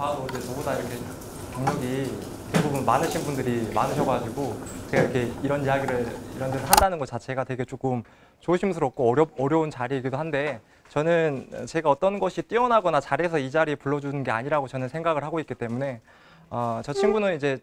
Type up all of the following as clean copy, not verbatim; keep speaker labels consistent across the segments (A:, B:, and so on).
A: 봐도 이제 저보다 이렇게 경력이 대부분 많으신 분들이 많으셔가지고 제가 이렇게 이런 이야기를 이런 데서 한다는 것 자체가 되게 조금 조심스럽고 어려운 자리이기도 한데 저는 제가 어떤 것이 뛰어나거나 잘해서 이 자리에 불러주는 게 아니라고 저는 생각을 하고 있기 때문에 저 친구는 이제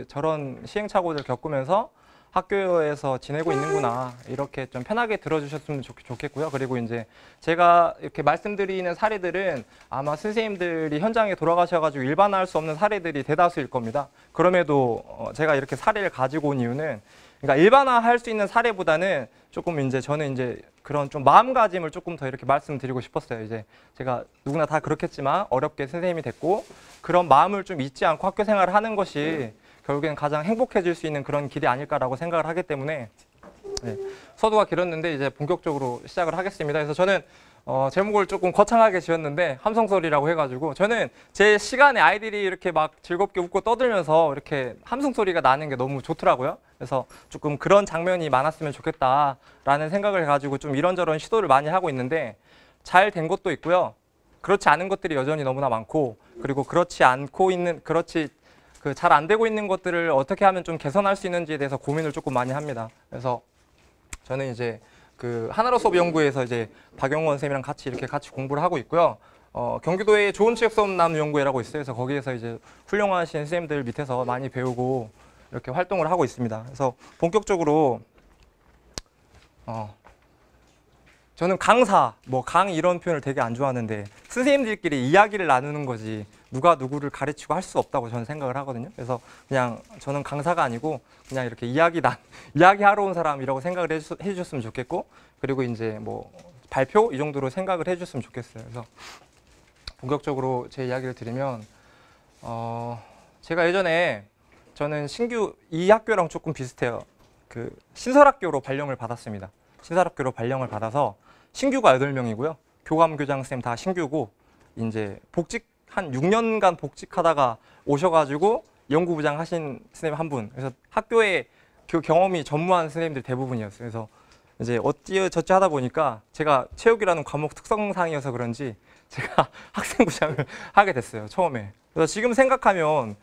A: 저런 시행착오를 겪으면서 학교에서 지내고 있는구나 이렇게 좀 편하게 들어주셨으면 좋겠고요. 그리고 이제 제가 이렇게 말씀드리는 사례들은 아마 선생님들이 현장에 돌아가셔가지고 일반화할 수 없는 사례들이 대다수일 겁니다. 그럼에도 제가 이렇게 사례를 가지고 온 이유는 그러니까 일반화할 수 있는 사례보다는 조금 이제 저는 이제 그런 좀 마음가짐을 조금 더 이렇게 말씀드리고 싶었어요. 이제 제가 누구나 다 그렇겠지만 어렵게 선생님이 됐고 그런 마음을 좀 잊지 않고 학교 생활을 하는 것이 결국엔 가장 행복해질 수 있는 그런 길이 아닐까라고 생각을 하기 때문에 서두가 길었는데 이제 본격적으로 시작을 하겠습니다. 그래서 저는 제목을 조금 거창하게 지었는데 함성소리라고 해가지고 저는 제 시간에 아이들이 이렇게 막 즐겁게 웃고 떠들면서 이렇게 함성소리가 나는 게 너무 좋더라고요. 그래서 조금 그런 장면이 많았으면 좋겠다라는 생각을 가지고 좀 이런저런 시도를 많이 하고 있는데 잘 된 것도 있고요. 그렇지 않은 것들이 여전히 너무나 많고 그리고 그렇지 않고 있는 잘 안 되고 있는 것들을 어떻게 하면 좀 개선할 수 있는지에 대해서 고민을 조금 많이 합니다. 그래서 저는 이제 하나로 수업 연구에서 이제 박영원 쌤이랑 같이 공부를 하고 있고요. 경기도에 좋은 취업 수업 나눔 연구회라고 있어요. 그래서 거기에서 이제 훌륭하신 선생님들 밑에서 많이 배우고 이렇게 활동을 하고 있습니다. 그래서 본격적으로 저는 강사, 강 이런 표현을 되게 안 좋아하는데 선생님들끼리 이야기를 나누는 거지 누가 누구를 가르치고 할 수 없다고 저는 생각을 하거든요. 그래서 그냥 저는 강사가 아니고 그냥 이렇게 이야기하러 온 사람이라고 생각을 해주셨으면 좋겠고 그리고 이제 발표 이 정도로 생각을 해주셨으면 좋겠어요. 그래서 본격적으로 제 이야기를 드리면 제가 예전에 저는 신규 이 학교랑 조금 비슷해요. 신설학교로 발령을 받았습니다. 신설학교로 발령을 받아서 신규가 8명이고요. 교감, 교장쌤 다 신규고 이제 한 6년간 복직하다가 오셔가지고 연구부장 하신 선생님 한 분. 그래서 학교에 그 경험이 전무한 선생님들 대부분이었어요. 그래서 이제 어찌저찌 하다 보니까 제가 체육이라는 과목 특성상이어서 그런지 제가 학생부장을 하게 됐어요. 처음에. 그래서 지금 생각하면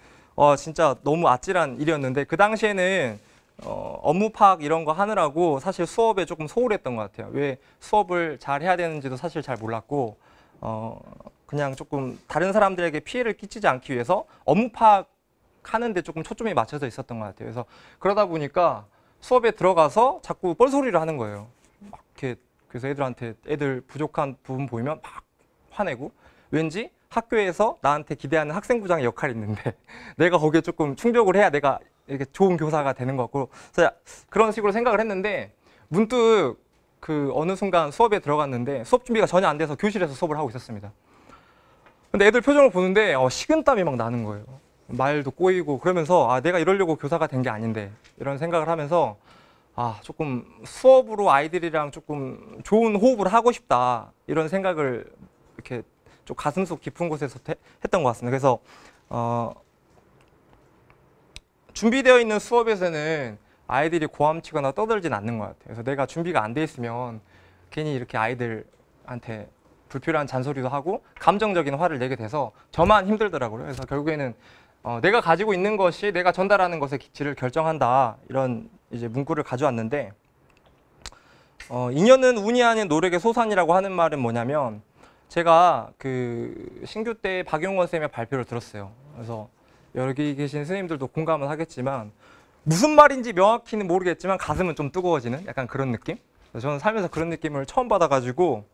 A: 진짜 너무 아찔한 일이었는데 그 당시에는 업무 파악 이런 거 하느라고 사실 수업에 조금 소홀했던 것 같아요. 왜 수업을 잘 해야 되는지도 사실 잘 몰랐고 그냥 조금 다른 사람들에게 피해를 끼치지 않기 위해서 업무 파악하는데 조금 초점이 맞춰져 있었던 것 같아요. 그래서 그러다 보니까 수업에 들어가서 자꾸 뻘소리를 하는 거예요. 그래서 애들 부족한 부분 보이면 막 화내고 왠지 학교에서 나한테 기대하는 학생부장의 역할이 있는데 내가 거기에 조금 충족을 해야 내가 이렇게 좋은 교사가 되는 것 같고 그런 식으로 생각을 했는데 문득 어느 순간 수업에 들어갔는데 수업 준비가 전혀 안 돼서 교실에서 수업을 하고 있었습니다. 근데 애들 표정을 보는데 식은땀이 막 나는 거예요. 말도 꼬이고 그러면서 내가 이러려고 교사가 된 게 아닌데 이런 생각을 하면서 조금 수업으로 아이들이랑 조금 좋은 호흡을 하고 싶다 이런 생각을 이렇게 좀 가슴속 깊은 곳에서 했던 것 같습니다. 그래서 준비되어 있는 수업에서는 아이들이 고함치거나 떠들진 않는 것 같아요. 그래서 내가 준비가 안 돼 있으면 괜히 이렇게 아이들한테 불필요한 잔소리도 하고 감정적인 화를 내게 돼서 저만 힘들더라고요. 그래서 결국에는 내가 가지고 있는 것이 내가 전달하는 것의 기치를 결정한다 이런 이제 문구를 가져왔는데 인연은 운이 아닌 노력의 소산이라고 하는 말은 뭐냐면 제가 신규 때 박용원 쌤의 발표를 들었어요. 그래서 여기 계신 선생님들도 공감을 하겠지만 무슨 말인지 명확히는 모르겠지만 가슴은 좀 뜨거워지는 약간 그런 느낌? 그래서 저는 살면서 그런 느낌을 처음 받아가지고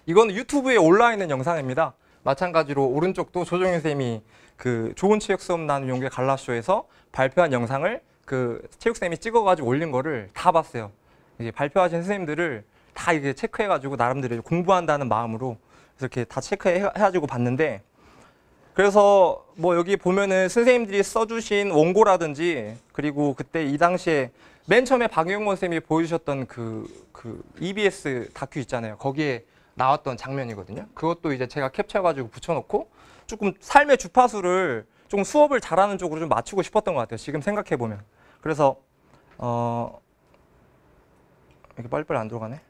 A: 이거는 유튜브에 올라있는 영상입니다. 마찬가지로 오른쪽도 조정현 쌤이 좋은 체육 수업 나눔 연구회 갈라쇼에서 발표한 영상을 체육쌤이 찍어가지고 올린 거를 다 봤어요. 이게 발표하신 선생님들을 다 이게 체크해가지고 나름대로 공부한다는 마음으로 이렇게 다 체크해가지고 봤는데 그래서 여기 보면은 선생님들이 써주신 원고라든지 그리고 그때 이 당시에 맨 처음에 박영원 쌤이 보여주셨던 EBS 다큐 있잖아요. 거기에 나왔던 장면이거든요. 그것도 이제 제가 캡처해가지고 붙여놓고 조금 삶의 주파수를 좀 수업을 잘하는 쪽으로 좀 맞추고 싶었던 것 같아요. 지금 생각해보면. 그래서 이렇게 빨리빨리 안 들어가네.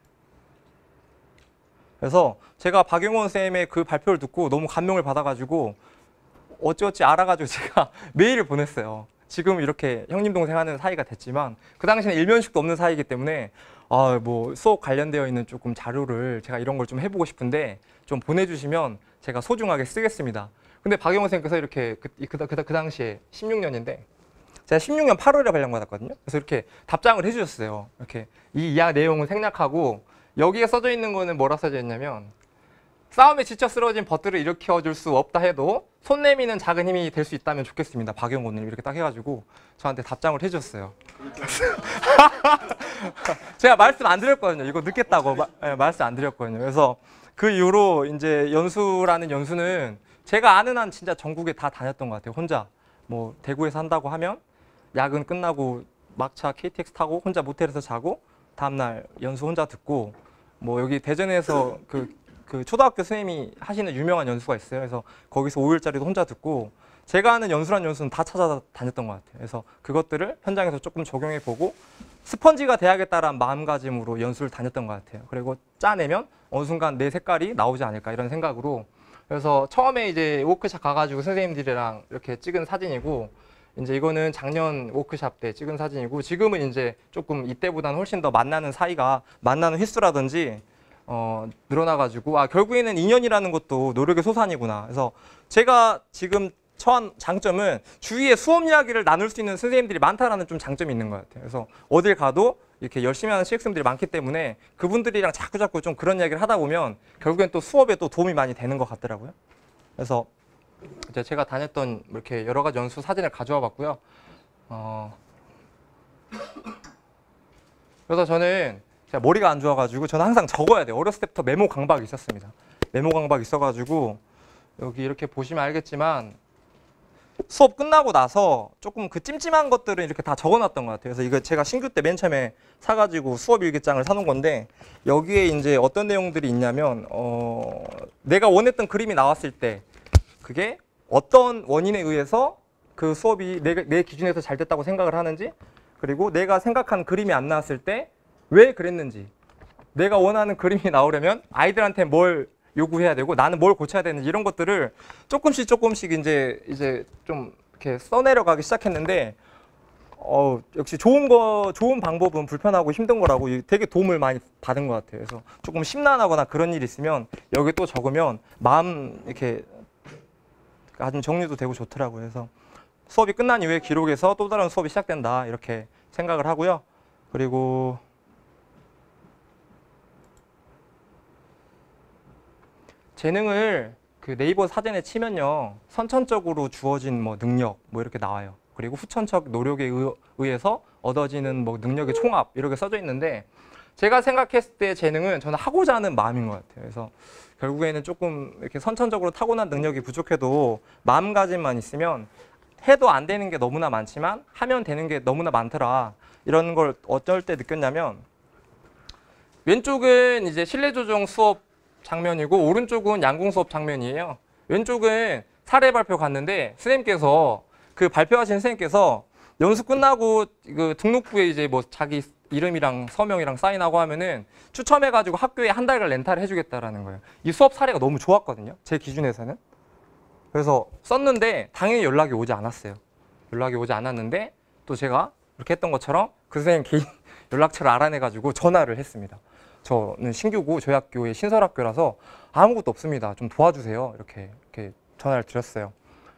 A: 그래서 제가 박영원 쌤의 그 발표를 듣고 너무 감명을 받아가지고 어찌어찌 알아가지고 제가 메일을 보냈어요. 지금 이렇게 형님 동생 하는 사이가 됐지만 그 당시에는 일면식도 없는 사이이기 때문에 뭐 수업 관련되어 있는 조금 자료를 제가 이런 걸 좀 해보고 싶은데 좀 보내주시면 제가 소중하게 쓰겠습니다. 근데 박영호 선생님께서 이렇게 그 당시에 16년인데 제가 16년 8월에 발령받았거든요. 그래서 이렇게 답장을 해주셨어요. 이렇게 이 이야 내용을 생략하고 여기에 써져 있는 거는 뭐라 써져 있냐면 싸움에 지쳐 쓰러진 버트를 일으켜줄 수 없다 해도 손 내미는 작은 힘이 될 수 있다면 좋겠습니다. 박영호님 이렇게 딱 해가지고 저한테 답장을 해주셨어요. 제가 말씀 안 드렸거든요. 이거 늦겠다고 말씀 안 드렸거든요. 그래서 그 이후로 이제 연수라는 연수는 제가 아는 한 진짜 전국에 다 다녔던 것 같아요. 혼자 뭐 대구에서 한다고 하면 야근 끝나고 막차 KTX 타고 혼자 모텔에서 자고 다음날 연수 혼자 듣고 뭐 여기 대전에서 그 초등학교 선생님이 하시는 유명한 연수가 있어요. 그래서 거기서 5일짜리도 혼자 듣고 제가 아는 연수란 연수는 다 찾아다녔던 것 같아요. 그래서 그것들을 현장에서 조금 적용해보고 스펀지가 돼야겠다라는 마음가짐으로 연수를 다녔던 것 같아요. 그리고 짜내면 어느 순간 내 색깔이 나오지 않을까 이런 생각으로 그래서 처음에 이제 워크샵 가가지고 선생님들이랑 이렇게 찍은 사진이고 이제 이거는 작년 워크샵 때 찍은 사진이고 지금은 이제 조금 이때보다는 훨씬 더 만나는 사이가 만나는 횟수라든지 늘어나가지고 결국에는 인연이라는 것도 노력의 소산이구나. 그래서 제가 지금 처한 장점은 주위에 수업 이야기를 나눌 수 있는 선생님들이 많다라는 좀 장점이 있는 것 같아요. 그래서 어딜 가도 이렇게 열심히 하는 CX들이 많기 때문에 그분들이랑 자꾸 좀 그런 이야기를 하다 보면 결국엔 또 수업에 또 도움이 많이 되는 것 같더라고요. 그래서 이제 제가 다녔던 이렇게 여러 가지 연수 사진을 가져와 봤고요. 그래서 저는 제가 머리가 안 좋아가지고 저는 항상 적어야 돼요. 어렸을 때부터 메모 강박이 있었습니다. 메모 강박이 있어가지고 여기 이렇게 보시면 알겠지만 수업 끝나고 나서 조금 그 찜찜한 것들은 이렇게 다 적어놨던 것 같아요. 그래서 이거 제가 신규 때 맨 처음에 사가지고 수업 일기장을 사놓은 건데 여기에 이제 어떤 내용들이 있냐면 내가 원했던 그림이 나왔을 때 그게 어떤 원인에 의해서 그 수업이 내 기준에서 잘 됐다고 생각을 하는지 그리고 내가 생각한 그림이 안 나왔을 때 왜 그랬는지 내가 원하는 그림이 나오려면 아이들한테 뭘 요구해야 되고 나는 뭘 고쳐야 되는지 이런 것들을 조금씩 이제 좀 이렇게 써내려가기 시작했는데 역시 좋은 방법은 불편하고 힘든 거라고 되게 도움을 많이 받은 것 같아요. 그래서 조금 심란하거나 그런 일이 있으면 여기 또 적으면 마음 이렇게 아주 정리도 되고 좋더라고요. 그래서 수업이 끝난 이후에 기록에서 또 다른 수업이 시작된다 이렇게 생각을 하고요. 그리고 재능을 그 네이버 사전에 치면요 선천적으로 주어진 뭐 능력 뭐 이렇게 나와요. 그리고 후천적 노력에 의해서 얻어지는 뭐 능력의 총합 이렇게 써져 있는데 제가 생각했을 때 재능은 저는 하고자 하는 마음인 것 같아요. 그래서 결국에는 조금 이렇게 선천적으로 타고난 능력이 부족해도 마음가짐만 있으면 해도 안 되는 게 너무나 많지만 하면 되는 게 너무나 많더라. 이런 걸 어쩔 때 느꼈냐면 왼쪽은 이제 실내 조정 수업 장면이고 오른쪽은 양궁 수업 장면이에요. 왼쪽은 사례 발표 갔는데 선생님께서 그 발표하신 선생님께서 연수 끝나고 그 등록부에 이제 뭐 자기 이름이랑 서명이랑 사인하고 하면은 추첨해가지고 학교에 한 달간 렌탈을 해주겠다라는 거예요. 이 수업 사례가 너무 좋았거든요. 제 기준에서는. 그래서 썼는데 당연히 연락이 오지 않았어요. 연락이 오지 않았는데 또 제가 이렇게 했던 것처럼 그 선생님 개인 연락처를 알아내가지고 전화를 했습니다. 저는 신규고 저희 학교의 신설학교라서 아무것도 없습니다. 좀 도와주세요. 이렇게 전화를 드렸어요.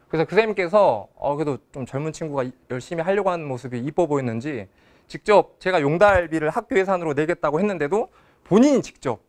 A: 그래서 그 선생님께서 그래도 좀 젊은 친구가 열심히 하려고 하는 모습이 이뻐 보였는지 직접 제가 용달비를 학교 예산으로 내겠다고 했는데도 본인이 직접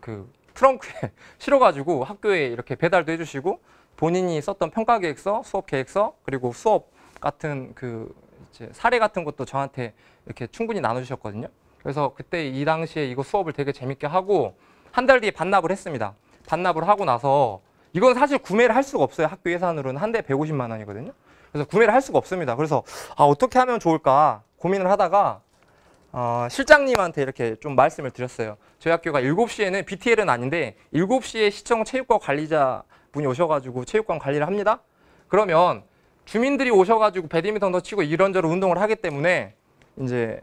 A: 그 트렁크에 실어가지고 학교에 이렇게 배달도 해주시고 본인이 썼던 평가계획서, 수업계획서 그리고 수업 같은 그 이제 사례 같은 것도 저한테 이렇게 충분히 나눠주셨거든요. 그래서 그때 이 당시에 이거 수업을 되게 재밌게 하고 한 달 뒤에 반납을 했습니다. 반납을 하고 나서 이건 사실 구매를 할 수가 없어요. 학교 예산으로는 한 대 150만 원이거든요. 그래서 구매를 할 수가 없습니다. 그래서 어떻게 하면 좋을까 고민을 하다가 실장님한테 이렇게 좀 말씀을 드렸어요. 저희 학교가 7시에는 BTL은 아닌데 7시에 시청 체육관 관리자 분이 오셔가지고 체육관 관리를 합니다. 그러면 주민들이 오셔가지고 배드민턴도 치고 이런저런 운동을 하기 때문에 이제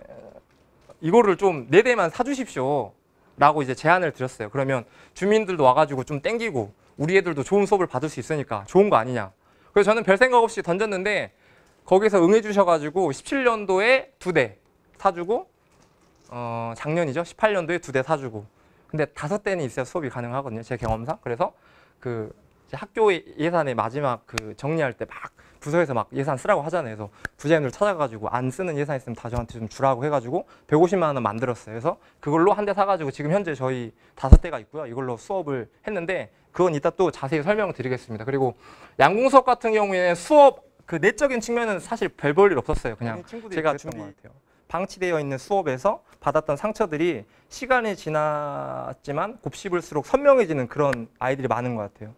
A: 이거를 좀 4대만 사주십시오 라고 이제 제안을 드렸어요. 그러면 주민들도 와가지고 좀 땡기고 우리 애들도 좋은 수업을 받을 수 있으니까 좋은 거 아니냐. 그래서 저는 별 생각 없이 던졌는데 거기서 응해 주셔가지고 17년도에 2대 사주고 작년이죠. 18년도에 2대 사주고. 근데 5대는 있어야 수업이 가능하거든요. 제 경험상. 그래서 그 이제 학교 예산의 마지막 그 정리할 때 막 부서에서 막 예산 쓰라고 하잖아요. 그래서 부자님들 찾아가지고 안 쓰는 예산 있으면 다 저한테 좀 주라고 해가지고 150만 원 만들었어요. 그래서 그걸로 한 대 사가지고 지금 현재 저희 5대가 있고요. 이걸로 수업을 했는데 그건 이따 또 자세히 설명을 드리겠습니다. 그리고 양궁 수업 같은 경우에는 수업 그 내적인 측면은 사실 별 볼 일 없었어요. 그냥 제가 방치되어 있는 수업에서 받았던 상처들이 시간이 지났지만 곱씹을수록 선명해지는 그런 아이들이 많은 것 같아요.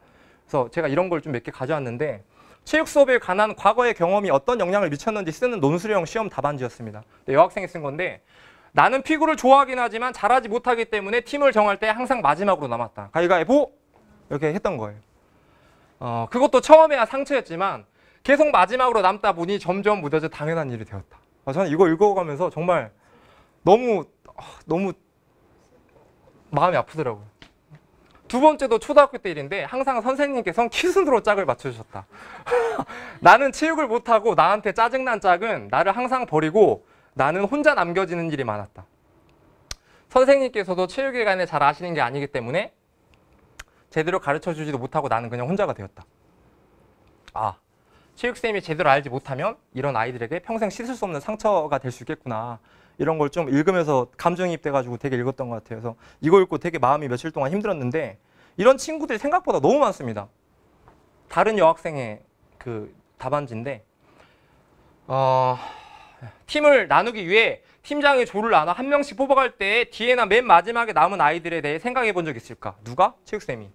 A: 그래서 제가 이런 걸 좀 몇 개 가져왔는데 체육 수업에 관한 과거의 경험이 어떤 영향을 미쳤는지 쓰는 논술형 시험 답안지였습니다. 여학생이 쓴 건데 나는 피구를 좋아하긴 하지만 잘하지 못하기 때문에 팀을 정할 때 항상 마지막으로 남았다. 가위가위보! 이렇게 했던 거예요. 그것도 처음에야 상처였지만 계속 마지막으로 남다 보니 점점 무뎌져 당연한 일이 되었다. 저는 이거 읽어가면서 정말 너무 마음이 아프더라고요. 두 번째도 초등학교 때 일인데 항상 선생님께서는 키순으로 짝을 맞춰주셨다. 나는 체육을 못하고 나한테 짜증난 짝은 나를 항상 버리고 나는 혼자 남겨지는 일이 많았다. 선생님께서도 체육에 관해 잘 아시는 게 아니기 때문에 제대로 가르쳐주지도 못하고 나는 그냥 혼자가 되었다. 체육쌤이 제대로 알지 못하면 이런 아이들에게 평생 씻을 수 없는 상처가 될 수 있겠구나. 이런 걸 좀 읽으면서 감정이입돼가지고 되게 읽었던 것 같아요. 그래서 이거 읽고 되게 마음이 며칠 동안 힘들었는데 이런 친구들이 생각보다 너무 많습니다. 다른 여학생의 그 답안지인데 팀을 나누기 위해 팀장이 조를 나눠 한 명씩 뽑아갈 때 뒤에나 맨 마지막에 남은 아이들에 대해 생각해 본 적 있을까? 누가? 체육쌤이.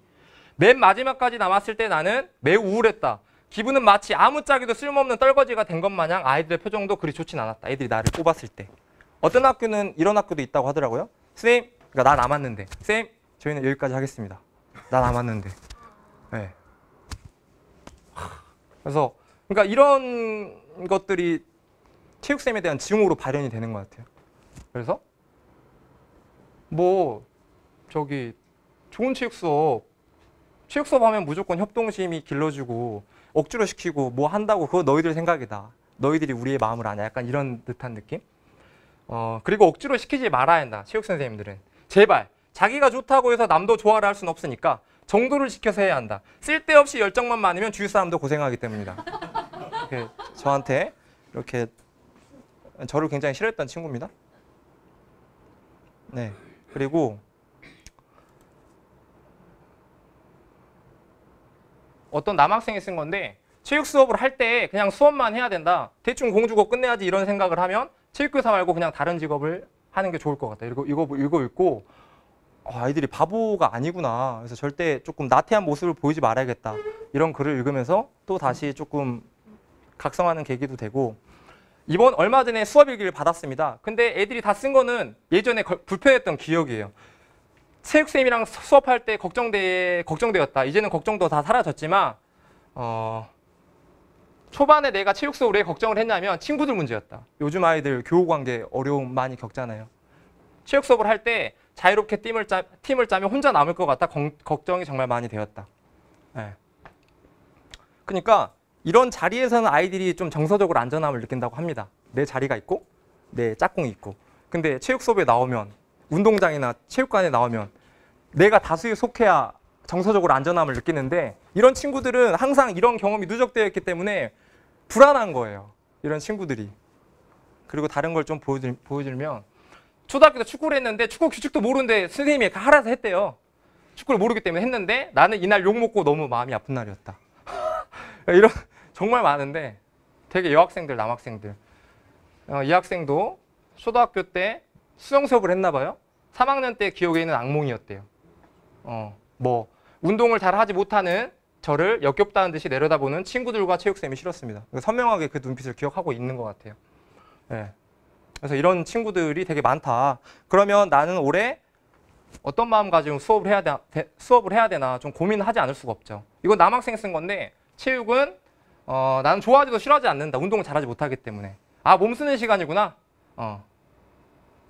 A: 맨 마지막까지 남았을 때 나는 매우 우울했다. 기분은 마치 아무짝에도 쓸모없는 떨거지가 된 것 마냥 아이들의 표정도 그리 좋진 않았다. 애들이 나를 뽑았을 때. 어떤 학교는 이런 학교도 있다고 하더라고요. 선생님, 그러니까 나 남았는데. 선생님, 저희는 여기까지 하겠습니다. 나 남았는데. 네. 그래서 그러니까 이런 것들이 체육쌤에 대한 증오로 발현이 되는 것 같아요. 그래서 좋은 체육 수업 하면 무조건 협동심이 길러주고 억지로 시키고 뭐 한다고 그거 너희들 생각이다. 너희들이 우리의 마음을 아냐. 약간 이런 듯한 느낌? 그리고 억지로 시키지 말아야 한다. 체육 선생님들은. 제발 자기가 좋다고 해서 남도 좋아라 할 수는 없으니까 정도를 지켜서 해야 한다. 쓸데없이 열정만 많으면 주위 사람도 고생하기 때문이다. 저한테 이렇게 저를 굉장히 싫어했던 친구입니다. 네. 그리고 어떤 남학생이 쓴 건데 체육 수업을 할 때 그냥 수업만 해야 된다. 대충 공주고 끝내야지 이런 생각을 하면 체육교사 말고 그냥 다른 직업을 하는 게 좋을 것 같다. 이거 읽고 아이들이 바보가 아니구나. 그래서 절대 조금 나태한 모습을 보이지 말아야겠다. 이런 글을 읽으면서 또 다시 조금 각성하는 계기도 되고 얼마 전에 수업 일기를 받았습니다. 근데 애들이 다 쓴 거는 예전에 불편했던 기억이에요. 체육쌤이랑 수업할 때 걱정되었다. 이제는 걱정도 다 사라졌지만 초반에 내가 체육 수업을 왜 걱정을 했냐면 친구들 문제였다. 요즘 아이들 교우관계 어려움 많이 겪잖아요. 체육 수업을 할 때 자유롭게 팀을 짜면 혼자 남을 것 같다. 걱정이 정말 많이 되었다. 네. 그러니까 이런 자리에서는 아이들이 좀 정서적으로 안전함을 느낀다고 합니다. 내 자리가 있고 내 짝꿍이 있고. 근데 체육 수업에 나오면 운동장이나 체육관에 나오면 내가 다수에 속해야 정서적으로 안전함을 느끼는데 이런 친구들은 항상 이런 경험이 누적되어 있기 때문에 불안한 거예요. 이런 친구들이. 그리고 다른 걸 좀 보여주면 초등학교 때 축구를 했는데 축구 규칙도 모르는데 선생님이 하라서 했대요. 축구를 모르기 때문에 했는데 나는 이날 욕먹고 너무 마음이 아픈 날이었다. 이런 정말 많은데 되게 여학생들, 남학생들. 이 학생도 초등학교 때 수영 수업을 했나 봐요. 3학년 때 기억에 있는 악몽이었대요. 운동을 잘 하지 못하는 저를 역겹다는 듯이 내려다보는 친구들과 체육쌤이 싫었습니다. 선명하게 그 눈빛을 기억하고 있는 것 같아요. 네. 그래서 이런 친구들이 되게 많다. 그러면 나는 올해 어떤 마음가짐으로 수업을 해야 되나 좀 고민하지 않을 수가 없죠. 이건 남학생 쓴 건데 체육은 나는 좋아하지도 싫어하지 않는다. 운동을 잘하지 못하기 때문에. 몸 쓰는 시간이구나.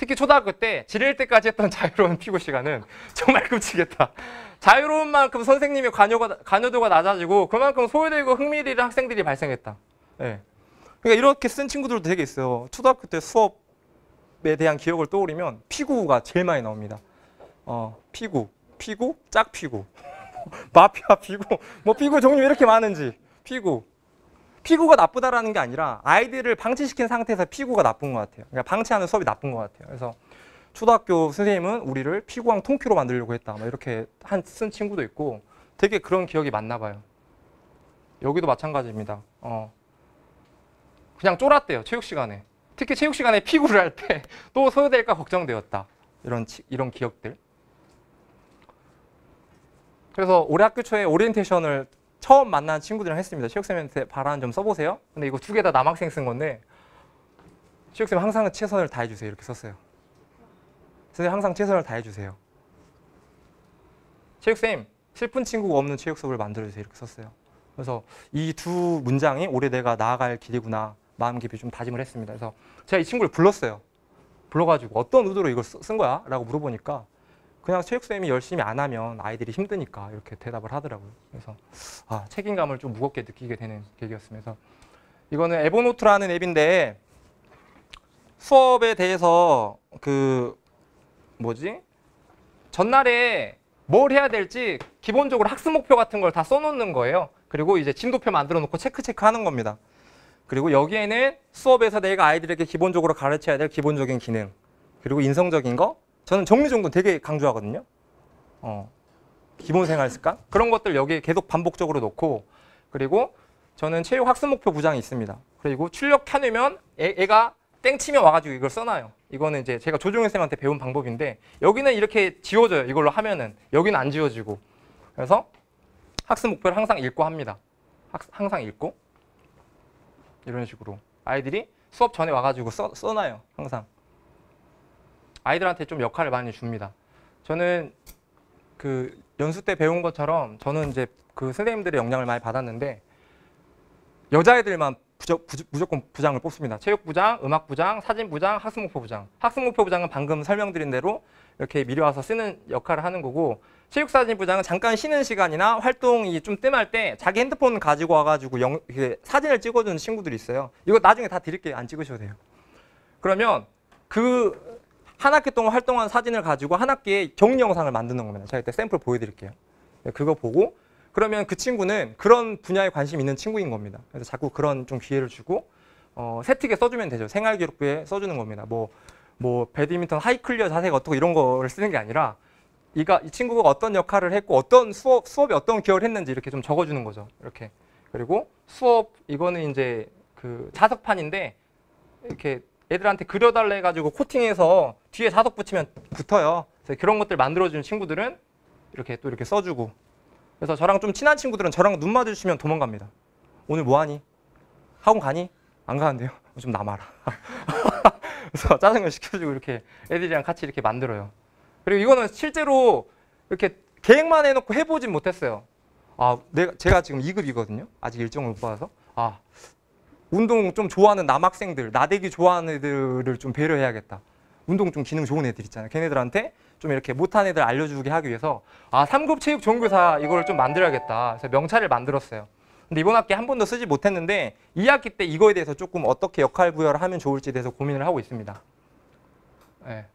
A: 특히 초등학교 때 지낼 때까지 했던 자유로운 피구 시간은 정말 끔찍했다. 자유로운 만큼 선생님의 관여도가 낮아지고 그만큼 소외되고 흥미를 잃은 학생들이 발생했다. 예. 그러니까 이렇게 쓴 친구들도 되게 있어요. 초등학교 때 수업에 대한 기억을 떠올리면 피구가 제일 많이 나옵니다. 피구, 짝피구, 마피아 피구, 뭐 피구 종류 왜 이렇게 많은지. 피구가 나쁘다라는 게 아니라 아이들을 방치시킨 상태에서 피구가 나쁜 것 같아요. 그러니까 방치하는 수업이 나쁜 것 같아요. 그래서 초등학교 선생님은 우리를 피구왕 통키로 만들려고 했다. 뭐 이렇게 쓴 친구도 있고 되게 그런 기억이 많나 봐요. 여기도 마찬가지입니다. 그냥 쫄았대요. 체육 시간에. 특히 체육 시간에 피구를 할 때 또 소외될까 걱정되었다. 이런 기억들. 그래서 올해 학교 초에 오리엔테이션을 처음 만난 친구들이랑 했습니다. 체육쌤한테 발언 좀 써보세요. 근데 이거 2개 다 남학생 쓴 건데 체육쌤 항상 최선을 다해주세요. 이렇게 썼어요. 선생님 항상 최선을 다해주세요. 체육쌤 슬픈 친구가 없는 체육 수업을 만들어주세요. 이렇게 썼어요. 그래서 이 두 문장이 올해 내가 나아갈 길이구나 마음 깊이 좀 다짐을 했습니다. 그래서 제가 이 친구를 불렀어요. 불러가지고 어떤 의도로 이걸 쓴 거야? 라고 물어보니까 그냥 체육쌤이 열심히 안 하면 아이들이 힘드니까 이렇게 대답을 하더라고요. 그래서 책임감을 좀 무겁게 느끼게 되는 계기였습니다. 이거는 에버노트라는 앱인데 수업에 대해서 전날에 뭘 해야 될지 기본적으로 학습 목표 같은 걸 다 써놓는 거예요. 그리고 이제 진도표 만들어 놓고 체크하는 겁니다. 그리고 여기에는 수업에서 내가 아이들에게 기본적으로 가르쳐야 될 기본적인 기능, 그리고 인성적인 거, 저는 정리정돈 되게 강조하거든요. 기본 생활 습관 그런 것들 여기에 계속 반복적으로 놓고, 그리고 저는 체육 학습 목표 부장이 있습니다. 그리고 출력해내면 애가 땡치면 와가지고 이걸 써놔요. 이거는 이제 제가 조종현 쌤한테 배운 방법인데 여기는 이렇게 지워져요. 이걸로 하면은 여기는 안 지워지고. 그래서 학습 목표를 항상 읽고 합니다. 항상 읽고 이런 식으로 아이들이 수업 전에 와가지고 써놔요. 항상. 아이들한테 좀 역할을 많이 줍니다. 저는 연수 때 배운 것처럼 저는 이제 선생님들의 영향을 많이 받았는데 여자애들만 무조건 부장을 뽑습니다. 체육부장, 음악부장, 사진부장, 학습목표부장. 학습목표부장은 방금 설명드린 대로 이렇게 미뤄와서 쓰는 역할을 하는 거고, 체육사진부장은 잠깐 쉬는 시간이나 활동이 좀 뜸할 때 자기 핸드폰 가지고 와가지고 사진을 찍어주는 친구들이 있어요. 이거 나중에 다 드릴게요. 안 찍으셔도 돼요. 그러면 한 학기 동안 활동한 사진을 가지고 한 학기에 격리 영상을 만드는 겁니다. 제가 이때 샘플 보여드릴게요. 그거 보고 그러면 그 친구는 그런 분야에 관심 있는 친구인 겁니다. 그래서 자꾸 그런 좀 기회를 주고 세특에 써주면 되죠. 생활기록부에 써주는 겁니다. 뭐 배드민턴 하이클리어 자세가 어떻고 이런 거를 쓰는 게 아니라 이 친구가 어떤 역할을 했고 어떤 수업에 어떤 기여를 했는지 이렇게 좀 적어주는 거죠. 이렇게. 그리고 수업 이거는 이제 자석판인데 이렇게 애들한테 그려달라 해가지고 코팅해서 뒤에 자석 붙이면 붙어요. 그래서 그런 것들 만들어주는 친구들은 이렇게 또 이렇게 써주고. 그래서 저랑 좀 친한 친구들은 저랑 눈 마주치면 도망갑니다. 오늘 뭐 하니? 학원 가니? 안 가는데요. 좀 남아라. 그래서 짜장면 시켜주고 이렇게 애들이랑 같이 이렇게 만들어요. 그리고 이거는 실제로 이렇게 계획만 해놓고 해보진 못했어요. 제가 지금 2급이거든요. 아직 일정을 못 받아서. 운동 좀 좋아하는 남학생들, 나대기 좋아하는 애들을 좀 배려해야겠다. 운동 좀 기능 좋은 애들 있잖아요. 걔네들한테 좀 이렇게 못한 애들 알려주게 하기 위해서 3급 체육 종교사 이걸 좀 만들어야겠다. 그래서 명찰을 만들었어요. 근데 이번 학기에 한 번도 쓰지 못했는데 2학기 때 이거에 대해서 조금 어떻게 역할 부여를 하면 좋을지에 대해서 고민을 하고 있습니다. 네.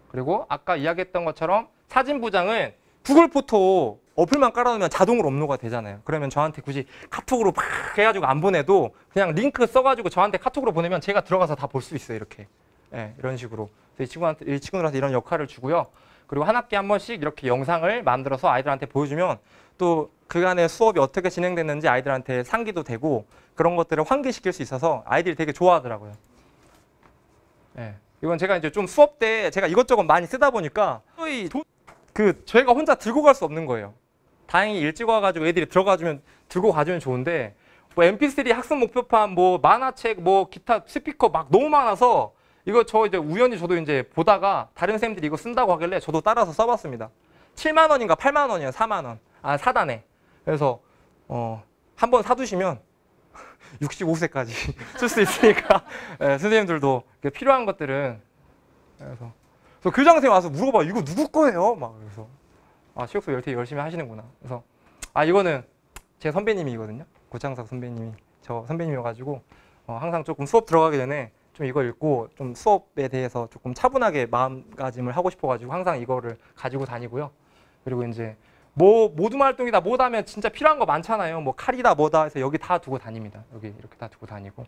A: 그리고 아까 이야기했던 것처럼 사진부장은 구글 포토 어플만 깔아놓으면 자동으로 업로드가 되잖아요. 그러면 저한테 굳이 카톡으로 막 해가지고 안 보내도 그냥 링크 써가지고 저한테 카톡으로 보내면 제가 들어가서 다 볼 수 있어요. 이렇게. 네, 이런 식으로. 이 친구들한테 이런 역할을 주고요. 그리고 한 학기에 한 번씩 이렇게 영상을 만들어서 아이들한테 보여주면 또 그간의 수업이 어떻게 진행됐는지 아이들한테 상기도 되고 그런 것들을 환기시킬 수 있어서 아이들이 되게 좋아하더라고요. 네. 이건 제가 이제 좀 수업 때 제가 이것저것 많이 쓰다 보니까 저희가 혼자 들고 갈 수 없는 거예요. 다행히 일찍 와가지고 애들이 들고 가주면 좋은데 뭐 MP3 학습 목표판, 뭐 만화책, 뭐 기타 스피커 막 너무 많아서 이거 이제 우연히 저도 이제 보다가 다른 선생님들이 이거 쓴다고 하길래 저도 따라서 써봤습니다. 7만 원인가 8만 원이에요. 4만 원. 4단에. 그래서 한번 사두시면 65세까지 쓸 수 있으니까 예, 선생님들도 필요한 것들은 그래서 교장 선생님 와서 물어봐. 이거 누구 거예요? 막 그래서 시옥수 되게 열심히 하시는구나. 그래서 이거는 제 선배님이거든요. 고창석 선배님이 저 선배님이어가지고 항상 조금 수업 들어가기 전에 좀 이거 읽고 좀 수업에 대해서 조금 차분하게 마음가짐을 하고 싶어가지고 항상 이거를 가지고 다니고요. 그리고 이제 뭐 모둠 활동이다 뭐다면 진짜 필요한 거 많잖아요. 뭐 칼이다 뭐다 해서 여기 다 두고 다닙니다. 여기 이렇게 다 두고 다니고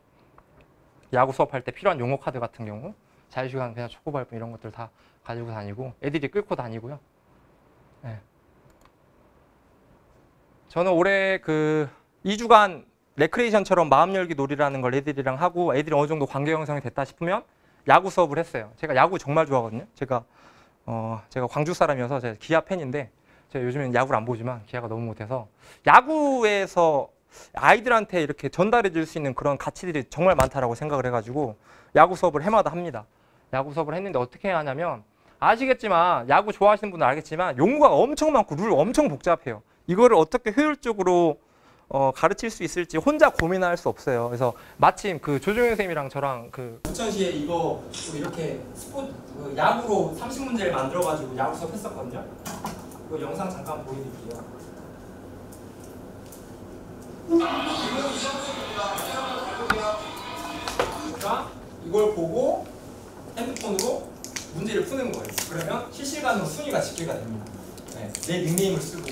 A: 야구 수업할 때 필요한 용어 카드 같은 경우 자유시간 그냥 축구 발품 이런 것들 다 가지고 다니고 애들이 끌고 다니고요. 네. 저는 올해 그 2주간 레크레이션처럼 마음 열기 놀이라는 걸 애들이랑 하고 애들이 어느 정도 관계 형성이 됐다 싶으면 야구 수업을 했어요. 제가 야구 정말 좋아하거든요. 제가 광주 사람이어서 제가 기아 팬인데 제가 요즘엔 야구를 안 보지만 기아가 너무 못해서 야구에서 아이들한테 이렇게 전달해 줄 수 있는 그런 가치들이 정말 많다라고 생각을 해가지고 야구 수업을 해마다 합니다. 야구 수업을 했는데 어떻게 하냐면 아시겠지만 야구 좋아하시는 분은 알겠지만 용어가 엄청 많고 룰 엄청 복잡해요. 이거를 어떻게 효율적으로 가르칠 수 있을지 혼자 고민할 수 없어요. 그래서 마침 그 조종현 선생님이랑 저랑 그 부천시에 이거 이렇게 야구로 30문제를 만들어가지고 야구 수업 했었거든요. 이거 영상 잠깐 보여드릴게요. 그러니까 이걸 보고 핸드폰으로 문제를 푸는 거예요. 그러면 실시간으로 순위가 집계가 됩니다. 네, 내 닉네임을 쓰고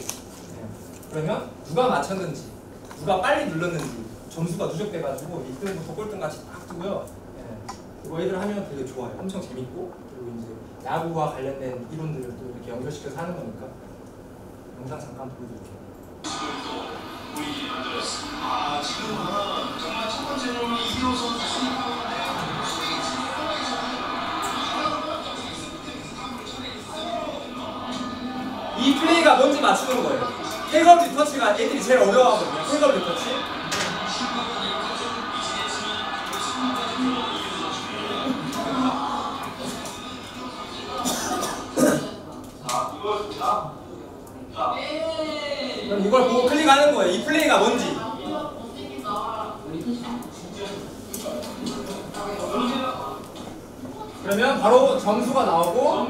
A: 그러면 누가 맞췄는지 누가 빨리 눌렀는지 점수가 누적돼가지고 1등부터 꼴등까지 딱 뜨고요. 네, 이거 애들 하면 되게 좋아요. 엄청 재밌고 그리고 이제 야구와 관련된 이론들을 또 이렇게 연결시켜서 하는 거니까 영상 잠깐 보여드릴게요. 지금 정말 첫 번째 점은 이호 선수 이 플레이가 뭔지 맞추는 거예요. 태그업 리터치가 애들이 제일 어려워하거든요. 태그업 리터치. 그럼 이걸 보고 클릭하는 거예요. 이 플레이가 뭔지. 그러면 바로 점수가 나오고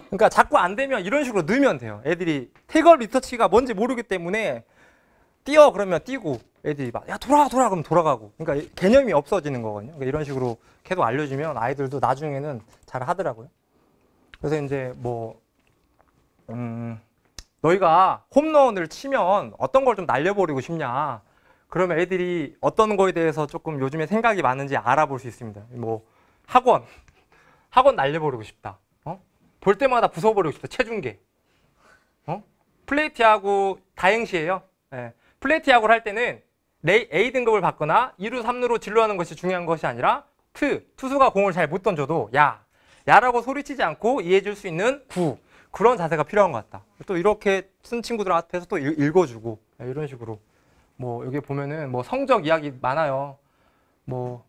A: 그러니까 자꾸 안 되면 이런 식으로 넣으면 돼요. 애들이 태그 리터치가 뭔지 모르기 때문에 뛰어 그러면 뛰고 애들이 막 야 돌아 그러면 돌아가고 그러니까 개념이 없어지는 거거든요. 그러니까 이런 식으로 계속 알려주면 아이들도 나중에는 잘 하더라고요. 그래서 이제 뭐 너희가 홈런을 치면 어떤 걸 좀 날려버리고 싶냐 그러면 애들이 어떤 거에 대해서 조금 요즘에 생각이 많은지 알아볼 수 있습니다. 뭐 학원 날려버리고 싶다. 볼 때마다 부숴버리고 싶다. 체중계. 플레이트 야구 다행시예요. 네. 플레이트 야구를 할 때는 A 등급을 받거나 2루 3루로 진루하는 것이 중요한 것이 아니라 투수가 공을 잘 못 던져도 야라고 소리치지 않고 이해해줄 수 있는 그런 자세가 필요한 것 같다. 또 이렇게 쓴 친구들 앞에서 또 읽어주고 이런 식으로 뭐 여기 보면은 뭐 성적 이야기 많아요. 뭐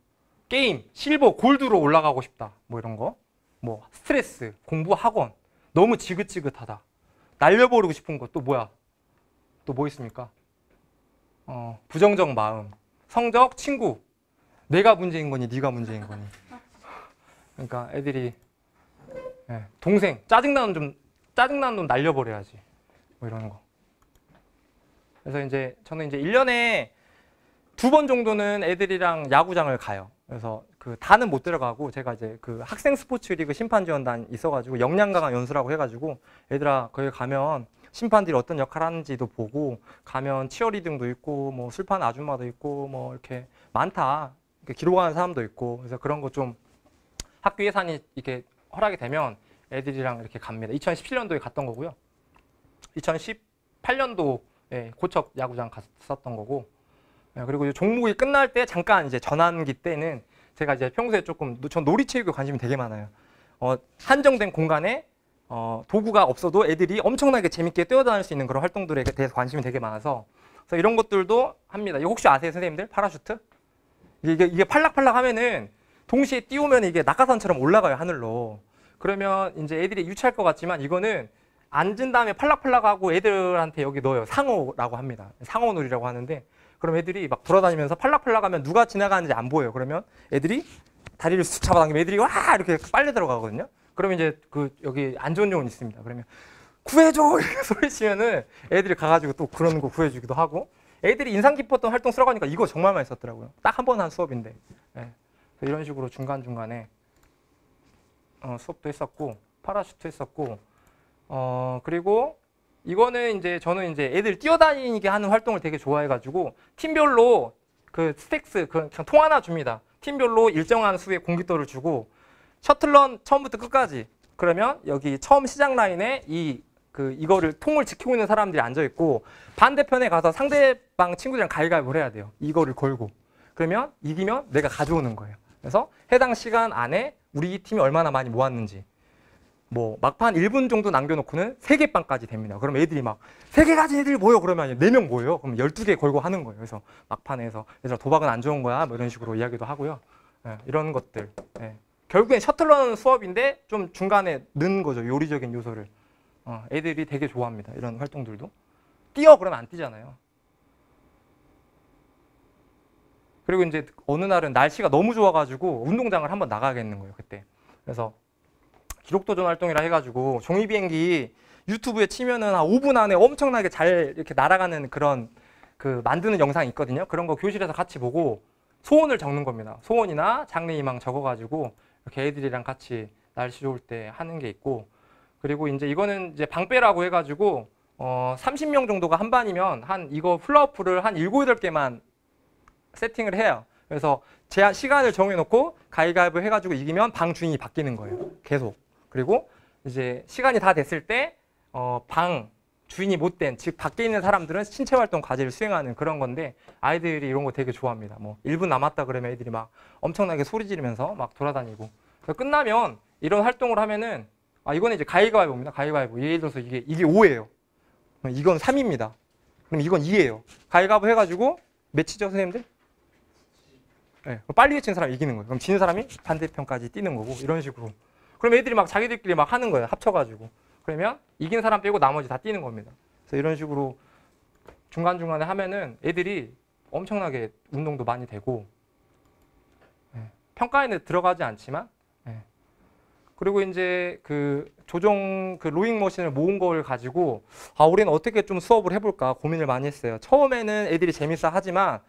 A: 게임 실버 골드로 올라가고 싶다. 뭐 이런 거. 뭐 스트레스, 공부, 학원 너무 지긋지긋하다. 날려버리고 싶은 것 또 뭐야? 또 뭐 있습니까? 부정적 마음, 성적, 친구. 내가 문제인 거니 네가 문제인 거니. 그러니까 애들이 동생 짜증나는 놈 날려버려야지. 뭐 이런 거. 그래서 이제 저는 이제 1년에 2번 정도는 애들이랑 야구장을 가요. 그래서 그 다는 못 들어가고 제가 이제 그 학생 스포츠 리그 심판 지원단 있어가지고 역량 강화 연수라고 해가지고 얘들아 거기 가면 심판들이 어떤 역할을 하는지도 보고 가면 치어리딩도 있고 뭐 술판 아줌마도 있고 뭐 이렇게 많다. 이렇게 기록하는 사람도 있고 그래서 그런 거 좀 학교 예산이 이렇게 허락이 되면 애들이랑 이렇게 갑니다. 2017년도에 갔던 거고요. 2018년도에 고척 야구장 갔었던 거고. 그리고 종목이 끝날 때 잠깐 이제 전환기 때는 제가 이제 평소에 조금 전 놀이체육에 관심이 되게 많아요. 한정된 공간에 도구가 없어도 애들이 엄청나게 재밌게 뛰어다닐 수 있는 그런 활동들에 대해서 관심이 되게 많아서 그래서 이런 것들도 합니다. 이거 혹시 아세요, 선생님들? 파라슈트? 이게 팔락팔락 하면은 동시에 띄우면 이게 낙하산처럼 올라가요, 하늘로. 그러면 이제 애들이 유치할 것 같지만 이거는 앉은 다음에 팔락팔락하고 애들한테 여기 넣어요. 상어라고 합니다. 상어놀이라고 하는데, 그럼 애들이 막 돌아다니면서 팔락팔락하면 누가 지나가는지 안 보여요. 그러면 애들이 다리를 쑥 잡아당기면 애들이 와 이렇게 빨려 들어가거든요. 그러면 이제 그 여기 안 좋은 요원이 있습니다. 그러면 구해줘 이렇게 소리치면은 애들이 가가지고 또 그런 거 구해주기도 하고. 애들이 인상 깊었던 활동 쓰라고 하니까 이거 정말 많이 썼더라고요. 딱 한 번 한 수업인데. 네. 이런 식으로 중간중간에 수업도 했었고, 파라슈트 했었고, 그리고 이거는 이제 저는 이제 애들 뛰어다니게 하는 활동을 되게 좋아해가지고 팀별로 그 스택스 그냥 통 하나 줍니다. 팀별로 일정한 수의 공깃돌을 주고 셔틀런 처음부터 끝까지. 그러면 여기 처음 시작 라인에 이거를 통을 지키고 있는 사람들이 앉아 있고 반대편에 가서 상대방 친구들이랑 가위바위보를 해야 돼요. 이거를 걸고. 그러면 이기면 내가 가져오는 거예요. 그래서 해당 시간 안에 우리 팀이 얼마나 많이 모았는지. 뭐 막판 1분 정도 남겨놓고는 3개 빵까지 됩니다. 그럼 애들이 막 3개 가진 애들이 모여 그러면 4명 모여요. 그럼 12개 걸고 하는 거예요. 그래서 막판에서 얘들아 도박은 안 좋은 거야 뭐 이런 식으로 이야기도 하고요. 네, 이런 것들. 네. 결국엔 셔틀런 수업인데 좀 중간에 넣는 거죠. 요리적인 요소를. 애들이 되게 좋아합니다. 이런 활동들도. 뛰어 그러면 안 뛰잖아요. 그리고 이제 어느 날은 날씨가 너무 좋아가지고 운동장을 한번 나가겠는 거예요. 그때. 그래서 기록도전 활동이라 해가지고 종이비행기 유튜브에 치면은 한 5분 안에 엄청나게 잘 이렇게 날아가는 그런 그 만드는 영상이 있거든요. 그런 거 교실에서 같이 보고 소원을 적는 겁니다. 소원이나 장래희망 적어가지고 이렇게 애들이랑 같이 날씨 좋을 때 하는 게 있고, 그리고 이제 이거는 이제 방빼라고 해가지고 30명 정도가 한 반이면 한 이거 플라워풀을 한 7, 8개만 세팅을 해요. 그래서 제한 시간을 정해놓고 가위바위보 해가지고 이기면 방 주인이 바뀌는 거예요. 계속. 그리고 이제 시간이 다 됐을 때 방 주인이 못된, 즉 밖에 있는 사람들은 신체 활동 과제를 수행하는 그런 건데 아이들이 이런 거 되게 좋아합니다. 뭐 1분 남았다 그러면 애들이 막 엄청나게 소리 지르면서 막 돌아다니고. 그래서 끝나면 이런 활동을 하면은 이거는 이제 가위바위보입니다. 가위바위보. 예를 들어서 이게 5예요. 이건 3입니다. 그럼 이건 2예요. 가위바위보 해가지고 몇이죠, 선생님들? 네, 빨리 외친 사람이 이기는 거예요. 그럼 지는 사람이 반대편까지 뛰는 거고 이런 식으로. 그럼 애들이 막 자기들끼리 막 하는 거예요. 합쳐가지고. 그러면 이긴 사람 빼고 나머지 다 뛰는 겁니다. 그래서 이런 식으로 중간중간에 하면은 애들이 엄청나게 운동도 많이 되고, 평가에는 들어가지 않지만, 그리고 이제 그 조종 그 로잉 머신을 모은 걸 가지고 우리는 어떻게 좀 수업을 해볼까 고민을 많이 했어요. 처음에는 애들이 재밌어 하지만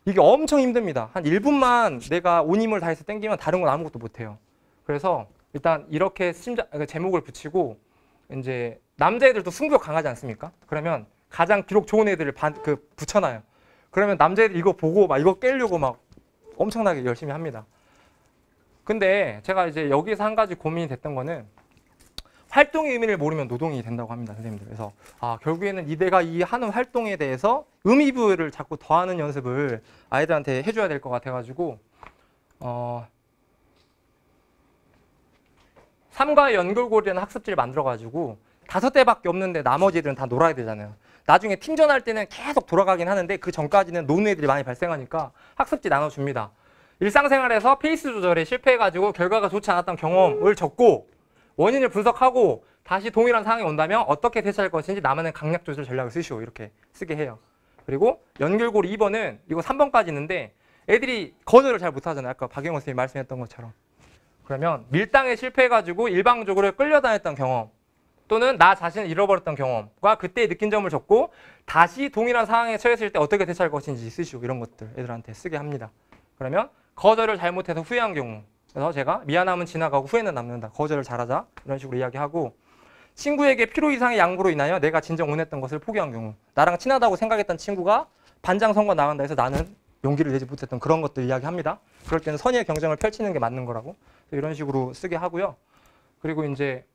A: 이게 엄청 힘듭니다. 한 1분만 내가 온 힘을 다해서 당기면 다른 건 아무것도 못해요. 그래서 일단 이렇게 제목을 붙이고, 이제 남자애들도 승부욕 강하지 않습니까? 그러면 가장 기록 좋은 애들을 붙여놔요. 그러면 남자애들 이거 보고 막 이거 깨려고 막 엄청나게 열심히 합니다. 근데 제가 이제 여기서 한 가지 고민이 됐던 거는 활동의 의미를 모르면 노동이 된다고 합니다, 선생님들. 그래서 결국에는 내가 이 하는 활동에 대해서 의미부여를 자꾸 더하는 연습을 아이들한테 해줘야 될 것 같아가지고 삼과의 연결고리라는 학습지를 만들어가지고 5대밖에 없는데 나머지 애들은 다 놀아야 되잖아요. 나중에 팀전 할 때는 계속 돌아가긴 하는데 그 전까지는 노는 애들이 많이 발생하니까 학습지 나눠줍니다. 일상생활에서 페이스 조절에 실패해가지고 결과가 좋지 않았던 경험을 적고 원인을 분석하고 다시 동일한 상황이 온다면 어떻게 대처할 것인지 나만의 강약 조절 전략을 쓰시오. 이렇게 쓰게 해요. 그리고 연결고리 2번은 이거 3번까지 있는데 애들이 거절을 잘 못하잖아요. 아까 박영호 선생님이 말씀했던 것처럼. 그러면 밀당에 실패해가지고 일방적으로 끌려다녔던 경험 또는 나 자신을 잃어버렸던 경험과 그때 느낀 점을 적고 다시 동일한 상황에 처했을 때 어떻게 대처할 것인지 쓰시오. 이런 것들 애들한테 쓰게 합니다. 그러면 거절을 잘못해서 후회한 경우, 그래서 제가 미안함은 지나가고 후회는 남는다. 거절을 잘하자. 이런 식으로 이야기하고, 친구에게 필요 이상의 양보로 인하여 내가 진정 원했던 것을 포기한 경우, 나랑 친하다고 생각했던 친구가 반장 선거 나간다 해서 나는 용기를 내지 못했던 그런 것들 이야기합니다. 그럴 때는 선의의 경쟁을 펼치는 게 맞는 거라고. 이런 식으로 쓰게 하고요. 그리고 이제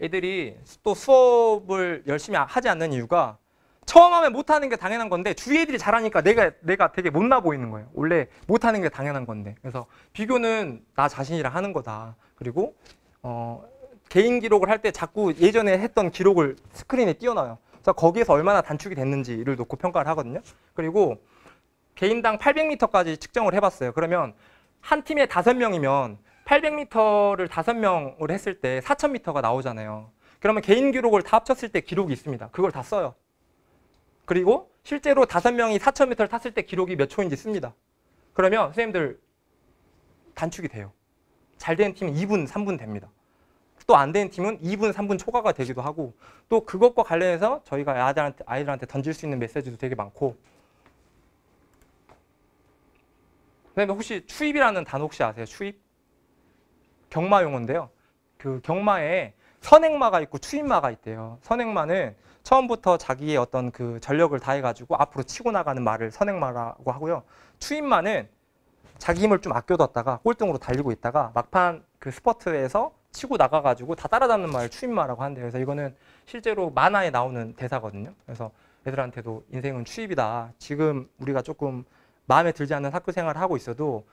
A: 애들이 또 수업을 열심히 하지 않는 이유가 처음 하면 못하는 게 당연한 건데 주위 애들이 잘하니까 내가 되게 못나 보이는 거예요. 원래 못하는 게 당연한 건데. 그래서 비교는 나 자신이랑 하는 거다. 그리고 개인 기록을 할 때 자꾸 예전에 했던 기록을 스크린에 띄워놔요. 그래서 거기에서 얼마나 단축이 됐는지를 놓고 평가를 하거든요. 그리고 개인당 800m까지 측정을 해봤어요. 그러면 한 팀에 5명이면 800m를 5명을 했을 때 4000m가 나오잖아요. 그러면 개인 기록을 다 합쳤을 때 기록이 있습니다. 그걸 다 써요. 그리고 실제로 5명이 4000m를 탔을 때 기록이 몇 초인지 씁니다. 그러면 선생님들 단축이 돼요. 잘 되는 팀은 2분, 3분 됩니다. 또 안 되는 팀은 2분, 3분 초과가 되기도 하고 또 그것과 관련해서 저희가 아이들한테 던질 수 있는 메시지도 되게 많고 선생님 혹시 추입이라는 단어 혹시 아세요? 추입? 경마 용어인데요. 그 경마에 선행마가 있고 추입마가 있대요. 선행마는 처음부터 자기의 어떤 그 전력을 다해가지고 앞으로 치고 나가는 말을 선행마라고 하고요. 추입마는 자기 힘을 좀 아껴뒀다가 꼴등으로 달리고 있다가 막판 그 스퍼트에서 치고 나가가지고 다 따라잡는 말을 추입마라고 한대요. 그래서 이거는 실제로 만화에 나오는 대사거든요. 그래서 애들한테도 인생은 추입이다. 지금 우리가 조금 마음에 들지 않는 학교 생활을 하고 있어도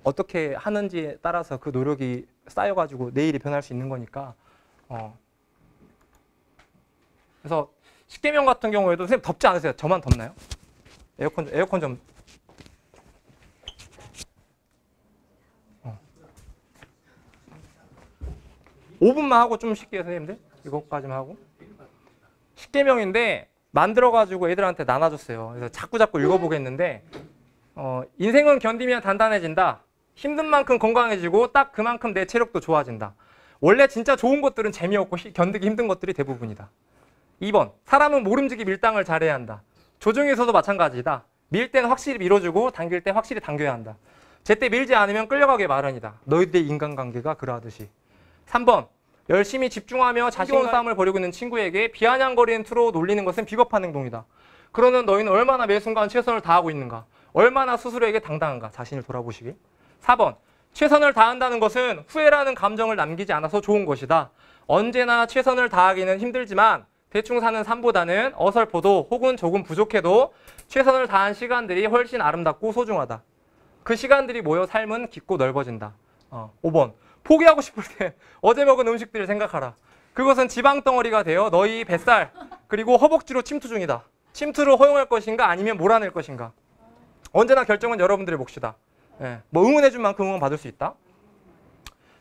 A: 어떻게 하는지에 따라서 그 노력이 쌓여가지고 내일이 변할 수 있는 거니까. 그래서 십계명 같은 경우에도 선생님 덥지 않으세요? 저만 덥나요? 에어컨 좀. 5분만 하고 좀 쉴게요, 선생님들. 이것까지만 하고. 십계명인데 만들어가지고 애들한테 나눠줬어요. 그래서 자꾸 읽어보겠는데 인생은 견디면 단단해진다. 힘든 만큼 건강해지고 딱 그만큼 내 체력도 좋아진다. 원래 진짜 좋은 것들은 재미없고 견디기 힘든 것들이 대부분이다. 2번, 사람은 모름지기 밀당을 잘해야 한다. 조정에서도 마찬가지다. 밀 때는 확실히 밀어주고 당길 때 확실히 당겨야 한다. 제때 밀지 않으면 끌려가게 마련이다. 너희들의 인간관계가 그러하듯이. 3번, 열심히 집중하며 자신과 싸움을 벌이고 있는 친구에게 비아냥거리는 투로 놀리는 것은 비겁한 행동이다. 그러는 너희는 얼마나 매 순간 최선을 다하고 있는가? 얼마나 스스로에게 당당한가? 자신을 돌아보시길. 4번, 최선을 다한다는 것은 후회라는 감정을 남기지 않아서 좋은 것이다. 언제나 최선을 다하기는 힘들지만 대충 사는 삶보다는 어설퍼도 혹은 조금 부족해도 최선을 다한 시간들이 훨씬 아름답고 소중하다. 그 시간들이 모여 삶은 깊고 넓어진다. 5번, 포기하고 싶을 때 어제 먹은 음식들을 생각하라. 그것은 지방덩어리가 되어 너희 뱃살 그리고 허벅지로 침투 중이다. 침투를 허용할 것인가 아니면 몰아낼 것인가. 언제나 결정은 여러분들의 몫이다. 뭐 응원해준 만큼 응원 받을 수 있다.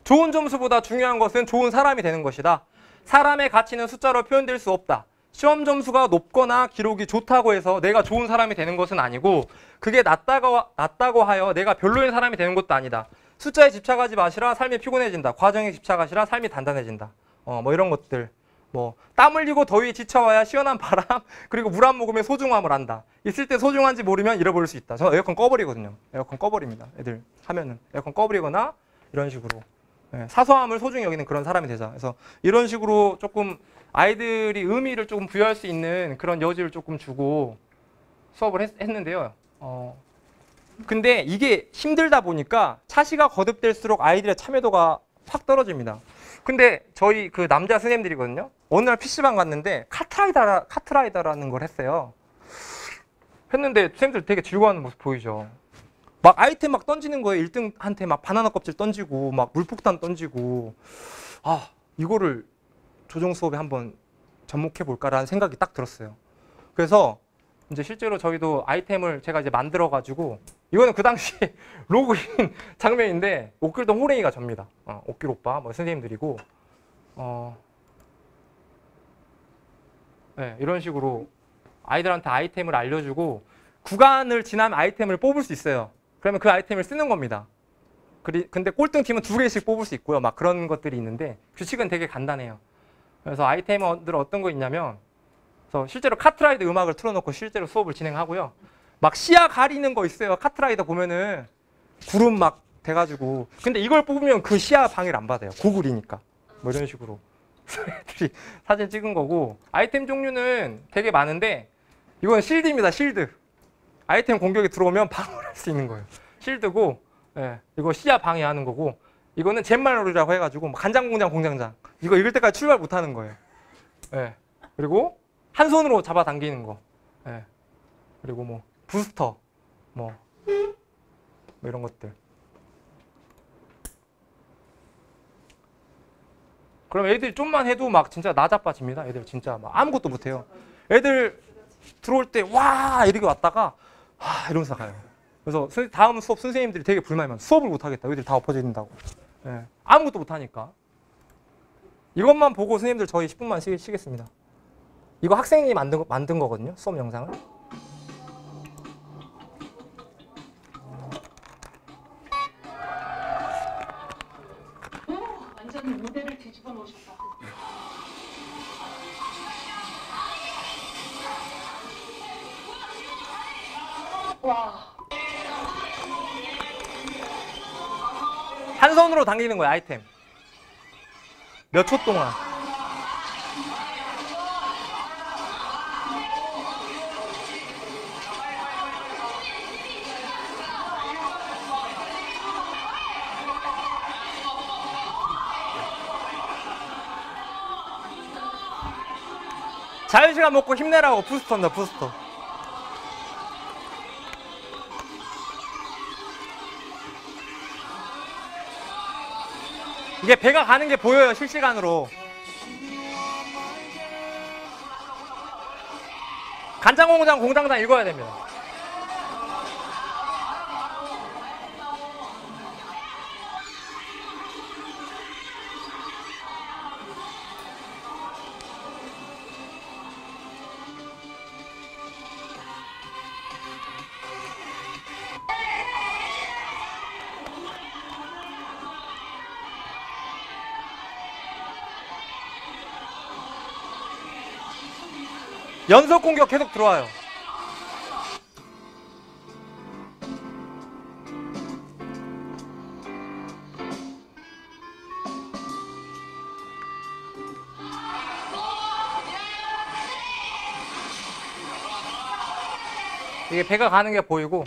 A: 좋은 점수보다 중요한 것은 좋은 사람이 되는 것이다. 사람의 가치는 숫자로 표현될 수 없다. 시험 점수가 높거나 기록이 좋다고 해서 내가 좋은 사람이 되는 것은 아니고 그게 낮다고 하여 내가 별로인 사람이 되는 것도 아니다. 숫자에 집착하지 마시라 삶이 피곤해진다. 과정에 집착하시라 삶이 단단해진다. 뭐 이런 것들. 뭐 땀 흘리고 더위에 지쳐와야 시원한 바람 그리고 물 한 모금의 소중함을 안다. 있을 때 소중한지 모르면 잃어버릴 수 있다. 저는 에어컨 꺼버리거든요. 에어컨 꺼버립니다. 애들 하면은 에어컨 꺼버리거나 이런 식으로 사소함을 소중히 여기는 그런 사람이 되자. 그래서 이런 식으로 조금 아이들이 의미를 조금 부여할 수 있는 그런 여지를 조금 주고 수업을 했는데요. 근데 이게 힘들다 보니까 차시가 거듭될수록 아이들의 참여도가 확 떨어집니다. 근데 저희 그 남자 선생님들이거든요. 어느 날 PC방 갔는데 카트라이더라는 걸 했어요. 했는데 선생님들 되게 즐거워하는 모습 보이죠. 막 아이템 막 던지는 거예요. 1등한테 막 바나나 껍질 던지고 막 물폭탄 던지고 이거를 조정 수업에 한번 접목해 볼까라는 생각이 딱 들었어요. 그래서 이제 실제로 저희도 아이템을 제가 이제 만들어 가지고 이거는 그 당시 로그인 장면인데 옷길동 호랭이가 접니다. 옷길 오빠 뭐 선생님들이고 이런 식으로 아이들한테 아이템을 알려주고 구간을 지나면 아이템을 뽑을 수 있어요. 그러면 그 아이템을 쓰는 겁니다. 근데 꼴등 팀은 2개씩 뽑을 수 있고요. 막 그런 것들이 있는데 규칙은 되게 간단해요. 그래서 아이템들 어떤 거 있냐면 그래서 실제로 카트라이더 음악을 틀어놓고 실제로 수업을 진행하고요. 막 시야 가리는 거 있어요. 카트라이더 보면은 구름 막 돼가지고 근데 이걸 뽑으면 그 시야 방해를 안 받아요. 고글이니까 뭐 이런 식으로 애들이 사진 찍은 거고 아이템 종류는 되게 많은데 이건 실드입니다. 실드. 아이템 공격이 들어오면 방어를 할 수 있는 거예요. 실드고 이거 시야 방해하는 거고 이거는 jet말놀이라고 해가지고 간장공장 공장장 이거 읽을 때까지 출발 못하는 거예요. 그리고 한 손으로 잡아당기는 거. 그리고 뭐 부스터 뭐 이런 것들. 그럼 애들이 좀만 해도 막 진짜 나자빠집니다. 애들 진짜 막 아무것도 못해요. 애들 들어올 때 와 이렇게 왔다가 이러면서 가요. 그래서 다음 수업 선생님들이 되게 불만이 많아요. 수업을 못하겠다. 애들이 다 엎어져 있는다고. 예. 아무것도 못하니까. 이것만 보고 선생님들 저희 10분만 쉬겠습니다. 이거 학생이 만든 거거든요. 수업 영상을.
B: 완전히 무대를 뒤집어 놓으셨다. 와.
A: 한 손으로 당기는 거야, 아이템. 몇 초 동안. 자유시간 먹고 힘내라고 부스터입니다, 부스터. 이게 배가 가는 게 보여요, 실시간으로. 간장공장 공장장 읽어야 됩니다. 연속 공격 계속 들어와요. 이게 배가 가는 게 보이고,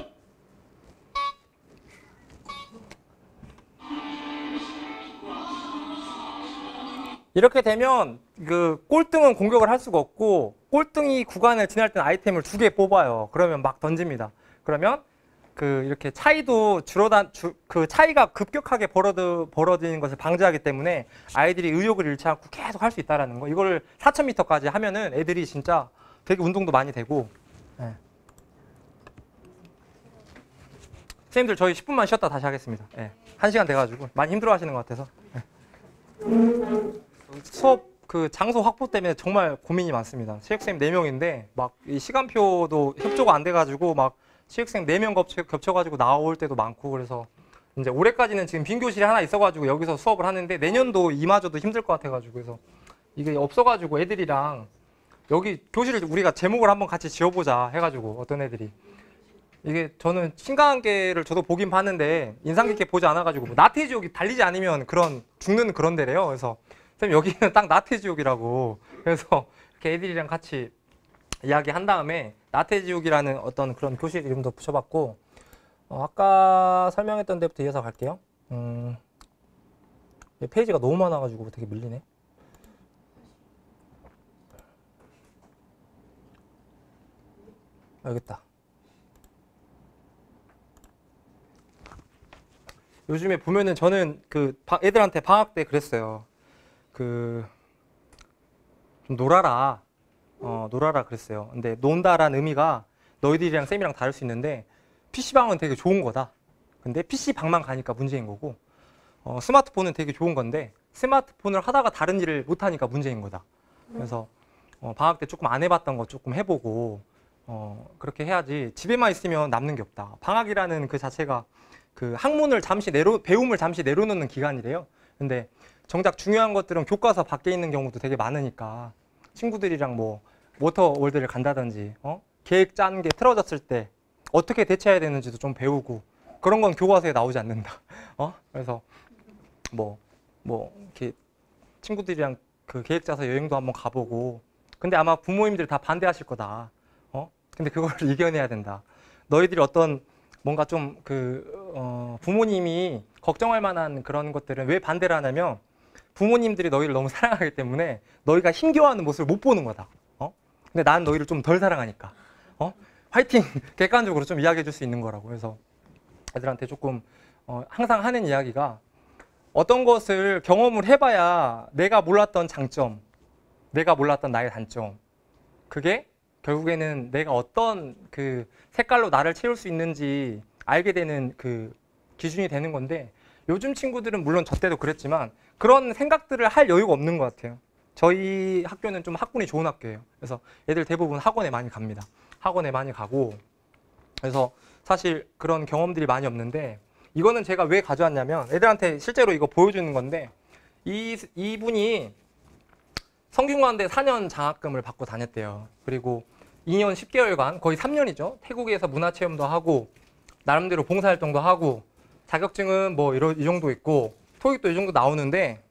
A: 이렇게 되면 그 꼴등은 공격을 할 수가 없고, 꼴등이 구간을 지날 때는 아이템을 2개 뽑아요. 그러면 막 던집니다. 그러면 그 이렇게 차이도 그 차이가 급격하게 벌어지는 것을 방지하기 때문에 아이들이 의욕을 잃지 않고 계속 할 수 있다라는 거. 이거를 4,000m까지 하면은 애들이 진짜 되게 운동도 많이 되고. 네. 선생님들 저희 10분만 쉬었다 다시 하겠습니다. 네. 1시간 돼가지고 많이 힘들어 하시는 것 같아서. 네. 수업 그 장소 확보 때문에 정말 고민이 많습니다. 체육생님 4명인데 막 이 시간표도 협조가 안 돼가지고 막 체육생 4명 겹쳐가지고 나올 때도 많고, 그래서 이제 올해까지는 지금 빈 교실이 하나 있어가지고 여기서 수업을 하는데 내년도 이마저도 힘들 것 같아가지고, 그래서 이게 없어가지고 애들이랑 여기 교실을 우리가 제목을 한번 같이 지어보자 해가지고 어떤 애들이 이게 저는 신강계를 저도 보긴 봤는데 인상 깊게 보지 않아가지고 뭐 나태지옥이 달리지 않으면 그런 죽는 그런 데래요. 그래서 선생님 여기는 딱 나태지옥이라고, 그래서 이렇게 애들이랑 같이 이야기한 다음에 나태지옥이라는 어떤 그런 교실 이름도 붙여봤고, 아까 설명했던 데부터 이어서 갈게요. 페이지가 너무 많아가지고 되게 밀리네. 여기 있다. 요즘에 보면은 저는 그 애들한테 방학 때 그랬어요. 좀 놀아라. 놀아라 그랬어요. 근데 논다라는 의미가 너희들이랑 쌤이랑 다를 수 있는데, PC방은 되게 좋은 거다. 근데 PC방만 가니까 문제인 거고, 스마트폰은 되게 좋은 건데 스마트폰을 하다가 다른 일을 못 하니까 문제인 거다. 그래서 방학 때 조금 안 해봤던 거 조금 해보고, 그렇게 해야지 집에만 있으면 남는 게 없다. 방학이라는 그 자체가 그 학문을 배움을 잠시 내려놓는 기간이래요. 근데 정작 중요한 것들은 교과서 밖에 있는 경우도 되게 많으니까, 친구들이랑 뭐 워터월드를 간다든지, 계획 짠 게 틀어졌을 때 어떻게 대처해야 되는지도 좀 배우고, 그런 건 교과서에 나오지 않는다. 그래서 뭐 이렇게 친구들이랑 그 계획 짜서 여행도 한번 가보고, 근데 아마 부모님들이 다 반대하실 거다. 근데 그거를 이겨내야 된다. 너희들이 어떤 뭔가 좀 부모님이 걱정할 만한 그런 것들은 왜 반대를 하냐면, 부모님들이 너희를 너무 사랑하기 때문에 너희가 힘겨워하는 모습을 못 보는 거다. 근데 난 너희를 좀 덜 사랑하니까. 화이팅! 객관적으로 좀 이야기해 줄 수 있는 거라고. 그래서 애들한테 조금 항상 하는 이야기가, 어떤 것을 경험을 해봐야 내가 몰랐던 장점, 내가 몰랐던 나의 단점, 그게 결국에는 내가 어떤 그 색깔로 나를 채울 수 있는지 알게 되는 그 기준이 되는 건데 요즘 친구들은 물론 저 때도 그랬지만 그런 생각들을 할 여유가 없는 것 같아요. 저희 학교는 좀 학군이 좋은 학교예요. 그래서 애들 대부분 학원에 많이 갑니다. 학원에 많이 가고 그래서 사실 그런 경험들이 많이 없는데 이거는 제가 왜 가져왔냐면 애들한테 실제로 이거 보여주는 건데 이분이 성균관대 4년 장학금을 받고 다녔대요. 그리고 2년 10개월간 거의 3년이죠. 태국에서 문화체험도 하고 나름대로 봉사활동도 하고 자격증은 뭐 이 정도 있고 토익도 이 정도 나오는데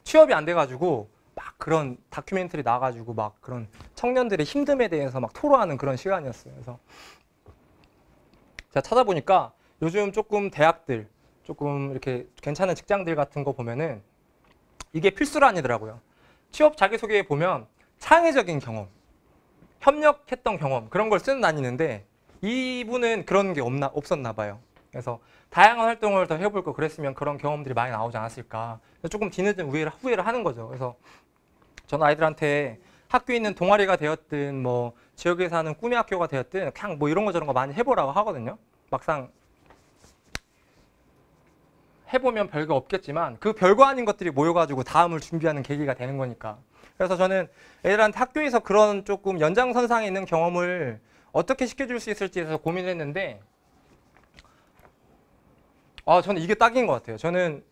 A: 취업이 안 돼가지고 막 그런 다큐멘터리 나와가지고 막 그런 청년들의 힘듦에 대해서 막 토로하는 그런 시간이었어요. 그래서 제가 찾아보니까 요즘 조금 대학들 조금 이렇게 괜찮은 직장들 같은 거 보면은 이게 필수로 아니더라고요. 취업 자기소개에 보면 창의적인 경험, 협력했던 경험 그런 걸 쓰는 다니는데 이분은 그런 게 없었나 봐요. 그래서 다양한 활동을 더 해볼 거 그랬으면 그런 경험들이 많이 나오지 않았을까. 조금 뒤늦은 후회를 하는 거죠. 그래서 저는 아이들한테 학교에 있는 동아리가 되었든 뭐 지역에 사는 꿈의 학교가 되었든 그냥 뭐 이런 거 저런 거 많이 해보라고 하거든요. 막상 해보면 별거 없겠지만 그 별거 아닌 것들이 모여가지고 다음을 준비하는 계기가 되는 거니까. 그래서 저는 애들한테 학교에서 그런 조금 연장선상에 있는 경험을 어떻게 시켜줄 수 있을지 해서 고민을 했는데 저는 이게 딱인 것 같아요. 저는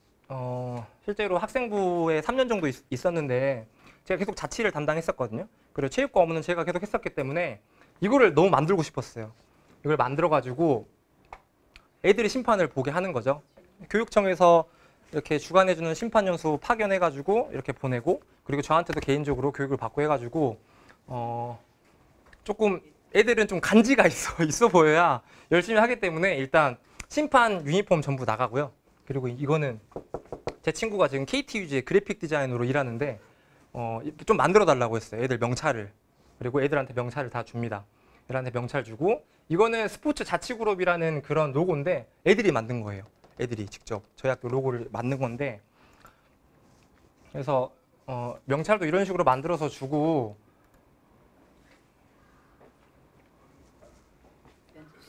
A: 실제로 학생부에 3년 정도 있었는데 제가 계속 자치를 담당했었거든요. 그리고 체육과 업무는 제가 계속 했었기 때문에 이거를 너무 만들고 싶었어요. 이걸 만들어가지고 애들이 심판을 보게 하는 거죠. 교육청에서 이렇게 주관해주는 심판연수 파견해가지고 이렇게 보내고 그리고 저한테도 개인적으로 교육을 받고 해가지고 조금 애들은 좀 간지가 있어 보여야 열심히 하기 때문에 일단 심판 유니폼 전부 나가고요. 그리고 이거는 제 친구가 지금 KT 위즈의 그래픽 디자인으로 일하는데 좀 만들어 달라고 했어요. 애들 명찰을. 그리고 애들한테 명찰을 다 줍니다. 애들한테 명찰 주고 이거는 스포츠 자치그룹이라는 그런 로고인데 애들이 만든 거예요. 애들이 직접 저희 학교 로고를 만든 건데 그래서 명찰도 이런 식으로 만들어서 주고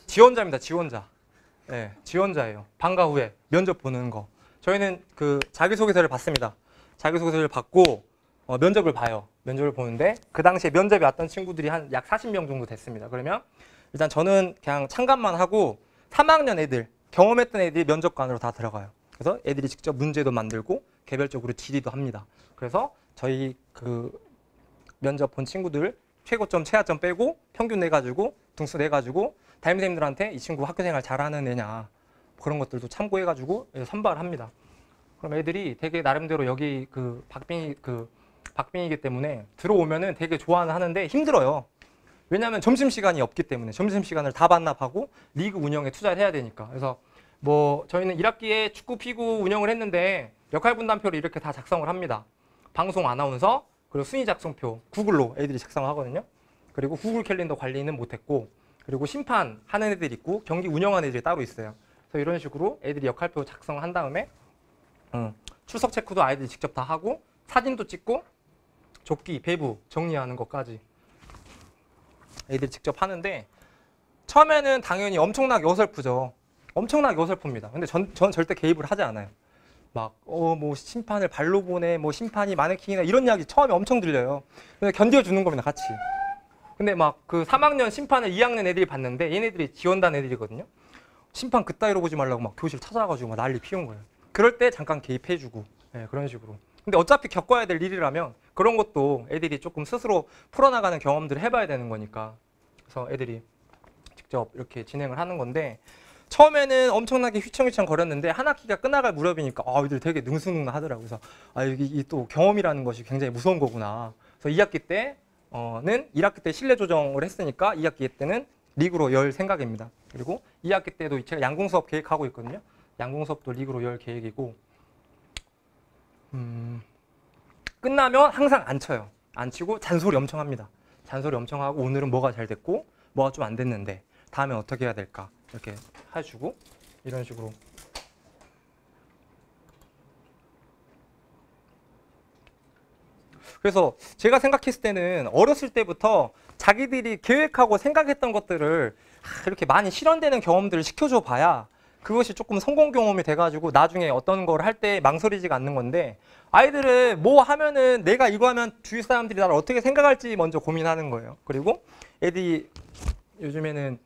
A: 지원자입니다. 지원자. 네, 지원자예요. 방과 후에 면접 보는 거. 저희는 그 자기소개서를 받습니다. 자기소개서를 받고 면접을 봐요. 면접을 보는데 그 당시에 면접에 왔던 친구들이 한 약 40명 정도 됐습니다. 그러면 일단 저는 그냥 참관만 하고 3학년 애들, 경험했던 애들이 면접관으로 다 들어가요. 그래서 애들이 직접 문제도 만들고 개별적으로 질의도 합니다. 그래서 저희 그 면접 본 친구들 최고점, 최하점 빼고 평균 내가지고 등수 내가지고 담임선생님들한테 이 친구 학교생활 잘하는 애냐 그런 것들도 참고해가지고 선발을 합니다. 그럼 애들이 되게 나름대로 여기 그 박빙이기 때문에 들어오면은 되게 좋아는 하는데 힘들어요. 왜냐하면 점심시간이 없기 때문에 점심시간을 다 반납하고 리그 운영에 투자를 해야 되니까. 그래서 뭐 저희는 1학기에 축구 피구 운영을 했는데 역할 분담표를 이렇게 다 작성을 합니다. 방송 아나운서 그리고 순위 작성표 구글로 애들이 작성을 하거든요. 그리고 구글 캘린더 관리는 못했고 그리고 심판하는 애들이 있고 경기 운영하는 애들이 따로 있어요. 그래서 이런 식으로 애들이 역할표 작성한 다음에 출석 체크도 아이들이 직접 다 하고 사진도 찍고 조끼, 배부 정리하는 것까지 애들이 직접 하는데 처음에는 당연히 엄청나게 어설프죠. 엄청나게 어설픕니다. 근데 전 절대 개입을 하지 않아요. 막 뭐 심판을 발로 보내, 뭐 심판이 마네킹이나 이런 이야기 처음에 엄청 들려요. 근데 견뎌주는 겁니다, 같이. 근데 막 그 3학년 심판을 2학년 애들이 봤는데 얘네들이 지원단 애들이거든요. 심판 그따위로 보지 말라고 막 교실 찾아가지고 막 난리 피운 거예요. 그럴 때 잠깐 개입해주고 그런 식으로. 근데 어차피 겪어야 될 일이라면 그런 것도 애들이 조금 스스로 풀어나가는 경험들을 해봐야 되는 거니까. 그래서 애들이 직접 이렇게 진행을 하는 건데 처음에는 엄청나게 휘청휘청 거렸는데 한 학기가 끝나갈 무렵이니까 애들 되게 능수능란하더라고요. 그래서 이게 또 경험이라는 것이 굉장히 무서운 거구나. 그래서 2학기 때는 1학기 때 실내 조정을 했으니까 2학기 때는 리그로 열 생각입니다. 그리고 2학기 때도 제가 양궁 수업 계획하고 있거든요. 양궁 수업도 리그로 열 계획이고 끝나면 항상 안 쳐요. 안 치고 잔소리 엄청 합니다. 잔소리 엄청 하고 오늘은 뭐가 잘 됐고 뭐가 좀 안 됐는데 다음에 어떻게 해야 될까 이렇게 해주고 이런 식으로 그래서 제가 생각했을 때는 어렸을 때부터 자기들이 계획하고 생각했던 것들을 이렇게 많이 실현되는 경험들을 시켜줘 봐야 그것이 조금 성공 경험이 돼가지고 나중에 어떤 걸 할 때 망설이지가 않는 건데, 아이들은 뭐 하면은 내가 이거 하면 주위 사람들이 나를 어떻게 생각할지 먼저 고민하는 거예요. 그리고 애들이 요즘에는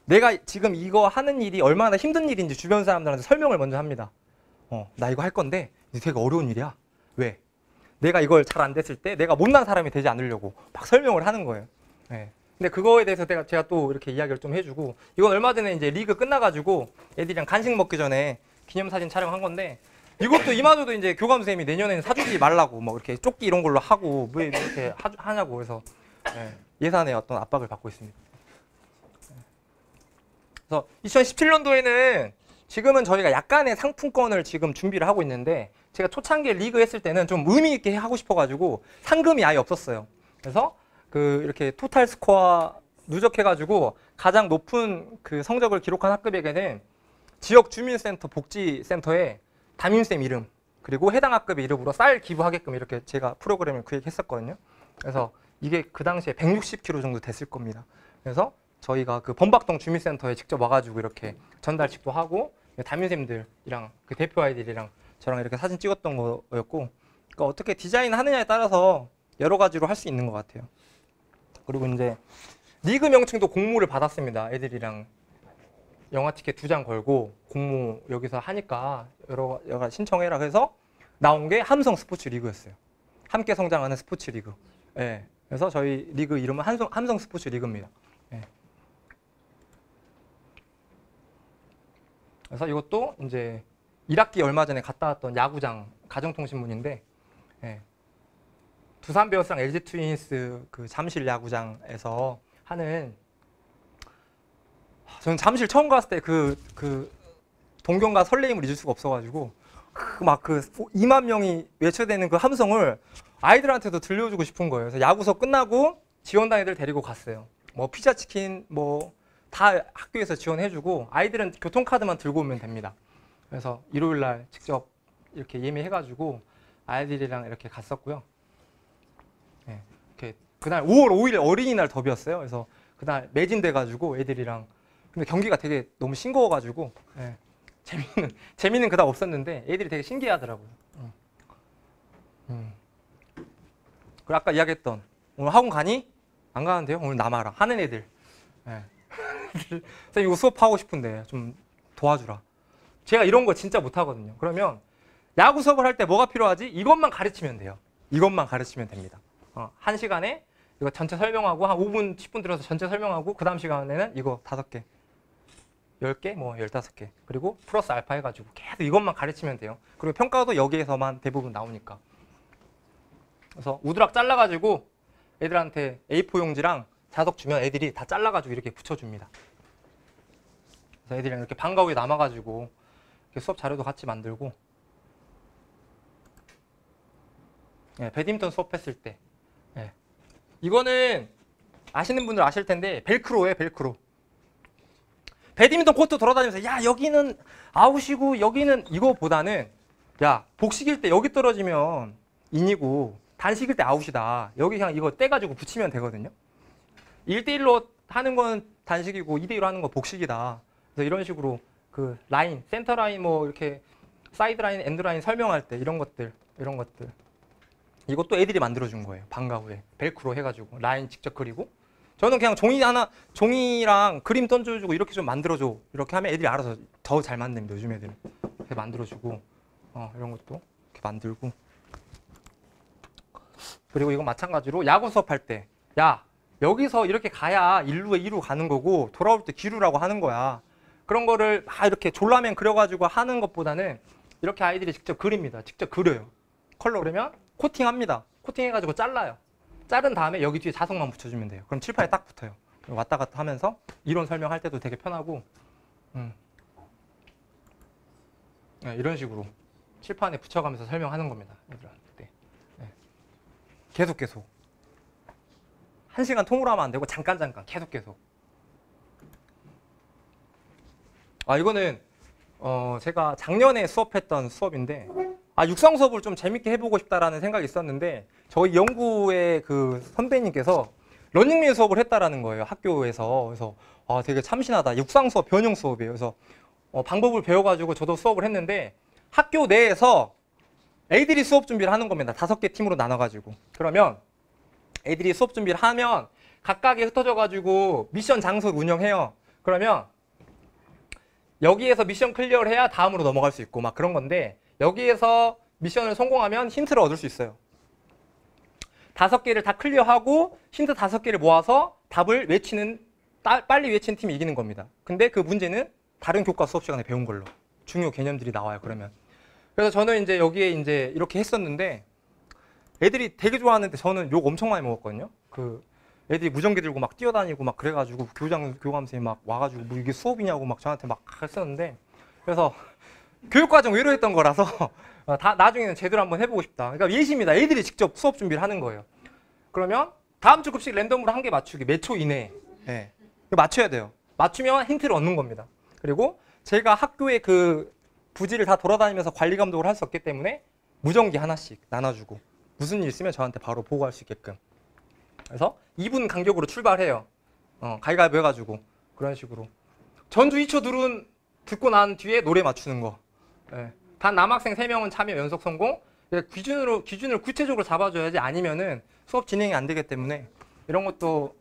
A: 내가 지금 이거 하는 일이 얼마나 힘든 일인지 주변 사람들한테 설명을 먼저 합니다. 나 이거 할 건데 되게 어려운 일이야. 왜? 내가 이걸 잘 안 됐을 때 내가 못난 사람이 되지 않으려고 막 설명을 하는 거예요. 네. 근데 그거에 대해서 제가 또 이렇게 이야기를 좀 해주고, 이건 얼마 전에 이제 리그 끝나가지고 애들이랑 간식 먹기 전에 기념사진 촬영한 건데, 이것도 이마저도 이제 교감 선생님이 내년에는 사주지 말라고 뭐 이렇게 조끼 이런 걸로 하고 왜 이렇게 하냐고 그래서 예산에 어떤 압박을 받고 있습니다. 그래서 2017년도에는 지금은 저희가 약간의 상품권을 지금 준비를 하고 있는데, 제가 초창기에 리그 했을 때는 좀 의미 있게 하고 싶어가지고 상금이 아예 없었어요. 그래서 이렇게 토탈 스코어 누적해가지고 가장 높은 그 성적을 기록한 학급에게는 지역 주민센터 복지센터에 담임쌤 이름 그리고 해당 학급의 이름으로 쌀 기부하게끔 이렇게 제가 프로그램을 기획했었거든요. 그래서 이게 그 당시에 160kg 정도 됐을 겁니다. 그래서 저희가 그 범박동 주민센터에 직접 와가지고 이렇게 전달식도 하고 담임쌤들이랑 그 대표 아이들이랑 저랑 이렇게 사진 찍었던 거였고, 그러니까 어떻게 디자인하느냐에 따라서 여러 가지로 할 수 있는 것 같아요. 그리고 이제 리그 명칭도 공모를 받았습니다. 애들이랑 영화 티켓 2장 걸고 공모 여기서 하니까 여러 신청해라. 그래서 나온 게 함성 스포츠 리그였어요. 함께 성장하는 스포츠 리그. 네. 그래서 저희 리그 이름은 함성 스포츠 리그입니다. 네. 그래서 이것도 이제 1학기 얼마 전에 갔다 왔던 야구장 가정통신문인데, 네. 두산 베어스랑 LG 트윈스 그 잠실 야구장에서 하는, 저는 잠실 처음 갔을 때 그 동경과 설레임을 잊을 수가 없어가지고 막 2만 명이 외쳐대는 그 함성을 아이들한테도 들려주고 싶은 거예요. 그래서 야구 수업 끝나고 지원단 애들 데리고 갔어요. 뭐 피자 치킨 뭐 다 학교에서 지원해주고 아이들은 교통카드만 들고 오면 됩니다. 그래서 일요일 날 직접 이렇게 예매해가지고 아이들이랑 이렇게 갔었고요. 네, 이렇게 그날 5월 5일 어린이날 더비였어요. 그래서 그날 매진돼가지고 애들이랑, 근데 경기가 되게 너무 싱거워가지고 네, 재미는 그닥 없었는데 애들이 되게 신기해하더라고요. 그리고 아까 이야기했던 오늘 학원 가니? 안 가는데요? 오늘 남아라 하는 애들. 네. 선생님 이거 수업하고 싶은데 좀 도와주라. 제가 이런 거 진짜 못하거든요. 그러면 야구 수업을 할 때 뭐가 필요하지? 이것만 가르치면 돼요. 이것만 가르치면 됩니다. 1시간에 이거 전체 설명하고 한 5분, 10분 들어서 전체 설명하고 그 다음 시간에는 이거 5개, 10개, 뭐 15개 그리고 플러스 알파 해가지고 계속 이것만 가르치면 돼요. 그리고 평가도 여기에서만 대부분 나오니까. 그래서 우드락 잘라가지고 애들한테 A4 용지랑 자석 주면 애들이 다 잘라가지고 이렇게 붙여줍니다. 그래서 애들이랑 이렇게 방과 후에 남아가지고 이렇게 수업 자료도 같이 만들고, 네, 배드민턴 수업했을 때, 네. 이거는 아시는 분들 아실 텐데 벨크로예요, 벨크로. 배드민턴 코트 돌아다니면서 야 여기는 아웃이고 여기는, 이거보다는 야 복식일 때 여기 떨어지면 인이고 단식일 때 아웃이다. 여기 그냥 이거 떼가지고 붙이면 되거든요. 1대1로 하는 건 단식이고 2대1로 하는 건 복식이다. 그래서 이런 식으로 그 라인, 센터 라인, 뭐 이렇게 사이드 라인, 엔드 라인 설명할 때 이런 것들 이것도 애들이 만들어준 거예요. 방과 후에 벨크로 해가지고 라인 직접 그리고, 저는 그냥 종이랑 그림 던져주고 이렇게 좀 만들어줘. 이렇게 하면 애들이 알아서 더 잘 만듭니다. 요즘 애들은 이렇게 만들어주고 이런 것도 이렇게 만들고. 그리고 이건 마찬가지로 야구 수업할 때 야 여기서 이렇게 가야 1루에 2루 가는 거고 돌아올 때 기루라고 하는 거야. 그런 거를 막 이렇게 졸라맨 그려가지고 하는 것보다는 이렇게 아이들이 직접 그립니다. 직접 그려요. 컬러 그러면 코팅합니다. 코팅해가지고 잘라요. 자른 다음에 여기 뒤에 자석만 붙여주면 돼요. 그럼 칠판에 딱 붙어요. 왔다 갔다 하면서 이론 설명할 때도 되게 편하고, 네, 이런 식으로 칠판에 붙여가면서 설명하는 겁니다. 애들한테. 네. 계속 1시간 통으로 하면 안 되고 잠깐 계속. 이거는 제가 작년에 수업했던 수업인데 육상 수업을 좀 재밌게 해보고 싶다라는 생각이 있었는데 저희 연구의 그 선배님께서 러닝맨 수업을 했다라는 거예요, 학교에서. 그래서 되게 참신하다. 육상 수업 변형 수업이에요. 그래서 방법을 배워가지고 저도 수업을 했는데 학교 내에서 애들이 수업 준비를 하는 겁니다. 5개 팀으로 나눠가지고. 그러면 애들이 수업 준비를 하면 각각에 흩어져가지고 미션 장소를 운영해요. 그러면 여기에서 미션 클리어를 해야 다음으로 넘어갈 수 있고 막 그런 건데 여기에서 미션을 성공하면 힌트를 얻을 수 있어요. 5개를 다 클리어하고 힌트 5개를 모아서 답을 빨리 외치는 팀이 이기는 겁니다. 근데 그 문제는 다른 교과 수업 시간에 배운 걸로. 중요 개념들이 나와요, 그러면. 그래서 저는 이제 여기에 이제 이렇게 했었는데 애들이 되게 좋아하는데 저는 욕 엄청 많이 먹었거든요. 그 애들이 무전기 들고 막 뛰어다니고 막 그래가지고 교감 선생님 막 와가지고 뭐 이게 수업이냐고 막 저한테 막 했었는데 그래서 교육과정 외로했던 거라서 나중에는 제대로 한번 해보고 싶다. 그러니까 예시입니다. 애들이 직접 수업 준비를 하는 거예요. 그러면 다음 주 급식 랜덤으로 한 개 맞추기 몇 초 이내에 맞춰야 돼요. 맞추면 힌트를 얻는 겁니다. 그리고 제가 학교의 그 부지를 다 돌아다니면서 관리 감독을 할 수 없기 때문에 무전기 하나씩 나눠주고 무슨 일 있으면 저한테 바로 보고할 수 있게끔. 그래서 2분 간격으로 출발해요. 가위가위보 해가지고 그런 식으로. 전주 2초 둘은 듣고 난 뒤에 노래 맞추는 거. 단 남학생 3명은 참여 연속 성공. 기준을 구체적으로 잡아줘야지 아니면은 수업 진행이 안 되기 때문에 이런 것도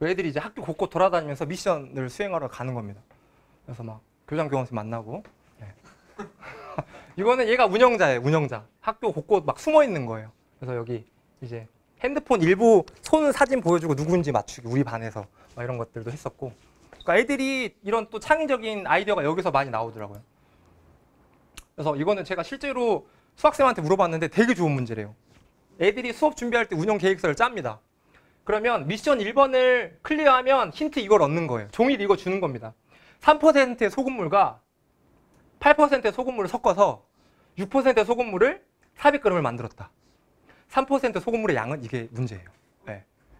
A: 애들이 이제 학교 곳곳 돌아다니면서 미션을 수행하러 가는 겁니다. 그래서 막 교장 교원생 만나고 이거는 얘가 운영자예요, 운영자. 학교 곳곳 막 숨어 있는 거예요. 그래서 여기 이제 핸드폰 일부 손 사진 보여주고 누군지 맞추기 우리 반에서 막 이런 것들도 했었고. 그러니까 애들이 이런 또 창의적인 아이디어가 여기서 많이 나오더라고요. 그래서 이거는 제가 실제로 수학생한테 물어봤는데 되게 좋은 문제래요. 애들이 수업 준비할 때 운영 계획서를 짭니다. 그러면 미션 1번을 클리어하면 힌트 이걸 얻는 거예요. 종이를 이거 주는 겁니다. 3%의 소금물과 8%의 소금물을 섞어서 6%의 소금물을 400g을 만들었다. 3% 소금물의 양은 이게 문제예요.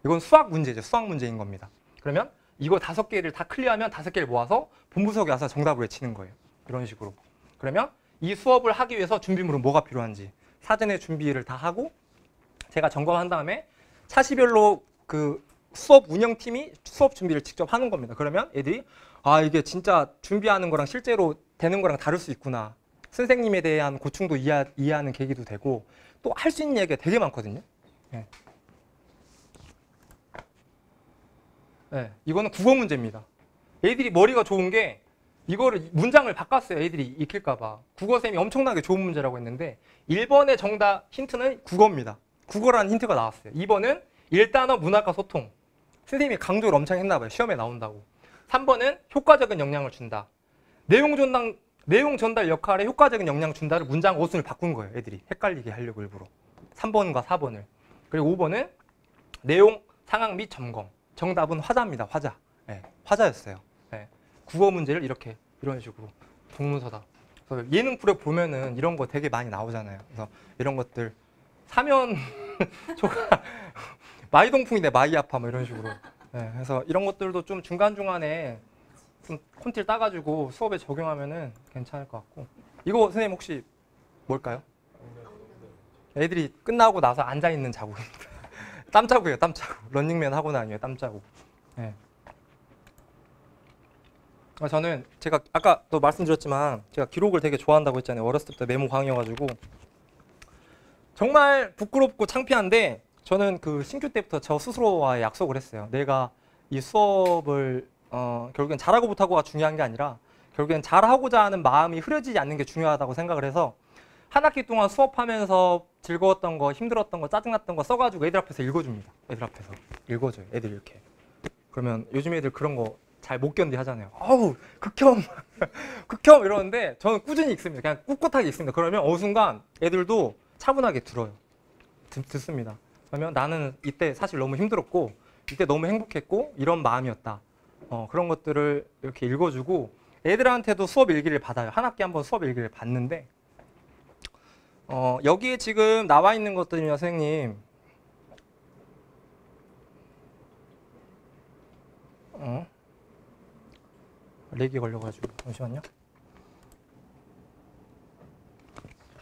A: 이건 수학 문제죠. 수학 문제인 겁니다. 그러면 이거 5개를 다 클리어하면 5개를 모아서 본부석에 와서 정답을 외치는 거예요. 이런 식으로. 그러면 이 수업을 하기 위해서 준비물은 뭐가 필요한지 사전에 준비를 다 하고 제가 점검한 다음에 차시별로 그 수업 운영팀이 수업 준비를 직접 하는 겁니다. 그러면 애들이 이게 진짜 준비하는 거랑 실제로 되는 거랑 다를 수 있구나. 선생님에 대한 고충도 이해하는 계기도 되고 또 할 수 있는 얘기가 되게 많거든요. 이거는 국어 문제입니다. 애들이 머리가 좋은 게 이거를 문장을 바꿨어요. 애들이 익힐까 봐. 국어쌤이 엄청나게 좋은 문제라고 했는데 1번의 정답 힌트는 국어입니다. 국어라는 힌트가 나왔어요. 2번은 1단어 문학과 소통. 선생님이 강조를 엄청 했나 봐요. 시험에 나온다고. 3번은 효과적인 영향을 준다. 내용 전달 역할에 효과적인 영향을 준다를 문장 어순을 바꾼 거예요. 애들이 헷갈리게 하려고 일부러. 3번과 4번을. 그리고 5번은 내용, 상황 및 점검. 정답은 화자입니다. 화자. 화자였어요. 국어 문제를 이런 식으로 동문서다. 그래서 예능 프로 보면은 이런 거 되게 많이 나오잖아요. 그래서 이런 것들 사면 마이동풍이네 마이아파 뭐 이런 식으로. 그래서 이런 것들도 좀 중간중간에 좀 콘티를 따가지고 수업에 적용하면은 괜찮을 것 같고. 이거 선생님 혹시 뭘까요? 애들이 끝나고 나서 앉아있는 자국입니다. 땀자국이에요, 땀자국. 런닝맨 하고 나니에요, 땀자국. 저는 제가 아까도 말씀드렸지만 제가 기록을 되게 좋아한다고 했잖아요. 어렸을 때부터 메모 광이어가지고 정말 부끄럽고 창피한데 저는 그 신규 때부터 저 스스로와의 약속을 했어요. 내가 이 수업을 결국엔 잘하고 못하고가 중요한 게 아니라 결국엔 잘하고자 하는 마음이 흐려지지 않는 게 중요하다고 생각을 해서 한 학기 동안 수업하면서 즐거웠던 거, 힘들었던 거, 짜증났던 거 써가지고 애들 앞에서 읽어줍니다. 애들 앞에서 읽어줘요. 애들 이렇게. 그러면 요즘 애들 그런 거 잘 못 견디 하잖아요. 어우, 극혐, 극혐 이러는데 저는 꾸준히 읽습니다. 그냥 꿋꿋하게 읽습니다. 그러면 어느 순간 애들도 차분하게 들어요. 듣습니다. 그러면 나는 이때 사실 너무 힘들었고 이때 너무 행복했고 이런 마음이었다. 그런 것들을 이렇게 읽어주고 애들한테도 수업 일기를 받아요. 한 학기 한 번 수업 일기를 받는데 여기에 지금 나와 있는 것들이요, 선생님. 렉이 걸려가지고 잠시만요.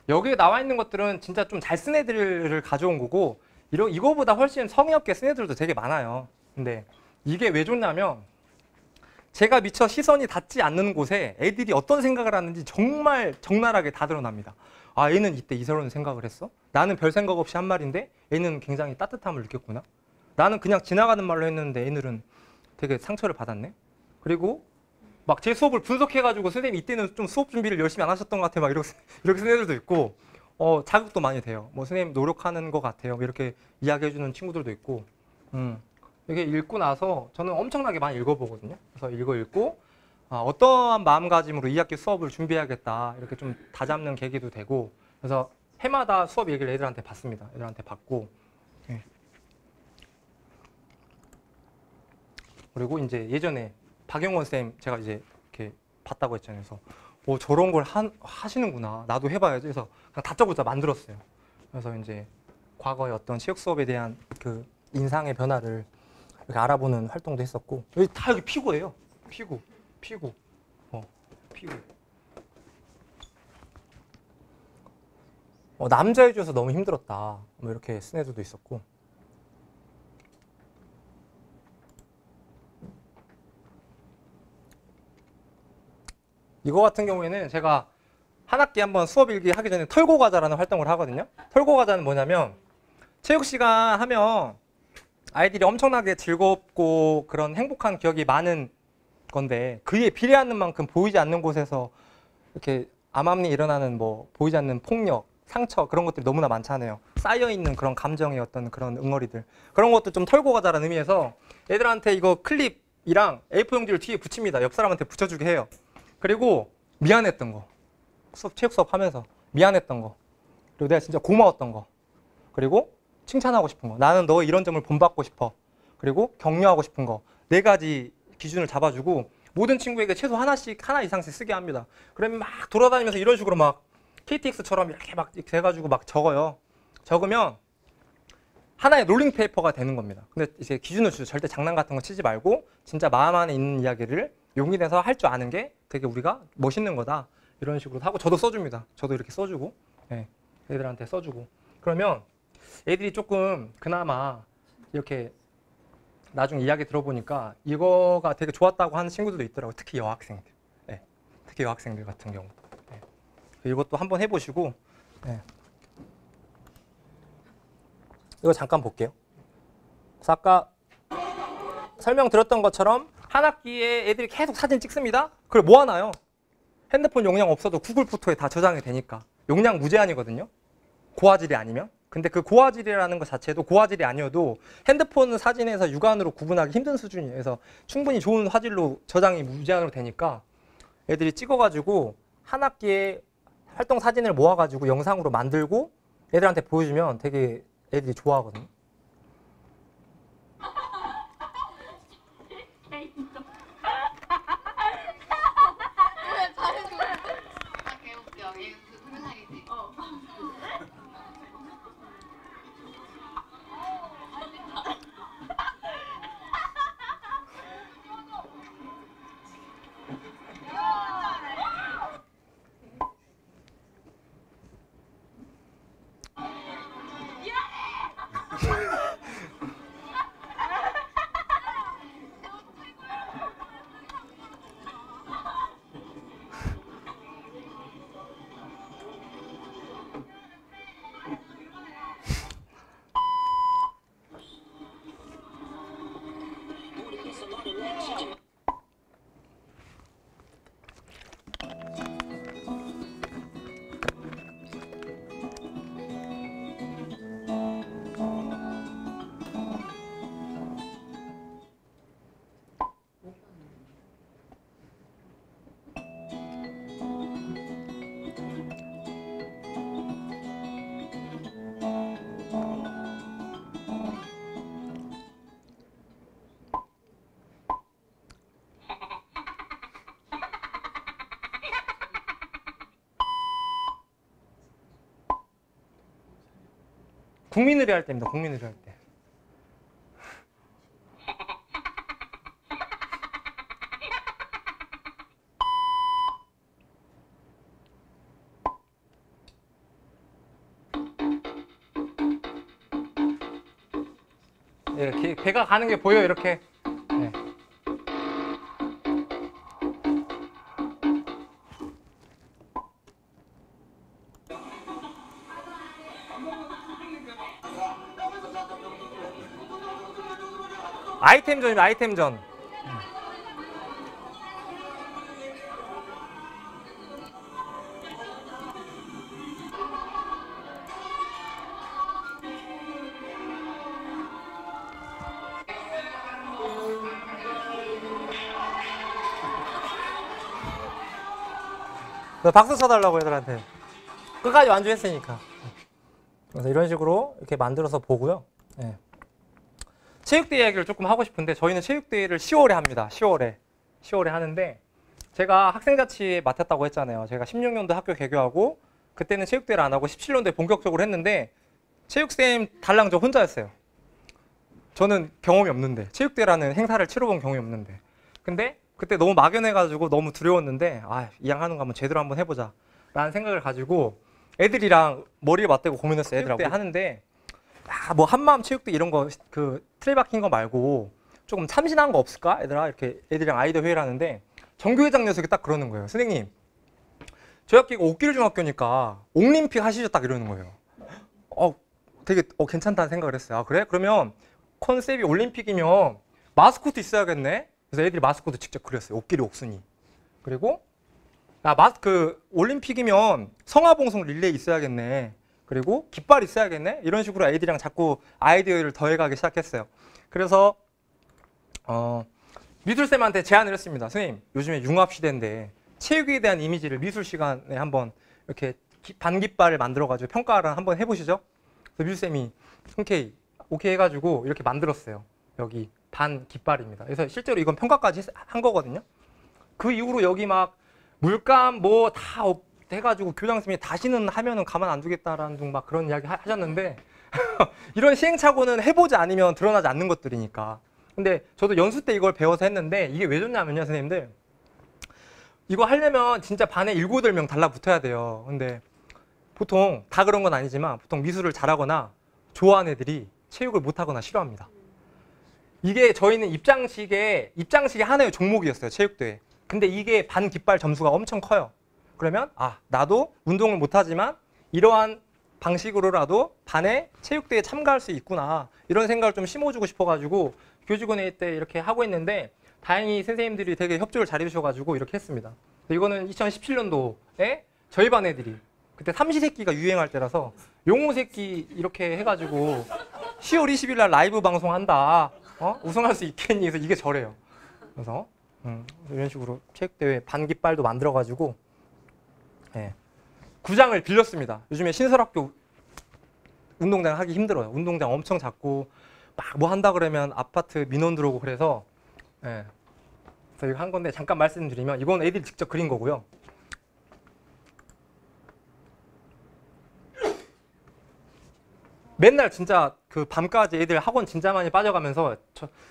A: 여기에 나와 있는 것들은 진짜 좀 잘 쓴 애들을 가져온 거고 이거보다 훨씬 성의 없게 쓴 애들도 되게 많아요. 근데 이게 왜 좋냐면 제가 미처 시선이 닿지 않는 곳에 애들이 어떤 생각을 하는지 정말 적나라하게 다 드러납니다. 아, 얘는 이때 이런 생각을 했어? 나는 별 생각 없이 한 말인데 얘는 굉장히 따뜻함을 느꼈구나. 나는 그냥 지나가는 말로 했는데 얘들은 되게 상처를 받았네. 그리고 막 제 수업을 분석해가지고 선생님 이때는 좀 수업 준비를 열심히 안 하셨던 것 같아. 막 이렇게 쓴 애들도 있고, 자극도 많이 돼요. 뭐 선생님 노력하는 것 같아요. 뭐 이렇게 이야기해주는 친구들도 있고, 이게 읽고 나서 저는 엄청나게 많이 읽어보거든요. 그래서 읽고 어떠한 마음가짐으로 2학기 수업을 준비해야겠다 이렇게 좀 다잡는 계기도 되고, 그래서 해마다 수업 얘기를 애들한테 받습니다. 애들한테 받고, 예. 그리고 이제 예전에 박영원 쌤 제가 이제 이렇게 봤다고 했잖아요. 그래서 저런 걸 하시는구나. 나도 해봐야지. 그래서 그냥 다짜고짜 만들었어요. 그래서 이제 과거의 어떤 체육 수업에 대한 그 인상의 변화를 이렇게 알아보는 활동도 했었고, 여기 다 여기 피구예요. 피구. 피구. 남자 해줘서 너무 힘들었다. 뭐 이렇게 쓴 애들도 있었고. 이거 같은 경우에는 제가 한 학기 한번 수업 일기 하기 전에 털고 가자라는 활동을 하거든요. 털고 가자는 뭐냐면 체육 시간 하면 아이들이 엄청나게 즐겁고 그런 행복한 기억이 많은 건데 그에 비례하는 만큼 보이지 않는 곳에서 이렇게 암암리에 일어나는 뭐 보이지 않는 폭력, 상처 그런 것들이 너무나 많잖아요. 쌓여있는 그런 감정의 어떤 그런 응어리들. 그런 것도 좀 털고 가자라는 의미에서 애들한테 이거 클립이랑 A4 용지를 뒤에 붙입니다. 옆 사람한테 붙여주게 해요. 그리고 미안했던 거. 체육 수업 하면서 미안했던 거. 그리고 내가 진짜 고마웠던 거. 그리고 칭찬하고 싶은 거. 나는 너 이런 점을 본받고 싶어. 그리고 격려하고 싶은 거. 4가지 기준을 잡아주고 모든 친구에게 최소 하나 이상씩 쓰게 합니다. 그러면 막 돌아다니면서 이런 식으로 막 KTX처럼 이렇게 막 돼가지고 막 적어요. 적으면 하나의 롤링페이퍼가 되는 겁니다. 근데 이제 기준을 주죠. 절대 장난 같은 거 치지 말고 진짜 마음 안에 있는 이야기를 용기 내서 할 줄 아는 게 되게 우리가 멋있는 거다. 이런 식으로 하고 저도 써줍니다. 저도 이렇게 써주고 애들한테 써주고 그러면 애들이 조금 그나마 이렇게 나중에 이야기 들어보니까 이거가 되게 좋았다고 하는 친구들도 있더라고요. 특히 여학생들. 특히 여학생들 같은 경우. 이것도 한번 해보시고 이거 잠깐 볼게요. 그래서 아까 설명드렸던 것처럼 한 학기에 애들이 계속 사진 찍습니다. 그걸 모아놔요. 핸드폰 용량 없어도 구글 포토에 다 저장이 되니까. 용량 무제한이거든요. 고화질이 아니면. 근데 그 고화질이라는 것 자체도 고화질이 아니어도 핸드폰 사진에서 육안으로 구분하기 힘든 수준이에요. 그래서 충분히 좋은 화질로 저장이 무제한으로 되니까 애들이 찍어가지고 한 학기에 활동 사진을 모아가지고 영상으로 만들고 애들한테 보여주면 되게 애들이 좋아하거든요. 국민의례 할 때입니다. 국민의례 할 때. 예, 배가 가는 게 보여 이렇게. 예. 아이템전입니다. 아이템전. 박수 쳐달라고 애들한테. 끝까지 완주했으니까. 그래서 이런 식으로 이렇게 만들어서 보고요. 예. 체육대회 이야기를 조금 하고 싶은데 저희는 체육대회를 10월에 합니다. 10월에 하는데 제가 학생자치 맡았다고 했잖아요. 제가 16년도 학교 개교하고 그때는 체육대회를 안 하고 17년도에 본격적으로 했는데 체육쌤 달랑 저 혼자였어요. 저는 경험이 없는데 체육대회라는 행사를 치러본 경험이 없는데 근데 그때 너무 막연해가지고 너무 두려웠는데 이왕 하는 거 한번 제대로 한번 해보자 라는 생각을 가지고 애들이랑 머리를 맞대고 고민했어요. 애들하고 하는데 뭐 한마음 체육대회 이런 거 그 틀에 박힌 거 말고 조금 참신한 거 없을까? 애들아 이렇게 애들이랑 아이디어 회의를 하는데 정교회장 녀석이 딱 그러는 거예요. 선생님 저희 학교가 옥길 중학교니까 옥림픽 하시죠 딱 이러는 거예요. 되게 괜찮다는 생각을 했어요. 그래? 그러면 컨셉이 올림픽이면 마스코트 있어야겠네. 그래서 애들이 마스코트 직접 그렸어요. 옥길이 옥순이. 그리고 올림픽이면 성화봉송 릴레이 있어야겠네. 그리고 깃발 있어야겠네. 이런 식으로 애들이랑 자꾸 아이디어를 더해가기 시작했어요. 그래서 미술쌤한테 제안을 했습니다. 선생님 요즘에 융합시대인데 체육에 대한 이미지를 미술 시간에 한번 이렇게 반깃발을 만들어가지고 평가를 한번 해보시죠. 그래서 미술쌤이 흔쾌히 오케이 해가지고 이렇게 만들었어요. 여기 반깃발입니다. 그래서 실제로 이건 평가까지 한 거거든요. 그 이후로 여기 막 물감 뭐 다 해가지고 교장선생님이 다시는 하면은 가만 안 두겠다라는 등 막 그런 이야기 하셨는데 이런 시행착오는 해보지 않으면 드러나지 않는 것들이니까. 근데 저도 연수 때 이걸 배워서 했는데 이게 왜 좋냐면요, 선생님들. 이거 하려면 진짜 반에 7, 8명 달라붙어야 돼요. 근데 보통 다 그런 건 아니지만 보통 미술을 잘하거나 좋아하는 애들이 체육을 못하거나 싫어합니다. 이게 저희는 입장식의 하나의 종목이었어요, 체육대회. 근데 이게 반 깃발 점수가 엄청 커요. 그러면 나도 운동을 못하지만 이러한 방식으로라도 반에 체육대회에 참가할 수 있구나 이런 생각을 좀 심어주고 싶어가지고 교직원회의 때 이렇게 하고 있는데 다행히 선생님들이 되게 협조를 잘해주셔가지고 이렇게 했습니다. 이거는 2017년도에 저희 반 애들이 그때 삼시세끼가 유행할 때라서 용호세끼 이렇게 해가지고 10월 20일 날 라이브 방송한다. 우승할 수 있겠니? 그래서 이게 저래요. 그래서 이런 식으로 체육대회 반깃발도 만들어가지고 구장을 빌렸습니다. 요즘에 신설학교 운동장 하기 힘들어요. 운동장 엄청 작고 막 뭐 한다 그러면 아파트 민원 들어오고 그래서 그래서 이거 한 건데 잠깐 말씀드리면 이건 애들이 직접 그린 거고요. 맨날 진짜 그 밤까지 애들 학원 진짜 많이 빠져가면서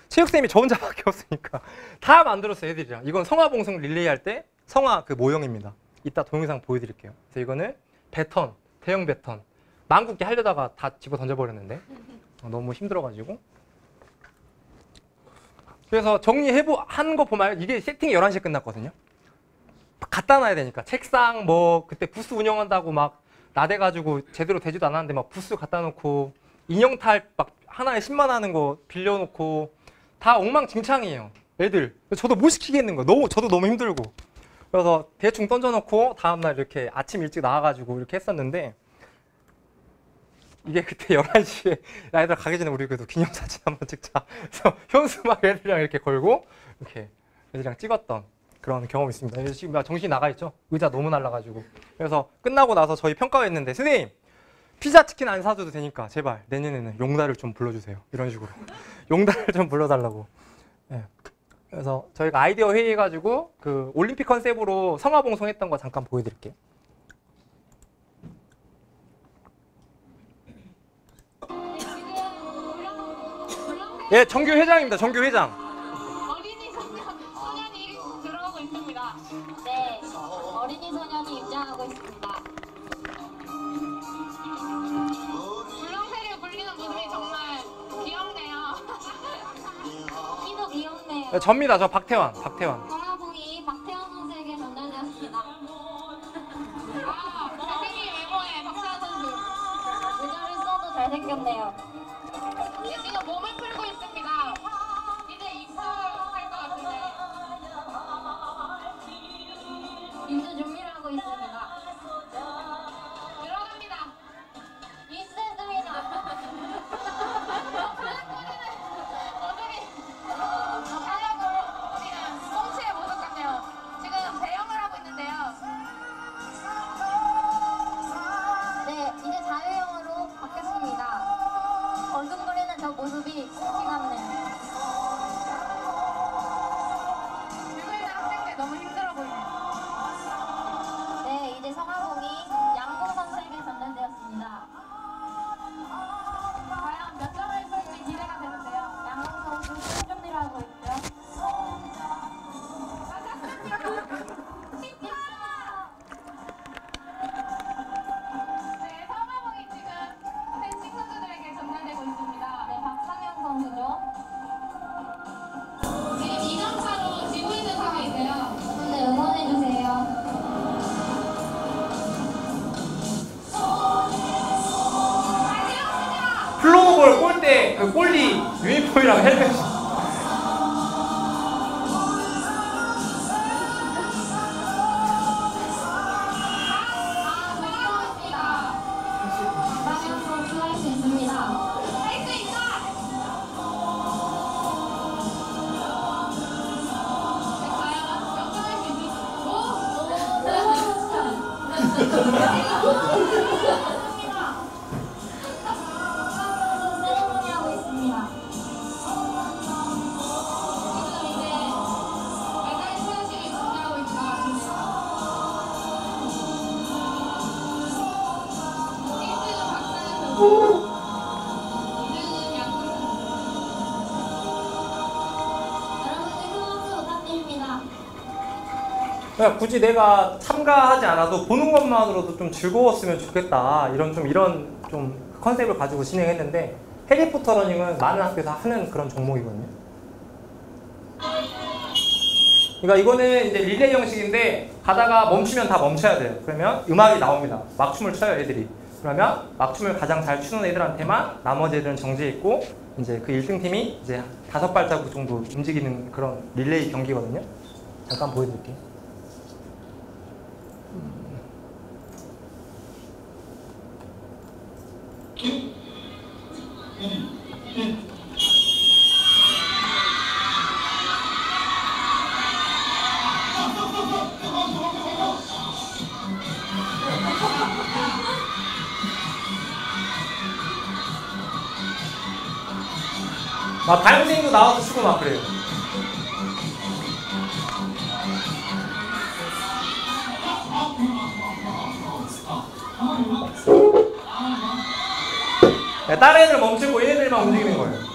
A: 체육쌤이 저 혼자밖에 없으니까 다 만들었어요, 애들이랑. 이건 성화봉송 릴레이 할 때 성화 그 모형입니다. 이따 동영상 보여드릴게요. 그래서 이거는 배턴, 대형 배턴. 만국기 하려다가 다 집어 던져버렸는데 너무 힘들어가지고. 그래서 한 거 보면 이게 세팅이 11시에 끝났거든요. 갖다 놔야 되니까. 책상 뭐 그때 부스 운영한다고 막 나대가지고 제대로 되지도 않았는데 막 부스 갖다 놓고 인형탈 막 하나에 10만 하는 거 빌려놓고 다 엉망진창이에요. 애들. 저도 못 시키겠는 거예요. 저도 너무 힘들고. 그래서 대충 던져놓고 다음날 이렇게 아침 일찍 나와가지고 이렇게 했었는데 이게 그때 11시에 애들 가기 전에 우리 그래도 기념사진 한번 찍자. 그래서 현수 막 애들이랑 이렇게 걸고 이렇게 애들이랑 찍었던 그런 경험이 있습니다. 지금 정신이 나가 있죠? 의자 너무 날라가지고. 그래서 끝나고 나서 저희 평가했는데 선생님 피자 치킨 안 사줘도 되니까 제발 내년에는 용달을 좀 불러주세요. 이런 식으로 용달을 좀 불러달라고. 그래서 저희가 아이디어 회의해가지고 그 올림픽 컨셉으로 성화봉송했던 거 잠깐 보여드릴게요. 예, 정교 회장입니다. 정교 회장.
B: 어린이 소년이 들어오고 있습니다.
C: 네, 어린이 소년이 입장하고 있습니다.
B: 불렁쇠를 불리는 모습이 정말 귀엽네요.
A: 네, 접니다. 저 박태환.
C: 성화봉이 박태환 선수에게 전달되었습니다.
B: 아, 잘생긴 외모의 박찬 선수.
C: 의자를 써도 잘생겼네요.
B: 네, 지금 몸을 풀고 있습니다. 이제 입수할 것 같은데.
C: 입수 준비를 하고 있습니다.
B: 들어갑니다.
C: 입수했습니다.
B: 사냥으로 우리는 꽁치의 모습 같네요. 지금 배영을 하고 있는데요.
C: 네, 이제 자유형으로 바뀌었습니다. 얼둥거리는 저 모습이 꽁치 같네요.
B: 들고 있는 학생들 너무 힘들어 보이네요.
C: 네, 이제 성화봉이 양궁 선수에게 전달되었습니다.
B: 과연 몇 점을 쏠지 기대가 되는데요.
C: 양궁 선수 술 준비를 하고 있죠.
B: 네, 서마봉이 지금 팬 친구들에게 전달되고 있습니다.
C: 네, 박상현 선수죠.
B: 지금 2점 차로 지고 있는 상황인데요.
C: 네, 응원해주세요.
A: 플로우볼 골대 그 골리 유니폼이랑 헬멧.
C: 박상현 선수 할 수 있습니다.
B: 할 수 있다! 네, 과연 역전할 수 있을지.
C: 세레모니 하고 있습니다.
B: 지금 이제 메달 수여식을 준비하고 있는 것 같은데요. 1등은 박상현 선수, 2등은 양궁 선수.
C: 여러분들 큰 박수 부탁드립니다.
A: 그냥 굳이 내가 참가하지 않아도 보는 것만으로도 좀 즐거웠으면 좋겠다. 이런 좀 컨셉을 가지고 진행했는데 해리포터 러닝은 많은 학교에서 하는 그런 종목이거든요. 그러니까 이거는 이제 릴레이 형식인데 가다가 멈추면 다 멈춰야 돼요. 그러면 음악이 나옵니다. 막춤을 춰요, 애들이. 그러면 막춤을 가장 잘 추는 애들한테만 나머지 애들은 정지해 있고 이제 그 1등 팀이 이제 5발자국 정도 움직이는 그런 릴레이 경기거든요. 잠깐 보여드릴게요. 막 담임선생님도 나와서 추고 막 그래요. 네, 다른 애들 멈추고 얘네들만 움직이는 거예요.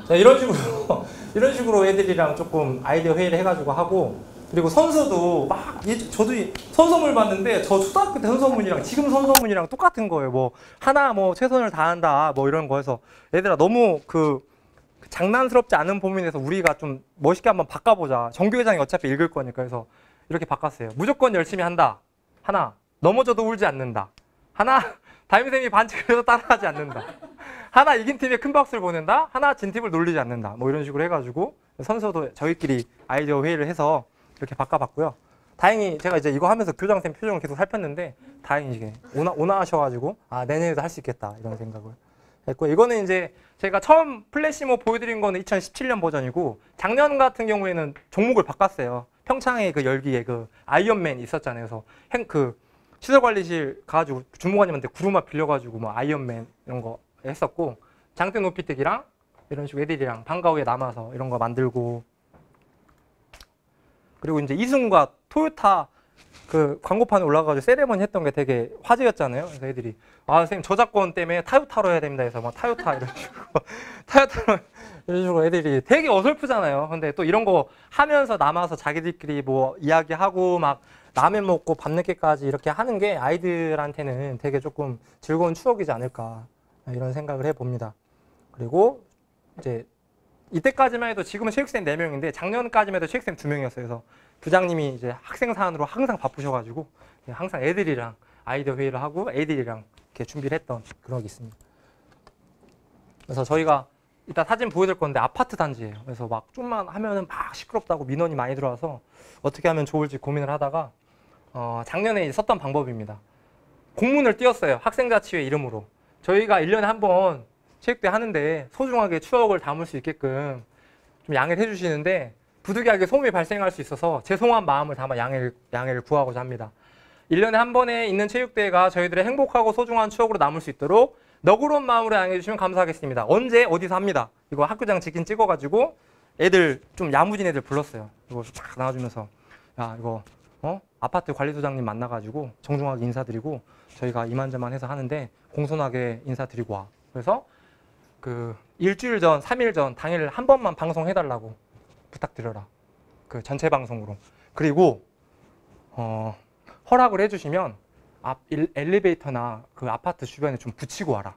A: 자, 이런 식으로 애들이랑 조금 아이디어 회의를 해가지고 하고, 그리고 선수도 막 저도 선서문 봤는데 저 초등학교 때 선서문이랑 지금 선서문이랑 똑같은 거예요. 뭐 하나 뭐 최선을 다한다 뭐 이런 거에서 얘들아 너무 그 장난스럽지 않은 범위내에서 우리가 좀 멋있게 한번 바꿔보자. 정교회장이 어차피 읽을 거니까. 그래서 이렇게 바꿨어요. 무조건 열심히 한다. 하나, 넘어져도 울지 않는다. 하나, 담임선생님이 반칙을 해서 따라하지 않는다. 하나, 이긴 팀에 큰 박수를 보낸다. 하나, 진 팀을 놀리지 않는다. 뭐 이런 식으로 해가지고 선수도 저희끼리 아이디어 회의를 해서 이렇게 바꿔봤고요. 다행히 제가 이제 이거 하면서 교장선생님 표정을 계속 살폈는데 다행히 이게 온화하셔가지고 아, 내년에도 할 수 있겠다 이런 생각을 했고, 이거는 이제 제가 처음 플래시몹 보여드린 거는 2017년 버전이고, 작년 같은 경우에는 종목을 바꿨어요. 평창에 그 열기에 그 아이언맨 있었잖아요. 그래서 시설관리실 가가지고 주무관님한테 구루마 빌려가지고 뭐 아이언맨 이런 거 했었고 장대 높이뛰기랑 이런 식으로 애들이랑 방과 후에 남아서 이런 거 만들고 그리고 이제 이승우가 토요타 그 광고판에 올라가가지고 세레머니 했던 게 되게 화제였잖아요. 그래서 애들이 아 선생님 저작권 때문에 타요타로 해야 됩니다 해서 막 타요타 이런 식으로 타요타로 이런 식으로 애들이 되게 어설프잖아요. 근데 또 이런 거 하면서 남아서 자기들끼리 뭐 이야기하고 막 라면 먹고 밤늦게까지 이렇게 하는 게 아이들한테는 되게 조금 즐거운 추억이지 않을까 이런 생각을 해봅니다. 그리고 이제 이때까지만 해도 지금은 체육생 4명인데 작년까지만 해도 체육생 2명이었어요. 그래서 부장님이 이제 학생 사안으로 항상 바쁘셔가지고 항상 애들이랑 아이디어 회의를 하고 애들이랑 이렇게 준비를 했던 그런 게 있습니다. 그래서 저희가 이따 사진 보여드릴 건데 아파트 단지예요. 그래서 막 좀만 하면은 막 시끄럽다고 민원이 많이 들어와서 어떻게 하면 좋을지 고민을 하다가 작년에 썼던 방법입니다. 공문을 띄웠어요. 학생자치회 이름으로. 저희가 1년에 한 번 체육대 하는데 소중하게 추억을 담을 수 있게끔 좀 양해를 해주시는데 부득이하게 소음이 발생할 수 있어서 죄송한 마음을 담아 양해를 구하고자 합니다. 1년에 한 번에 있는 체육대회가 저희들의 행복하고 소중한 추억으로 남을 수 있도록 너그러운 마음으로 양해해 주시면 감사하겠습니다. 언제 어디서 합니다. 이거 학교장 직인 찍어가지고 애들 좀 야무진 애들 불렀어요. 이거 쫙 나와주면서 야 이거 아파트 관리소장님 만나가지고 정중하게 인사드리고 저희가 이만저만 해서 하는데 공손하게 인사드리고 와. 그래서 그 일주일 전, 3일 전 당일 한 번만 방송해달라고 부탁드려라. 그 전체 방송으로. 그리고 허락을 해주시면 엘리베이터나 그 아파트 주변에 좀 붙이고 와라.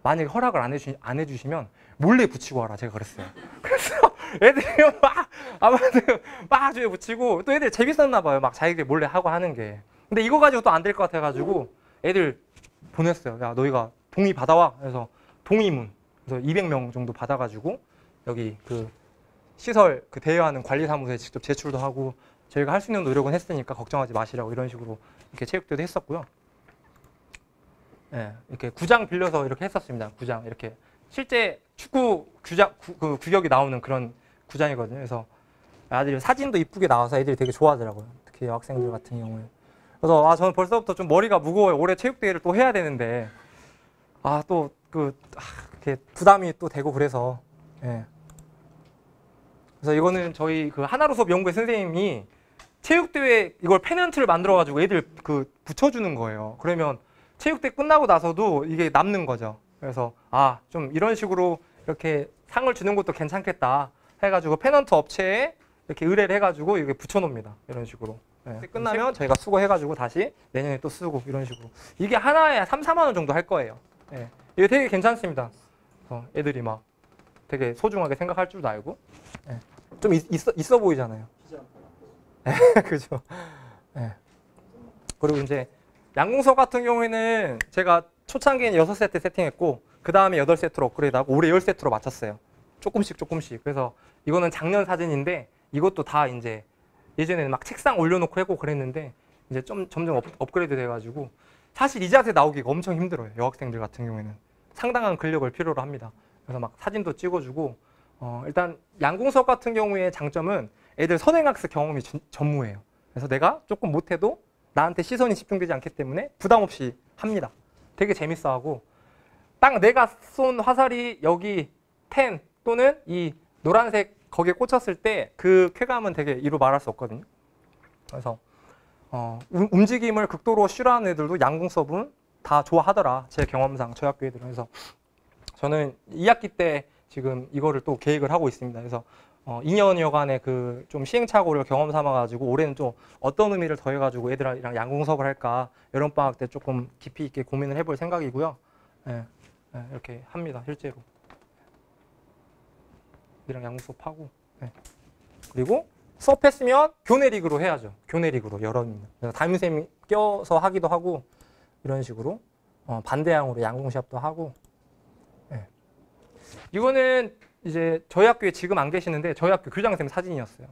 A: 만약에 허락을 안 해주시면 몰래 붙이고 와라. 제가 그랬어요. 그래서 애들이 막 아파트 막 주위에 붙이고 또 애들 재밌었나 봐요. 막 자기들 몰래 하고 하는 게. 근데 이거 가지고 또 안 될 것 같아가지고 애들 보냈어요. 야 너희가 동의 받아와. 그래서 동의문. 그래서 200명 정도 받아가지고 여기 그 시설 그 대여하는 관리사무소에 직접 제출도 하고 저희가 할 수 있는 노력은 했으니까 걱정하지 마시라고 이런 식으로 이렇게 체육대회도 했었고요. 네, 이렇게 구장 빌려서 이렇게 했었습니다. 구장 이렇게 실제 축구 그 규격이 나오는 그런 구장이거든요. 그래서 아들이 사진도 이쁘게 나와서 애들이 되게 좋아하더라고요. 특히 여학생들 같은 경우에. 그래서 저는 벌써부터 좀 머리가 무거워요. 올해 체육대회를 또 해야 되는데 이렇게 부담이 또 되고 그래서. 예. 그래서 이거는 저희 그 하나로 수업 연구회 선생님이 체육대회 이걸 페넌트를 만들어가지고 애들 그 붙여주는 거예요. 그러면 체육대회 끝나고 나서도 이게 남는 거죠. 그래서 좀 이런 식으로 이렇게 상을 주는 것도 괜찮겠다 해가지고 페넌트 업체에 이렇게 의뢰를 해가지고 이렇게 붙여놓습니다. 이런 식으로. 네. 끝나면 저희가 수거해가지고 다시 내년에 또 쓰고 이런 식으로. 이게 하나에 3, 4만 원 정도 할 거예요. 네. 이게 되게 괜찮습니다. 애들이 막 되게 소중하게 생각할 줄도 알고. 네. 좀 있어 보이잖아요. 그죠. 네. 그리고 이제 양궁석 같은 경우에는 제가 초창기에는 6세트 세팅했고 그 다음에 8세트로 업그레이드하고 올해 10세트로 맞췄어요. 조금씩. 그래서 이거는 작년 사진인데 이것도 다 이제 예전에는 막 책상 올려놓고 하고 그랬는데 이제 점점 업그레이드 돼가지고 사실 이 자세 나오기가 엄청 힘들어요. 여학생들 같은 경우에는 상당한 근력을 필요로 합니다. 그래서 막 사진도 찍어주고 일단 양궁석 같은 경우의 장점은 애들 선행학습 경험이 전무해요. 그래서 내가 조금 못해도 나한테 시선이 집중되지 않기 때문에 부담 없이 합니다. 되게 재밌어하고 딱 내가 쏜 화살이 여기 10 또는 이 노란색 거기에 꽂혔을 때 그 쾌감은 되게 이루 말할 수 없거든요. 그래서 움직임을 극도로 싫어하는 애들도 양궁 서브는 다 좋아하더라. 제 경험상 저희 학교 애들은. 그래서 저는 2학기 때 지금 이거를 또 계획을 하고 있습니다. 그래서 2년여간의 그 좀 시행착오를 경험 삼아가지고 올해는 좀 어떤 의미를 더해가지고 애들이랑 양궁 수업을 할까 여름방학 때 조금 깊이 있게 고민을 해볼 생각이고요. 네, 이렇게 합니다. 실제로. 애들이랑 양궁 수업하고. 네. 그리고 수업했으면 교내 리그로 해야죠. 교내 리그로 여름이면. 그래서 담임선생님이 껴서 하기도 하고 이런 식으로 반대항으로 양궁 시합도 하고. 네. 이거는 이제 저희 학교에 지금 안 계시는데 저희 학교 교장선생님 사진이었어요.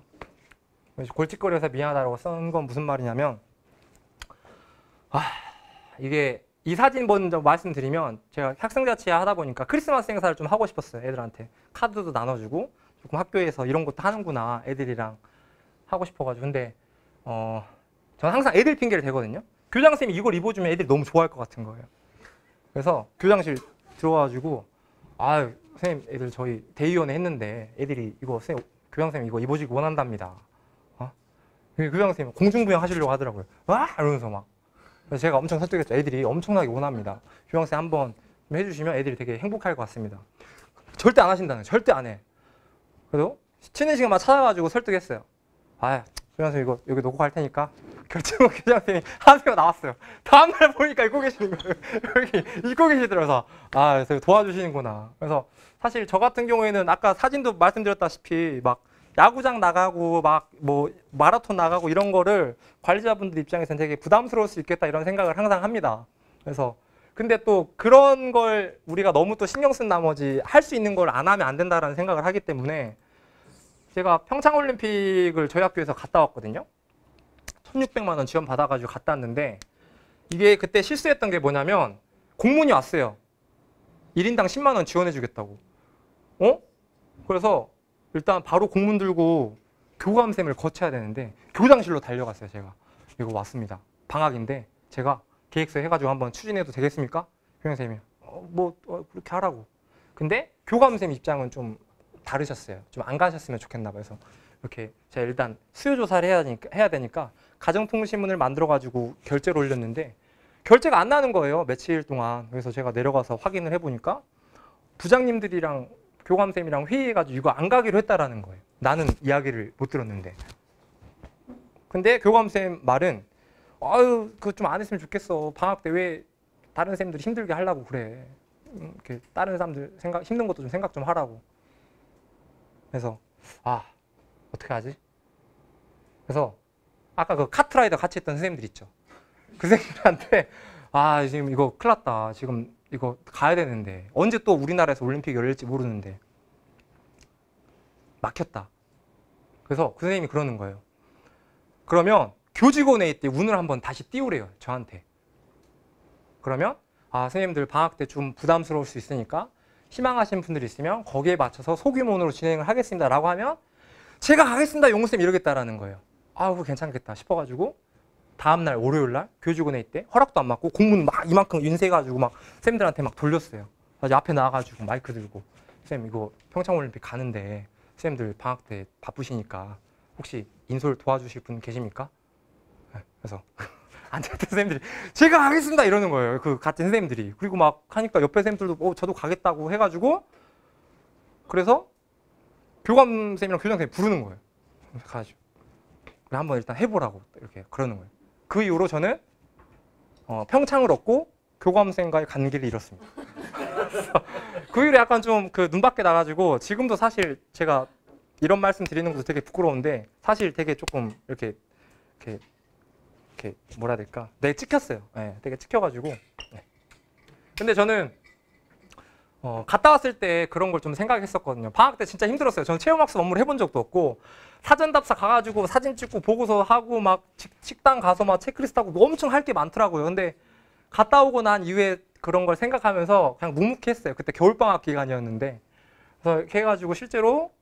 A: 골칫거리에서 미안하다고 쓴 건 무슨 말이냐면 이게 이 사진 먼저 말씀드리면 제가 학생자치회 하다 보니까 크리스마스 행사를 좀 하고 싶었어요. 애들한테 카드도 나눠주고 조금 학교에서 이런 것도 하는구나 애들이랑 하고 싶어가지고. 근데 저는 항상 애들 핑계를 대거든요. 교장선생님이 이걸 입어주면 애들이 너무 좋아할 것 같은 거예요. 그래서 교장실 들어와가지고 아 선생님 애들 저희 대의원회 했는데 애들이 이거 교장선생님 이거 입어주기 원한답니다. 교장선생님 공중부양 하시려고 하더라고요. 와 이러면서 막. 그래서 제가 엄청 설득했죠. 애들이 엄청나게 원합니다. 교장선생님 한번 해주시면 애들이 되게 행복할 것 같습니다. 절대 안 하신다는 거예요. 절대 안 해. 그래도 쉬는 시간만 찾아가지고 설득했어요. 아 교장선생님 이거 여기 놓고 갈 테니까 결정은 교장선생님이 하세요 나왔어요. 다음날 보니까 입고 계시는 거예요. 여기 입고 계시더라고요. 아 그래서 도와주시는구나. 그래서 사실 저 같은 경우에는 아까 사진도 말씀드렸다시피 막 야구장 나가고 막 뭐 마라톤 나가고 이런 거를 관리자분들 입장에서는 되게 부담스러울 수 있겠다 이런 생각을 항상 합니다. 그래서 근데 또 그런 걸 우리가 너무 또 신경 쓴 나머지 할 수 있는 걸 안 하면 안 된다라는 생각을 하기 때문에 제가 평창올림픽을 저희 학교에서 갔다 왔거든요. 1,600만 원 지원 받아가지고 갔다 왔는데 이게 그때 실수했던 게 뭐냐면 공문이 왔어요. 1인당 10만 원 지원해주겠다고. 그래서 일단 바로 공문 들고 교감쌤을 거쳐야 되는데 교장실로 달려갔어요. 제가 이거 왔습니다. 방학인데 제가 계획서 해가지고 한번 추진해도 되겠습니까? 교장선생님이 그렇게 하라고. 근데 교감쌤 입장은 좀 다르셨어요. 좀 안 가셨으면 좋겠나 봐요. 그래서 이렇게 제가 일단 수요 조사를 해야 되니까 가정통신문을 만들어가지고 결제를 올렸는데 결제가 안 나는 거예요. 며칠 동안. 그래서 제가 내려가서 확인을 해보니까 부장님들이랑 교감쌤이랑 회의해가지고 이거 안 가기로 했다라는 거예요. 나는 이야기를 못 들었는데. 근데 교감쌤 말은 아유 그거 좀 안 했으면 좋겠어. 방학 때 왜 다른 쌤들이 힘들게 하려고 그래. 이렇게 다른 사람들 힘든 것도 좀 생각 좀 하라고. 그래서 어떻게 하지? 그래서 아까 그 카트라이더 같이 했던 선생님들 있죠. 그 선생님들한테 지금 이거 큰일 났다. 지금 이거 가야 되는데 언제 또 우리나라에서 올림픽이 열릴지 모르는데 막혔다. 그래서 그 선생님이 그러는 거예요. 그러면 교직원회의 때 운을 한번 다시 띄우래요. 저한테. 그러면 선생님들 방학 때 좀 부담스러울 수 있으니까 희망하시는 분들이 있으면 거기에 맞춰서 소규모로 진행을 하겠습니다 라고 하면 제가 가겠습니다 용쌤 이러겠다라는 거예요. 그거 괜찮겠다 싶어가지고 다음날 월요일날 교직원회의 때 허락도 안 받고 공문 막 이만큼 인쇄해가지고 막 쌤들한테 막 돌렸어요. 그래서 앞에 나와가지고 마이크 들고 쌤 이거 평창올림픽 가는데 쌤들 방학 때 바쁘시니까 혹시 인솔 도와주실 분 계십니까? 그래서 앉아있던 선생님들이 제가 가겠습니다 이러는 거예요. 그 같은 선생님들이. 그리고 막 하니까 옆에 선생님들도 저도 가겠다고 해가지고 그래서 교감선생님이랑 교장선생님 부르는 거예요. 가가지고 한번 일단 해보라고 이렇게 그러는 거예요. 그 이후로 저는 평창을 얻고 교감선생과의 관계를 잃었습니다. 그 이후로 약간 좀 그 눈밖에 나가지고 지금도 사실 제가 이런 말씀 드리는 것도 되게 부끄러운데 사실 되게 조금 이렇게 뭐라 해야 될까? 되게 찍혔어요. 되게 찍혀가지고. 근데 저는 갔다 왔을 때 그런 걸 좀 생각했었거든요. 방학 때 진짜 힘들었어요. 저는 체험학습 업무를 해본 적도 없고 사전답사 가가지고 사진 찍고 보고서 하고 막 식당 가서 막 체크리스트 하고 엄청 할 게 많더라고요. 근데 갔다 오고 난 이후에 그런 걸 생각하면서 그냥 묵묵했어요. 그때 겨울방학 기간이었는데 그래서 이렇게 해가지고 실제로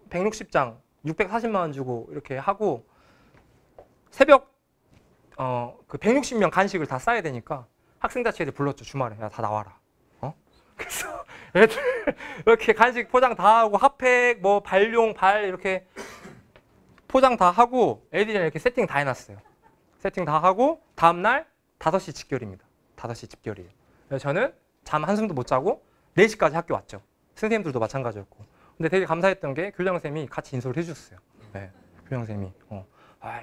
A: 160장 640만 원 주고 이렇게 하고 새벽 그 160명 간식을 다 싸야 되니까 학생자치 애들 불렀죠. 주말에 야 다 나와라. 그래서 애들 이렇게 간식 포장 다 하고 핫팩 뭐 발용 발 이렇게 포장 다 하고 애들이랑 이렇게 세팅 다 해놨어요. 세팅 다 하고 다음날 5시 집결입니다. 5시 집결이에요. 그래서 저는 잠 한숨도 못 자고 4시까지 학교 왔죠. 선생님들도 마찬가지였고. 근데 되게 감사했던 게 교장선생님이 같이 인솔을 해주셨어요. 네, 교장선생님이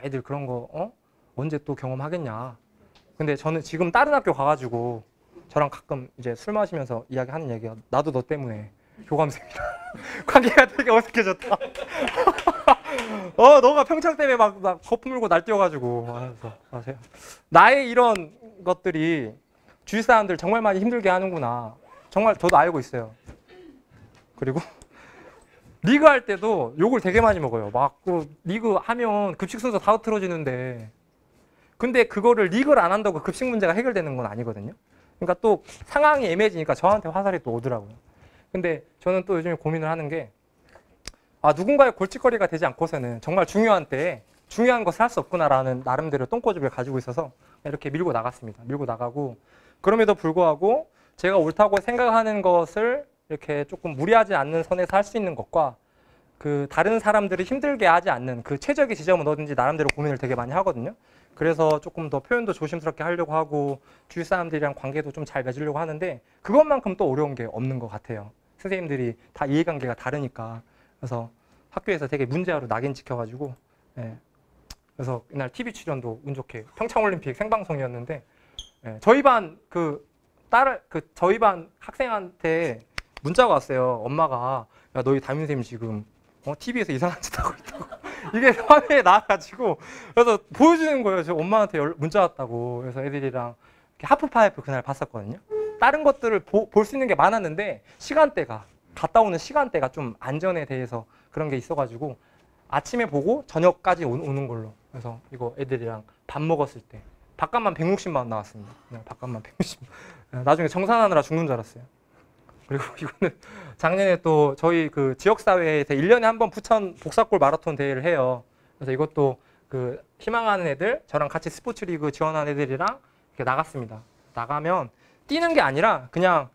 A: 애들 그런 거 언제 또 경험하겠냐. 근데 저는 지금 다른 학교 가가지고 저랑 가끔 이제 술 마시면서 이야기하는 얘기가 나도 너 때문에 교감생이랑 관계가 되게 어색해졌다. 너가 평창 때문에 막 거품 물고 날뛰어가지고. 그래서 나의 이런 것들이 주위 사람들 정말 많이 힘들게 하는구나. 정말 저도 알고 있어요. 그리고 리그 할 때도 욕을 되게 많이 먹어요. 막 리그 하면 급식 순서 다 흐트러지는데 근데 그거를 리그를 안 한다고 급식 문제가 해결되는 건 아니거든요. 그러니까 또 상황이 애매해지니까 저한테 화살이 또 오더라고요. 근데 저는 또 요즘에 고민을 하는 게 누군가의 골칫거리가 되지 않고서는 정말 중요한 때에 중요한 것을 할 수 없구나라는 나름대로 똥꼬집을 가지고 있어서 이렇게 밀고 나갔습니다. 밀고 나가고 그럼에도 불구하고 제가 옳다고 생각하는 것을 이렇게 조금 무리하지 않는 선에서 할 수 있는 것과 그 다른 사람들을 힘들게 하지 않는 그 최적의 지점은 어딘지 나름대로 고민을 되게 많이 하거든요. 그래서 조금 더 표현도 조심스럽게 하려고 하고 주위 사람들이랑 관계도 좀 잘 맺으려고 하는데 그것만큼 또 어려운 게 없는 것 같아요. 선생님들이 다 이해관계가 다르니까. 그래서 학교에서 되게 문제아로 낙인 찍혀가지고 예. 그래서 이날 TV 출연도 운 좋게 평창올림픽 생방송이었는데 예. 저희 반 저희 반 학생한테 문자가 왔어요. 엄마가 야 너희 담임 선생님 지금 TV에서 이상한 짓 하고 있다고 이게 화면에 나와가지고 그래서 보여주는 거예요. 저 엄마한테 문자 왔다고. 그래서 애들이랑 이렇게 하프파이브 그날 봤었거든요. 다른 것들을 볼 수 있는 게 많았는데 시간대가 갔다 오는 시간대가 좀 안전에 대해서 그런 게 있어가지고 아침에 보고 저녁까지 오는 걸로. 그래서 이거 애들이랑 밥 먹었을 때 밥값만 160만 원 나왔습니다. 밥값만 160만 원. 나중에 정산하느라 죽는 줄 알았어요. 그리고 이거는 작년에 또 저희 그 지역사회에서 1년에 한 번 부천 복사골 마라톤 대회를 해요. 그래서 이것도 그 희망하는 애들, 저랑 같이 스포츠 리그 지원하는 애들이랑 이렇게 나갔습니다. 나가면 뛰는 게 아니라 그냥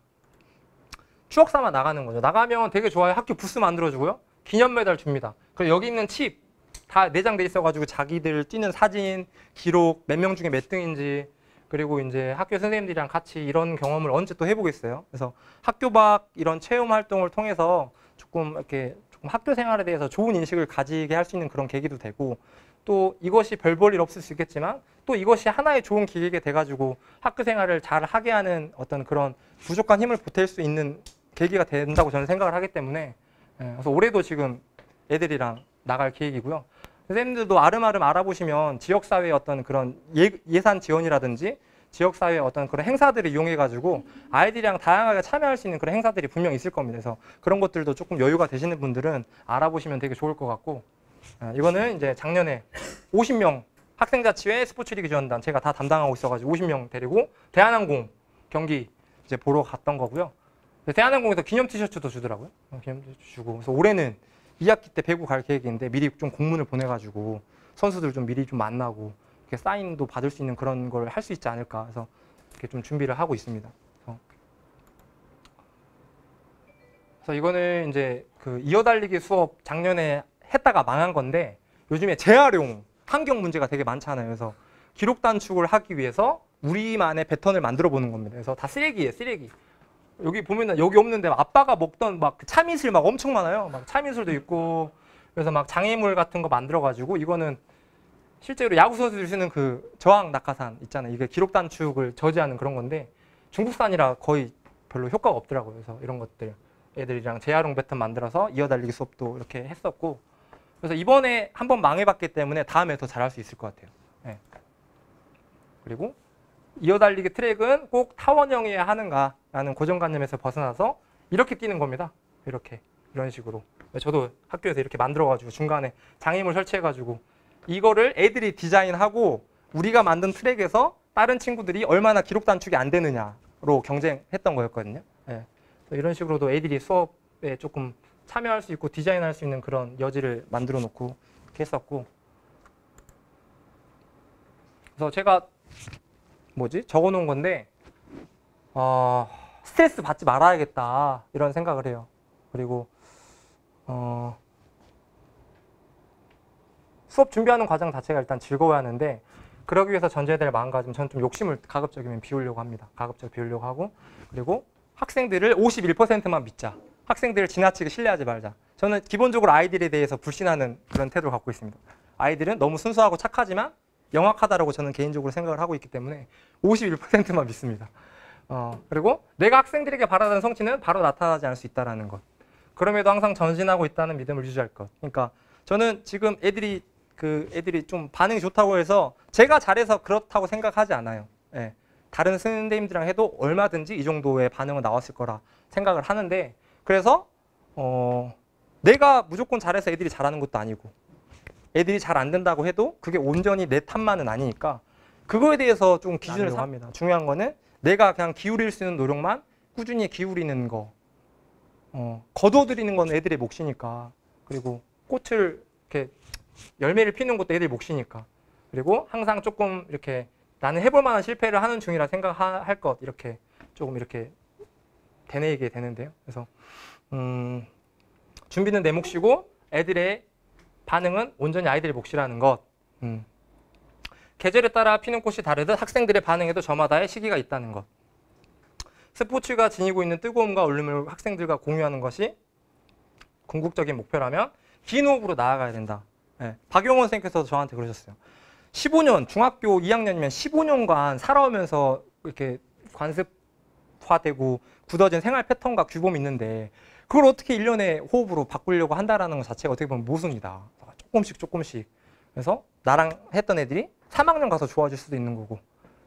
A: 추억 삼아 나가는 거죠. 나가면 되게 좋아요. 학교 부스 만들어주고요. 기념 메달 줍니다. 그리고 여기 있는 칩 다 내장돼 있어가지고 자기들 뛰는 사진, 기록, 몇 명 중에 몇 등인지 그리고 이제 학교 선생님들이랑 같이 이런 경험을 언제 또 해보겠어요. 그래서 학교 밖 이런 체험 활동을 통해서 조금 이렇게 조금 학교 생활에 대해서 좋은 인식을 가지게 할 수 있는 그런 계기도 되고 또 이것이 별 볼 일 없을 수 있겠지만 또 이것이 하나의 좋은 기회가 돼가지고 학교 생활을 잘 하게 하는 어떤 그런 부족한 힘을 보탤 수 있는 계기가 된다고 저는 생각을 하기 때문에 그래서 올해도 지금 애들이랑 나갈 계획이고요. 선생님들도 아름아름 알아보시면 지역사회의 어떤 그런 예산 지원이라든지 지역사회의 어떤 그런 행사들을 이용해가지고 아이들이랑 다양하게 참여할 수 있는 그런 행사들이 분명히 있을 겁니다. 그래서 그런 것들도 조금 여유가 되시는 분들은 알아보시면 되게 좋을 것 같고 이거는 이제 작년에 50명 학생자치회 스포츠리그 지원단 제가 다 담당하고 있어가지고 50명 데리고 대한항공 경기 이제 보러 갔던 거고요. 대한항공에서 기념 티셔츠도 주더라고요. 기념 티셔츠 주고 그래서 올해는 2학기 때 배구 갈 계획인데 미리 좀 공문을 보내가지고 선수들 좀 미리 좀 만나고 이렇게 사인도 받을 수 있는 그런 걸 할 수 있지 않을까 해서 이렇게 좀 준비를 하고 있습니다. 그래서 이거는 이제 그 이어달리기 수업 작년에 했다가 망한 건데 요즘에 재활용 환경 문제가 되게 많잖아요. 그래서 기록 단축을 하기 위해서 우리만의 패턴을 만들어 보는 겁니다. 그래서 다 쓰레기예요, 쓰레기. 여기 보면은 여기 없는데 아빠가 먹던 막 참이슬 막 엄청 많아요. 막 참이슬도 있고 그래서 막 장애물 같은 거 만들어 가지고 이거는 실제로 야구 선수들이 쓰는 그 저항 낙하산 있잖아요. 이게 기록 단축을 저지하는 그런 건데 중국산이라 거의 별로 효과가 없더라고요. 그래서 이런 것들 애들이랑 재활용 패턴 만들어서 이어달리기 수업도 이렇게 했었고 그래서 이번에 한번 망해봤기 때문에 다음에 더 잘할 수 있을 것 같아요. 네. 그리고 이어달리기 트랙은 꼭 타원형이어야 하는가라는 고정관념에서 벗어나서 이렇게 뛰는 겁니다. 이렇게 이런 식으로. 저도 학교에서 이렇게 만들어가지고 중간에 장애물 설치해가지고 이거를 애들이 디자인하고 우리가 만든 트랙에서 다른 친구들이 얼마나 기록 단축이 안 되느냐로 경쟁했던 거였거든요. 네. 이런 식으로도 애들이 수업에 조금 참여할 수 있고 디자인할 수 있는 그런 여지를 만들어 놓고 이렇게 했었고 그래서 제가 적어 놓은 건데 스트레스 받지 말아야겠다 이런 생각을 해요. 그리고 수업 준비하는 과정 자체가 일단 즐거워야 하는데 그러기 위해서 전제해야 될 마음가짐 저는 좀 욕심을 가급적이면 비우려고 합니다. 가급적 비우려고 하고 그리고 학생들을 51%만 믿자. 학생들을 지나치게 신뢰하지 말자. 저는 기본적으로 아이들에 대해서 불신하는 그런 태도를 갖고 있습니다. 아이들은 너무 순수하고 착하지만 영악하다라고 저는 개인적으로 생각을 하고 있기 때문에 51%만 믿습니다. 그리고 내가 학생들에게 바라는 성취는 바로 나타나지 않을 수 있다는 것. 그럼에도 항상 전진하고 있다는 믿음을 유지할 것. 그러니까 저는 지금 애들이 좀 반응이 좋다고 해서 제가 잘해서 그렇다고 생각하지 않아요. 예. 다른 선생님들이랑 해도 얼마든지 이 정도의 반응은 나왔을 거라 생각을 하는데 그래서 내가 무조건 잘해서 애들이 잘하는 것도 아니고 애들이 잘 안 된다고 해도 그게 온전히 내 탓만은 아니니까 그거에 대해서 좀 기준을 삼습니다. 중요한 거는 내가 그냥 기울일 수 있는 노력만 꾸준히 기울이는 거. 거둬들이는 건 애들의 몫이니까. 그리고 꽃을 이렇게 열매를 피는 것도 애들의 몫이니까. 그리고 항상 조금 이렇게 나는 해볼 만한 실패를 하는 중이라 생각할 것 이렇게 조금 이렇게 되뇌이게 되는데요. 그래서 준비는 내 몫이고 애들의 반응은 온전히 아이들의 몫이라는 것. 계절에 따라 피는 꽃이 다르듯 학생들의 반응에도 저마다의 시기가 있다는 것. 스포츠가 지니고 있는 뜨거움과 울림을 학생들과 공유하는 것이 궁극적인 목표라면 긴 호흡으로 나아가야 된다. 네. 박용원 선생님께서 저한테 그러셨어요. 15년, 중학교 2학년이면 15년간 살아오면서 이렇게 관습화되고 굳어진 생활 패턴과 규범이 있는데 그걸 어떻게 1년에 호흡으로 바꾸려고 한다라는 것 자체가 어떻게 보면 모순이다. 조금씩. 그래서 나랑 했던 애들이 3학년 가서 좋아질 수도 있는 거고.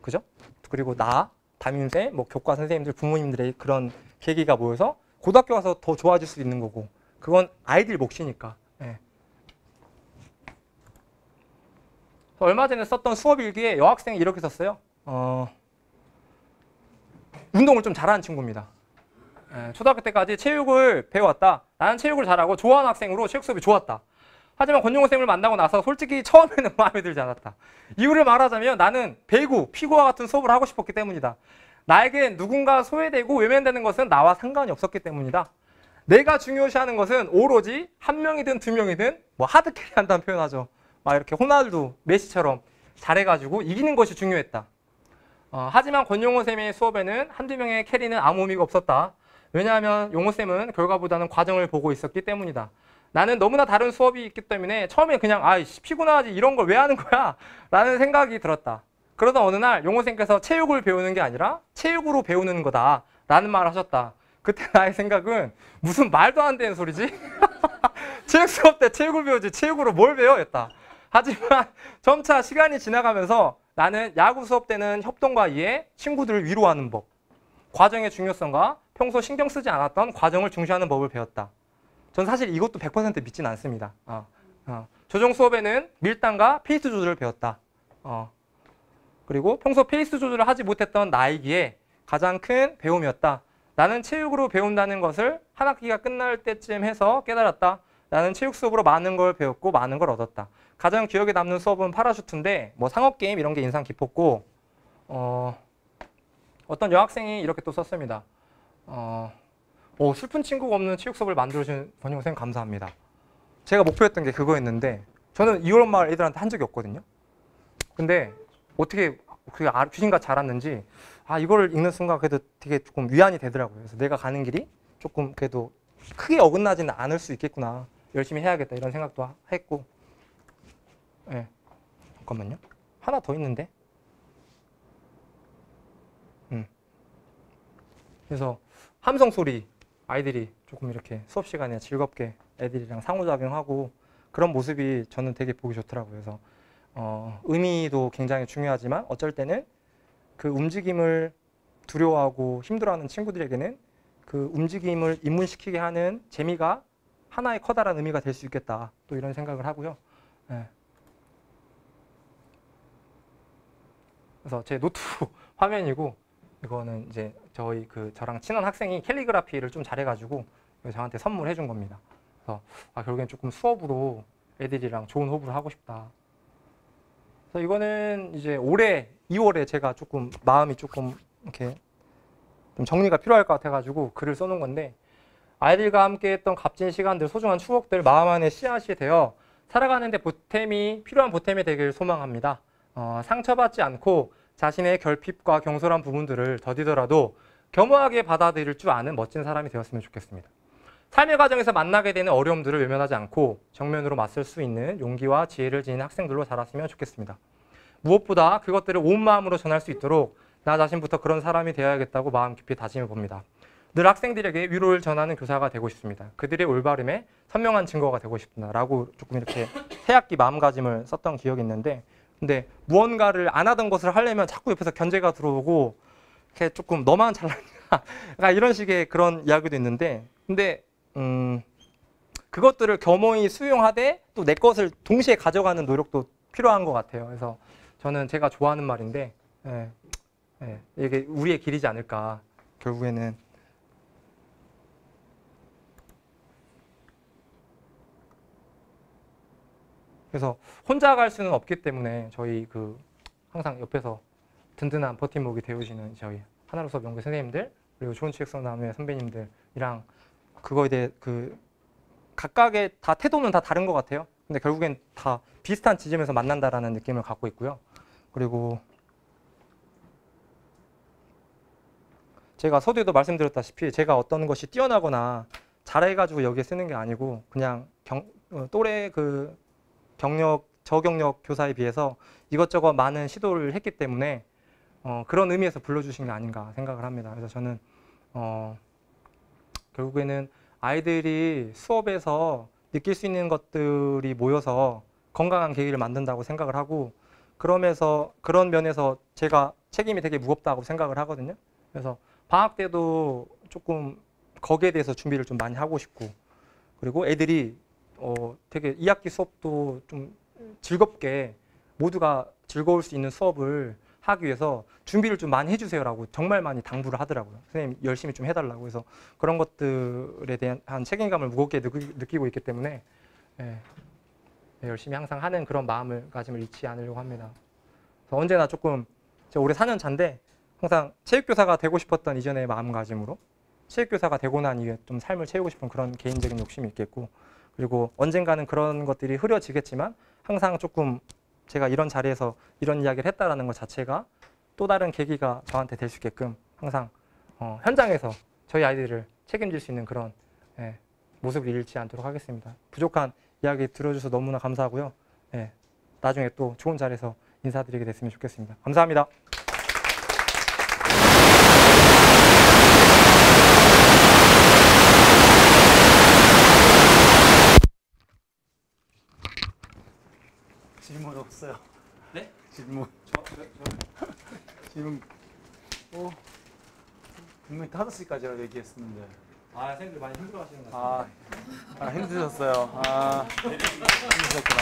A: 그죠? 그리고 담임쌤, 뭐 교과 선생님들, 부모님들의 그런 계기가 모여서 고등학교 가서 더 좋아질 수도 있는 거고. 그건 아이들 몫이니까. 예. 얼마 전에 썼던 수업 일기에 여학생이 이렇게 썼어요. 운동을 좀 잘하는 친구입니다. 예, 초등학교 때까지 체육을 배워왔다. 나는 체육을 잘하고 좋아하는 학생으로 체육 수업이 좋았다. 하지만 권용호 쌤을 만나고 나서 솔직히 처음에는 마음에 들지 않았다. 이유를 말하자면 나는 배구, 피구와 같은 수업을 하고 싶었기 때문이다. 나에게 누군가 소외되고 외면되는 것은 나와 상관이 없었기 때문이다. 내가 중요시하는 것은 오로지 한 명이든 두 명이든 뭐 하드캐리 한다는 표현하죠. 막 이렇게 호날두, 메시처럼 잘해가지고 이기는 것이 중요했다. 하지만 권용호 쌤의 수업에는 한두 명의 캐리는 아무 의미가 없었다. 왜냐하면 용호 쌤은 결과보다는 과정을 보고 있었기 때문이다. 나는 너무나 다른 수업이 있기 때문에 처음에 그냥 피곤하지 이런 걸 왜 하는 거야? 라는 생각이 들었다. 그러다 어느 날 용호 쌤께서 체육을 배우는 게 아니라 체육으로 배우는 거다 라는 말을 하셨다. 그때 나의 생각은 무슨 말도 안 되는 소리지? 체육 수업 때 체육을 배우지 체육으로 뭘 배워? 였다. 하지만 점차 시간이 지나가면서 나는 야구 수업 때는 협동과 이해, 친구들을 위로하는 법, 과정의 중요성과 평소 신경 쓰지 않았던 과정을 중시하는 법을 배웠다. 전 사실 이것도 100% 믿진 않습니다. 조정 수업에는 밀당과 페이스 조절을 배웠다. 그리고 평소 페이스 조절을 하지 못했던 나이기에 가장 큰 배움이었다. 나는 체육으로 배운다는 것을 한 학기가 끝날 때쯤 해서 깨달았다. 나는 체육 수업으로 많은 걸 배웠고 많은 걸 얻었다. 가장 기억에 남는 수업은 파라슈트인데 뭐 상업게임 이런 게 인상 깊었고 어떤 여학생이 이렇게 또 썼습니다. 슬픈 친구가 없는 체육 수업을 만들어준 권용호 선생님 감사합니다. 제가 목표했던 게 그거였는데 저는 이런 말 애들한테 한 적이 없거든요. 근데 어떻게 그게 귀신같이 알았는지 이거를 읽는 순간 그래도 되게 조금 위안이 되더라고요. 그래서 내가 가는 길이 조금 그래도 크게 어긋나지는 않을 수 있겠구나. 열심히 해야겠다 이런 생각도 했고. 네. 잠깐만요. 하나 더 있는데. 그래서 함성 소리 아이들이 조금 이렇게 수업 시간에 즐겁게 애들이랑 상호작용하고 그런 모습이 저는 되게 보기 좋더라고요. 그래서 의미도 굉장히 중요하지만 어쩔 때는 그 움직임을 두려워하고 힘들어하는 친구들에게는 그 움직임을 입문시키게 하는 재미가 하나의 커다란 의미가 될 수 있겠다. 또 이런 생각을 하고요. 네. 그래서 제 노트북 화면이고 이거는 이제 저랑 친한 학생이 캘리그라피를 좀 잘해가지고 저한테 선물해 준 겁니다. 그래서 결국엔 조금 수업으로 애들이랑 좋은 호흡을 하고 싶다. 그래서 이거는 이제 올해 2월에 제가 조금 마음이 조금 이렇게 좀 정리가 필요할 것 같아가지고 글을 써놓은 건데 아이들과 함께했던 값진 시간들, 소중한 추억들 마음 안에 씨앗이 되어 살아가는데 필요한 보탬이 되길 소망합니다. 상처받지 않고 자신의 결핍과 경솔한 부분들을 더디더라도 겸허하게 받아들일 줄 아는 멋진 사람이 되었으면 좋겠습니다. 삶의 과정에서 만나게 되는 어려움들을 외면하지 않고 정면으로 맞설 수 있는 용기와 지혜를 지닌 학생들로 자랐으면 좋겠습니다. 무엇보다 그것들을 온 마음으로 전할 수 있도록 나 자신부터 그런 사람이 되어야겠다고 마음 깊이 다짐해 봅니다. 늘 학생들에게 위로를 전하는 교사가 되고 싶습니다. 그들의 올바름에 선명한 증거가 되고 싶다 라고 조금 이렇게 새학기 마음가짐을 썼던 기억이 있는데 근데 무언가를 안 하던 것을 하려면 자꾸 옆에서 견제가 들어오고 이렇게 조금 너만 잘났냐 약간 이런 식의 그런 이야기도 있는데 근데 그것들을 겸허히 수용하되 또 내 것을 동시에 가져가는 노력도 필요한 것 같아요. 그래서 저는 제가 좋아하는 말인데 이게 우리의 길이지 않을까 결국에는. 그래서 혼자 갈 수는 없기 때문에 저희 항상 옆에서 든든한 버팀목이 되어주시는 저희 하나로 수업 연구 선생님들 그리고 좋은 취획선남의 선배님들이랑 그거에 대해 그 각각의 다 태도는 다 다른 것 같아요. 근데 결국엔 다 비슷한 지점에서 만난다라는 느낌을 갖고 있고요. 그리고 제가 서두에도 말씀드렸다시피 제가 어떤 것이 뛰어나거나 잘해가지고 여기에 쓰는 게 아니고 그냥 또래 그 저경력 교사에 비해서 이것저것 많은 시도를 했기 때문에 그런 의미에서 불러주신 게 아닌가 생각을 합니다. 그래서 저는 결국에는 아이들이 수업에서 느낄 수 있는 것들이 모여서 건강한 계기를 만든다고 생각을 하고 그러면서 그런 면에서 제가 책임이 되게 무겁다고 생각을 하거든요. 그래서 방학 때도 조금 거기에 대해서 준비를 좀 많이 하고 싶고 그리고 애들이 되게 2학기 수업도 좀 즐겁게 모두가 즐거울 수 있는 수업을 하기 위해서 준비를 좀 많이 해주세요라고 정말 많이 당부를 하더라고요. 선생님 열심히 좀 해달라고 해서 그런 것들에 대한 책임감을 무겁게 느끼고 있기 때문에 열심히 항상 하는 그런 마음가짐을 잃지 않으려고 합니다. 그래서 언제나 조금 제가 올해 4년 차인데 항상 체육교사가 되고 싶었던 이전의 마음가짐으로 체육교사가 되고 난 이후에 좀 삶을 채우고 싶은 그런 개인적인 욕심이 있겠고 그리고 언젠가는 그런 것들이 흐려지겠지만 항상 조금 제가 이런 자리에서 이런 이야기를 했다라는 것 자체가 또 다른 계기가 저한테 될 수 있게끔 항상 현장에서 저희 아이들을 책임질 수 있는 그런 모습을 잃지 않도록 하겠습니다. 부족한 이야기 들어주셔서 너무나 감사하고요. 나중에 또 좋은 자리에서 인사드리게 됐으면 좋겠습니다. 감사합니다.
D: 질문 없어요.
A: 네?
D: 질문. 질문. 분명히 5시까지라고 얘기했었는데.
A: 선생님들 많이 힘들어하시는 것 같아요.
D: 힘드셨어요. 힘드셨구나.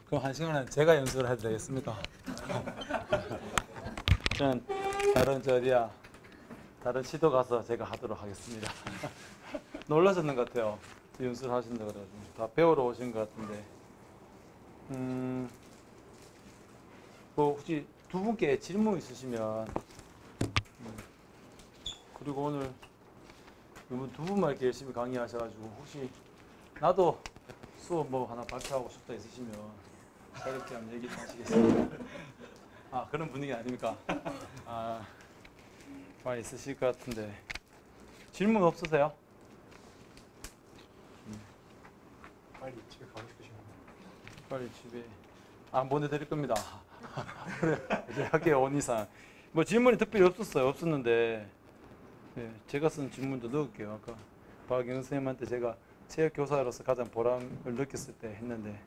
D: 그럼 1시간은 제가 연습을 해드리겠습니까? 저는 다른 시도 가서 제가 하도록 하겠습니다. 놀라셨는 것 같아요. 연습을 하신다 그래가지고 다 배우러 오신 것 같은데. 뭐 혹시 두 분께 질문 있으시면 그리고 오늘 두 분만 이렇게 열심히 강의하셔가지고 혹시 나도 수업 뭐 하나 발표하고 싶다 있으시면 가볍게 한번 얘기 좀 하시겠습니다. 그런 분위기 아닙니까? 많이 있으실 것 같은데 질문 없으세요?
A: 빨리 집에 가고 싶으시면
D: 빨리 집에 안 보내드릴 겁니다. 그래, 학교에 온 이상 뭐 질문이 특별히 없었는데 제가 쓴 질문도 넣을게요. 아까 박영 선생님한테 제가 체육 교사로서 가장 보람을 느꼈을 때 했는데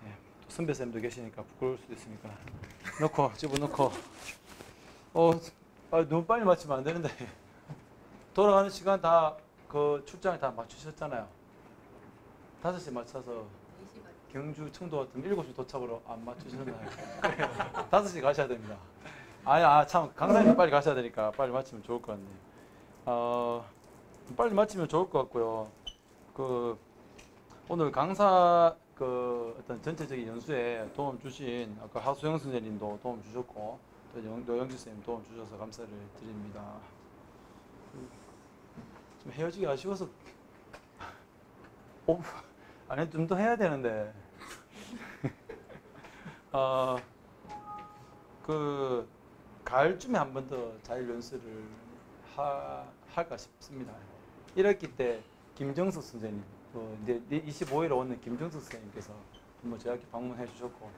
D: 또 선배 쌤도 계시니까 부끄러울 수도 있으니까 집어넣고 너무 빨리 맞추면 안 되는데 돌아가는 시간 다 그 출장에 다 맞추셨잖아요. 5시 맞춰서 경주, 청도 같은 7시 도착으로 안 맞추셨나요? 5시 가셔야 됩니다. 참 강사님 빨리 가셔야 되니까 빨리 맞추면 좋을 것 같네요. 빨리 맞추면 좋을 것 같고요. 오늘 강사 어떤 전체적인 연수에 도움 주신 아까 하수영 선생님도 도움 주셨고 또 노영주 선생님 도움 주셔서 감사를 드립니다. 좀 헤어지기 아쉬워서 아니 좀 더 해야 되는데 가을쯤에 한 번 더 자율 연수를 할까 싶습니다. 1학기 때 김정숙 선생님, 이제 25일에 오는 김정숙 선생님께서 한번 저희 학교 방문해 주셨고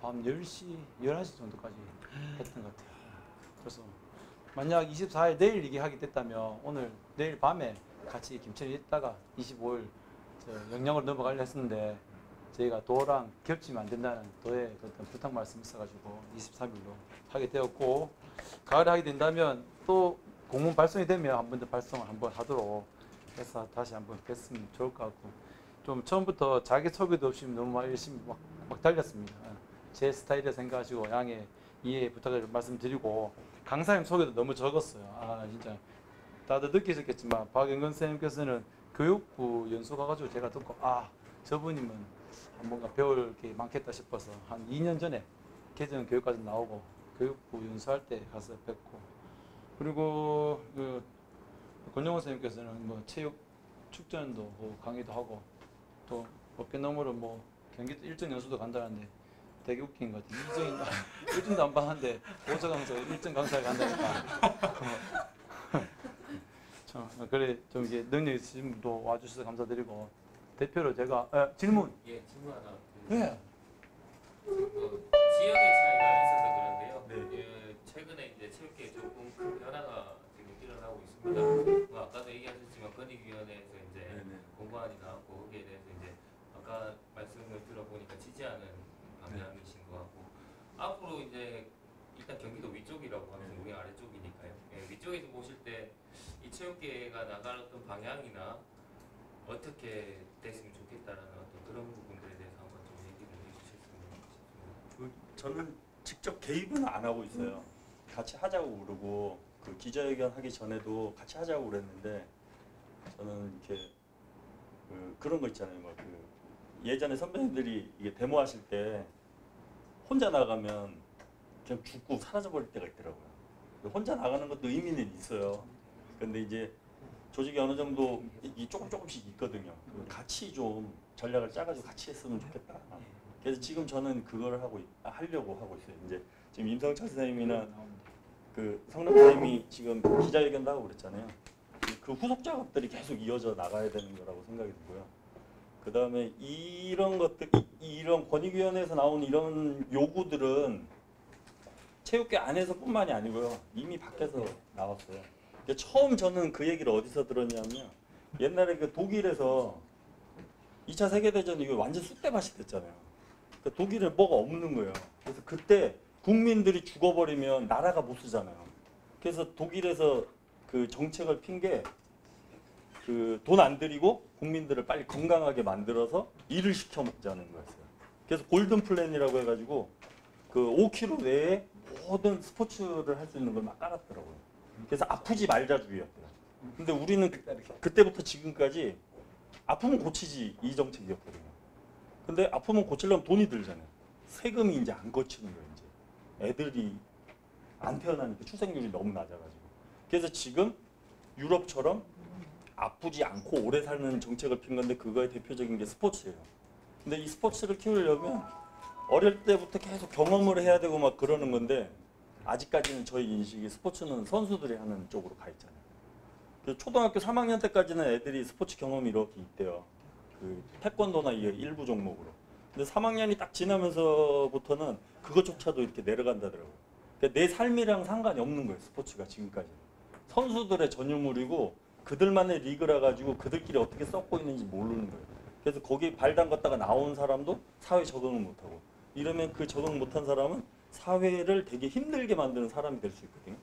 D: 밤 10시, 11시 정도까지 했던 것 같아요. 그래서 만약 24일 내일 이게 하게 됐다면 내일 밤에 같이 김천에 있다가 25일 영양으로 넘어가려 했었는데 저희가 도랑 겹치면 안 된다는 도의 어떤 부탁 말씀이 있어가지고 23일로 하게 되었고 가을에 하게 된다면 또 공문 발송이 되면 한 번 더 발송을 한번 하도록 해서 다시 한번 뵀으면 좋을 것 같고 좀 처음부터 자기소개도 없이 너무 열심히 막 달렸습니다. 제 스타일을 생각하시고 양해 이해 부탁을 말씀드리고 강사님 소개도 너무 적었어요. 진짜 다들 느끼셨겠지만 박영근 선생님께서는 교육부 연수 가가지고 제가 듣고 저분이면 뭔가 배울 게 많겠다 싶어서 한 2년 전에 개정 교육까지 나오고 교육부 연수할 때 가서 뵙고 그리고 그 권영호 선생님께서는 뭐 체육 축전도 뭐 강의도 하고 또 어깨 너머로 뭐 경기도 일정 연수도 간다는데 되게 웃긴 것 같아요. 일정도 안 봤는데 오서 강사 일정 강사에 간다니까. 참 그래 좀 이게 능력 있으신 분도 와주셔서 감사드리고 대표로 제가 질문.
E: 예, 질문 하나.
D: 네.
E: 지역의 차이가 있어서 그런데요. 예, 최근에 이제 체육계에 조금 큰 변화가 지금 일어나고 있습니다. 뭐 아까도 얘기하셨지만 권익위원회에서 이제 공고안이 나왔고 거기에 대해서 이제 아까 말씀을 들어보니까 지지하는 방향이신 것 같고 앞으로 이제 일단 경기도 위쪽이라고 하면 우리 아래쪽이니까요. 예, 위쪽에서 보실 때 이 체육계가 나갈 어떤 방향이나 어떻게 됐으면 좋겠다라는 어떤 그런 부분들에 대해서 한번 좀 얘기를 해주셨으면 싶습니다.
F: 저는 직접 개입은 안 하고 있어요. 같이 하자고 그러고 그 기자회견 하기 전에도 같이 하자고 그랬는데 저는 이렇게 그런 거 있잖아요. 뭐 예전에 선배님들이 이게 데모하실 때 혼자 나가면 그냥 죽고 사라져버릴 때가 있더라고요. 혼자 나가는 것도 의미는 있어요. 근데 이제 조직이 어느 정도 조금씩 있거든요. 같이 좀 전략을 짜가지고 같이 했으면 좋겠다. 그래서 지금 저는 그걸 하려고 하고 있어요. 이제 지금 임성철 선생님이나 그 성남 선생님이 지금 기자회견도 하고 그랬잖아요. 그 후속 작업들이 계속 이어져 나가야 되는 거라고 생각이 들고요. 그 다음에 이런 것들, 이런 권익위원회에서 나온 이런 요구들은 체육계 안에서뿐만이 아니고요. 이미 밖에서 나왔어요. 처음 저는 그 얘기를 어디서 들었냐면 옛날에 그 독일에서 2차 세계대전 이거 완전 쑥대밭이 됐잖아요. 그러니까 독일에 뭐가 없는 거예요. 그래서 그때 국민들이 죽어버리면 나라가 못 쓰잖아요. 그래서 독일에서 그 정책을 핀 게 그 돈 안 들이고 국민들을 빨리 건강하게 만들어서 일을 시켜 먹자는 거였어요. 그래서 골든 플랜이라고 해가지고 그 5km 내에 모든 스포츠를 할 수 있는 걸 막 깔았더라고요. 그래서 아프지 말자주의였대요. 근데 우리는 그때부터 지금까지 아프면 고치지 이 정책이었거든요. 근데 아프면 고치려면 돈이 들잖아요. 세금이 이제 안 거치는 거예요. 이제 애들이 안 태어나니까 출생률이 너무 낮아가지고. 그래서 지금 유럽처럼 아프지 않고 오래 사는 정책을 핀 건데 그거의 대표적인 게 스포츠예요. 근데 이 스포츠를 키우려면 어릴 때부터 계속 경험을 해야 되고 막 그러는 건데 아직까지는 저희 인식이 스포츠는 선수들이 하는 쪽으로 가 있잖아요. 그래서 초등학교 3학년 때까지는 애들이 스포츠 경험이 이렇게 있대요. 그 태권도나 이 일부 종목으로. 근데 3학년이 딱 지나면서부터는 그것조차도 이렇게 내려간다더라고요. 그러니까 내 삶이랑 상관이 없는 거예요. 스포츠가 지금까지. 선수들의 전유물이고 그들만의 리그라 가지고 그들끼리 어떻게 썩고 있는지 모르는 거예요. 그래서 거기 발 담갔다가 나온 사람도 사회 적응을 못하고 이러면 그 적응 못한 사람은 사회를 되게 힘들게 만드는 사람이 될 수 있거든요.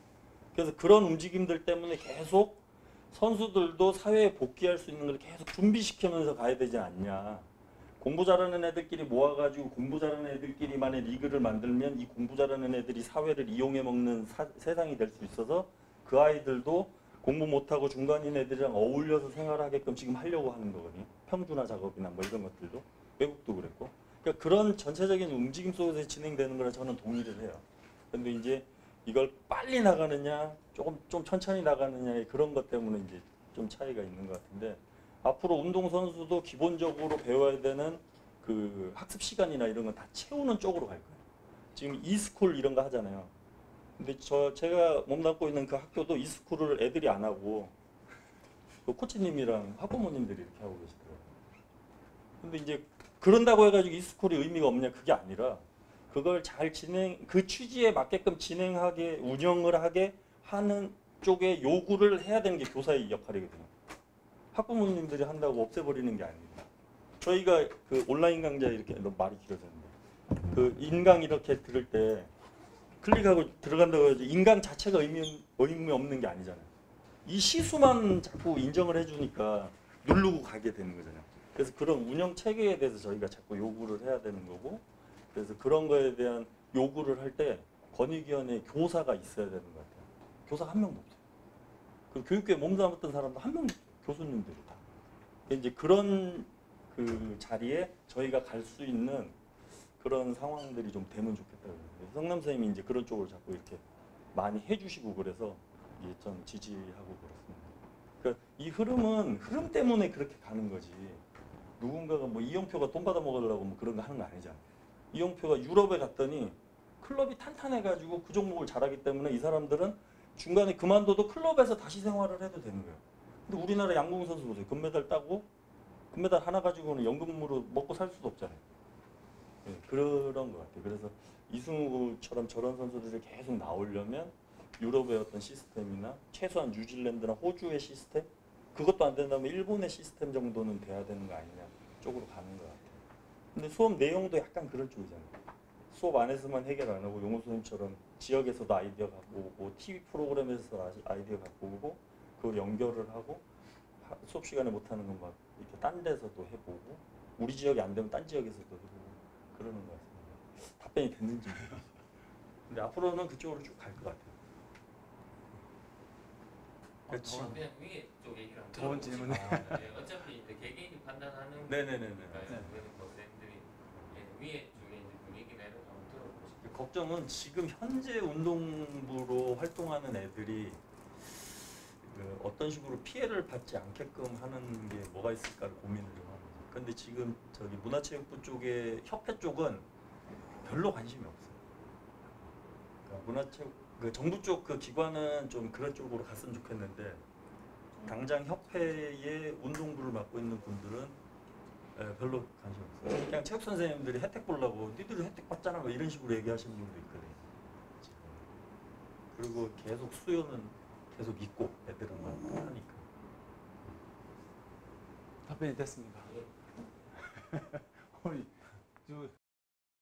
F: 그래서 그런 움직임들 때문에 계속 선수들도 사회에 복귀할 수 있는 걸 계속 준비시키면서 가야 되지 않냐. 공부 잘하는 애들끼리 모아가지고 공부 잘하는 애들끼리만의 리그를 만들면 이 공부 잘하는 애들이 사회를 이용해 먹는 세상이 될 수 있어서 그 아이들도 공부 못하고 중간인 애들이랑 어울려서 생활하게끔 지금 하려고 하는 거거든요. 평준화 작업이나 뭐 이런 것들도. 외국도 그랬고. 그러니까 그런 전체적인 움직임 속에서 진행되는 거라 저는 동의를 해요. 근데 이제 이걸 빨리 나가느냐, 좀 천천히 나가느냐의 그런 것 때문에 이제 좀 차이가 있는 것 같은데 앞으로 운동선수도 기본적으로 배워야 되는 그 학습 시간이나 이런 건 다 채우는 쪽으로 갈 거예요. 지금 이스쿨 이런 거 하잖아요. 근데 제가 몸담고 있는 그 학교도 이스쿨을 애들이 안 하고 그 코치님이랑 학부모님들이 이렇게 하고 계시더라고요. 근데 이제 그런다고 해가지고 이스쿨이 의미가 없냐 그게 아니라 그걸 잘 그 취지에 맞게끔 진행하게 운영을 하게 하는 쪽에 요구를 해야 되는 게 교사의 역할이거든요. 학부모님들이 한다고 없애버리는 게 아닙니다. 저희가 그 온라인 강좌 이렇게 너무 말이 길어졌는데 그 인강 이렇게 들을 때 클릭하고 들어간다고 해서 인강 자체가 의미 없는 게 아니잖아요. 이 시수만 자꾸 인정을 해주니까 누르고 가게 되는 거잖아요. 그래서 그런 운영 체계에 대해서 저희가 자꾸 요구를 해야 되는 거고 그래서 그런 거에 대한 요구를 할 때 권익위원회 교사가 있어야 되는 것 같아요. 교사가 한 명도 없어요. 그 교육계에 몸담았던 사람도 한 명도 없어요. 교수님들이 다. 이제 그런 그 자리에 저희가 갈 수 있는 그런 상황들이 좀 되면 좋겠다고. 성남 선생님이 이제 그런 쪽으로 자꾸 이렇게 많이 해주시고 그래서 이게 좀 지지하고 그렇습니다. 그러니까 이 흐름 때문에 그렇게 가는 거지. 누군가가 뭐 이영표가 돈 받아 먹으려고 뭐 그런 거 하는 거 아니잖아. 이영표가 유럽에 갔더니 클럽이 탄탄해가지고 그 종목을 잘하기 때문에 이 사람들은 중간에 그만둬도 클럽에서 다시 생활을 해도 되는 거예요. 근데 우리나라 양궁 선수 보세요. 금메달 따고 금메달 하나 가지고는 연금으로 먹고 살 수도 없잖아요. 네, 그런 것 같아요. 그래서 이승우처럼 저런 선수들이 계속 나오려면 유럽의 어떤 시스템이나 최소한 뉴질랜드나 호주의 시스템, 그것도 안 된다면 일본의 시스템 정도는 돼야 되는 거 아니냐 쪽으로 가는 것 같아요. 근데 수업 내용도 약간 그런 쪽이잖아요. 수업 안에서만 해결 안 하고 용호 선생님처럼 지역에서도 아이디어 갖고 오고 TV 프로그램에서 아이디어 갖고 오고 그걸 연결을 하고 수업 시간에 못하는 건 막 이렇게 딴 데서도 해보고 우리 지역이 안 되면 딴 지역에서도 해보고 그러는 것 같습니다. 답변이 됐는지 모르겠어요. 근데 앞으로는 그쪽으로 쭉 갈 것 같아요.
D: 그렇지.
E: 그냥 위에 쪽 얘기를 한번
D: 좋은
E: 들어보고
D: 질문이네.
E: 싶어요. 네, 어차피 이제 개개인이 판단하는
F: 네네네네.
E: 거니까요. 그래서 뭐 쌤들이 위에 쪽에 이제 분위기 내를 한번 들어보고 싶어요.
F: 걱정은 지금 현재 운동부로 활동하는 애들이 그 어떤 식으로 피해를 받지 않게끔 하는 게 뭐가 있을까를 고민을 좀 하는 거죠. 근데 지금 저기 문화체육부 쪽에 협회 쪽은 별로 관심이 없어요. 그러니까 문화체육 그 정부 쪽 그 기관은 좀 그런 쪽으로 갔으면 좋겠는데 당장 협회의 운동부를 맡고 있는 분들은 별로 관심 없어요. 그냥 체육 선생님들이 혜택 보려고 니들이 혜택 받잖아 뭐 이런 식으로 얘기하시는 분도 있거든요. 지금. 그리고 계속 수요는 계속 있고 애들은 하니까.
D: 답변이 됐습니다. 우리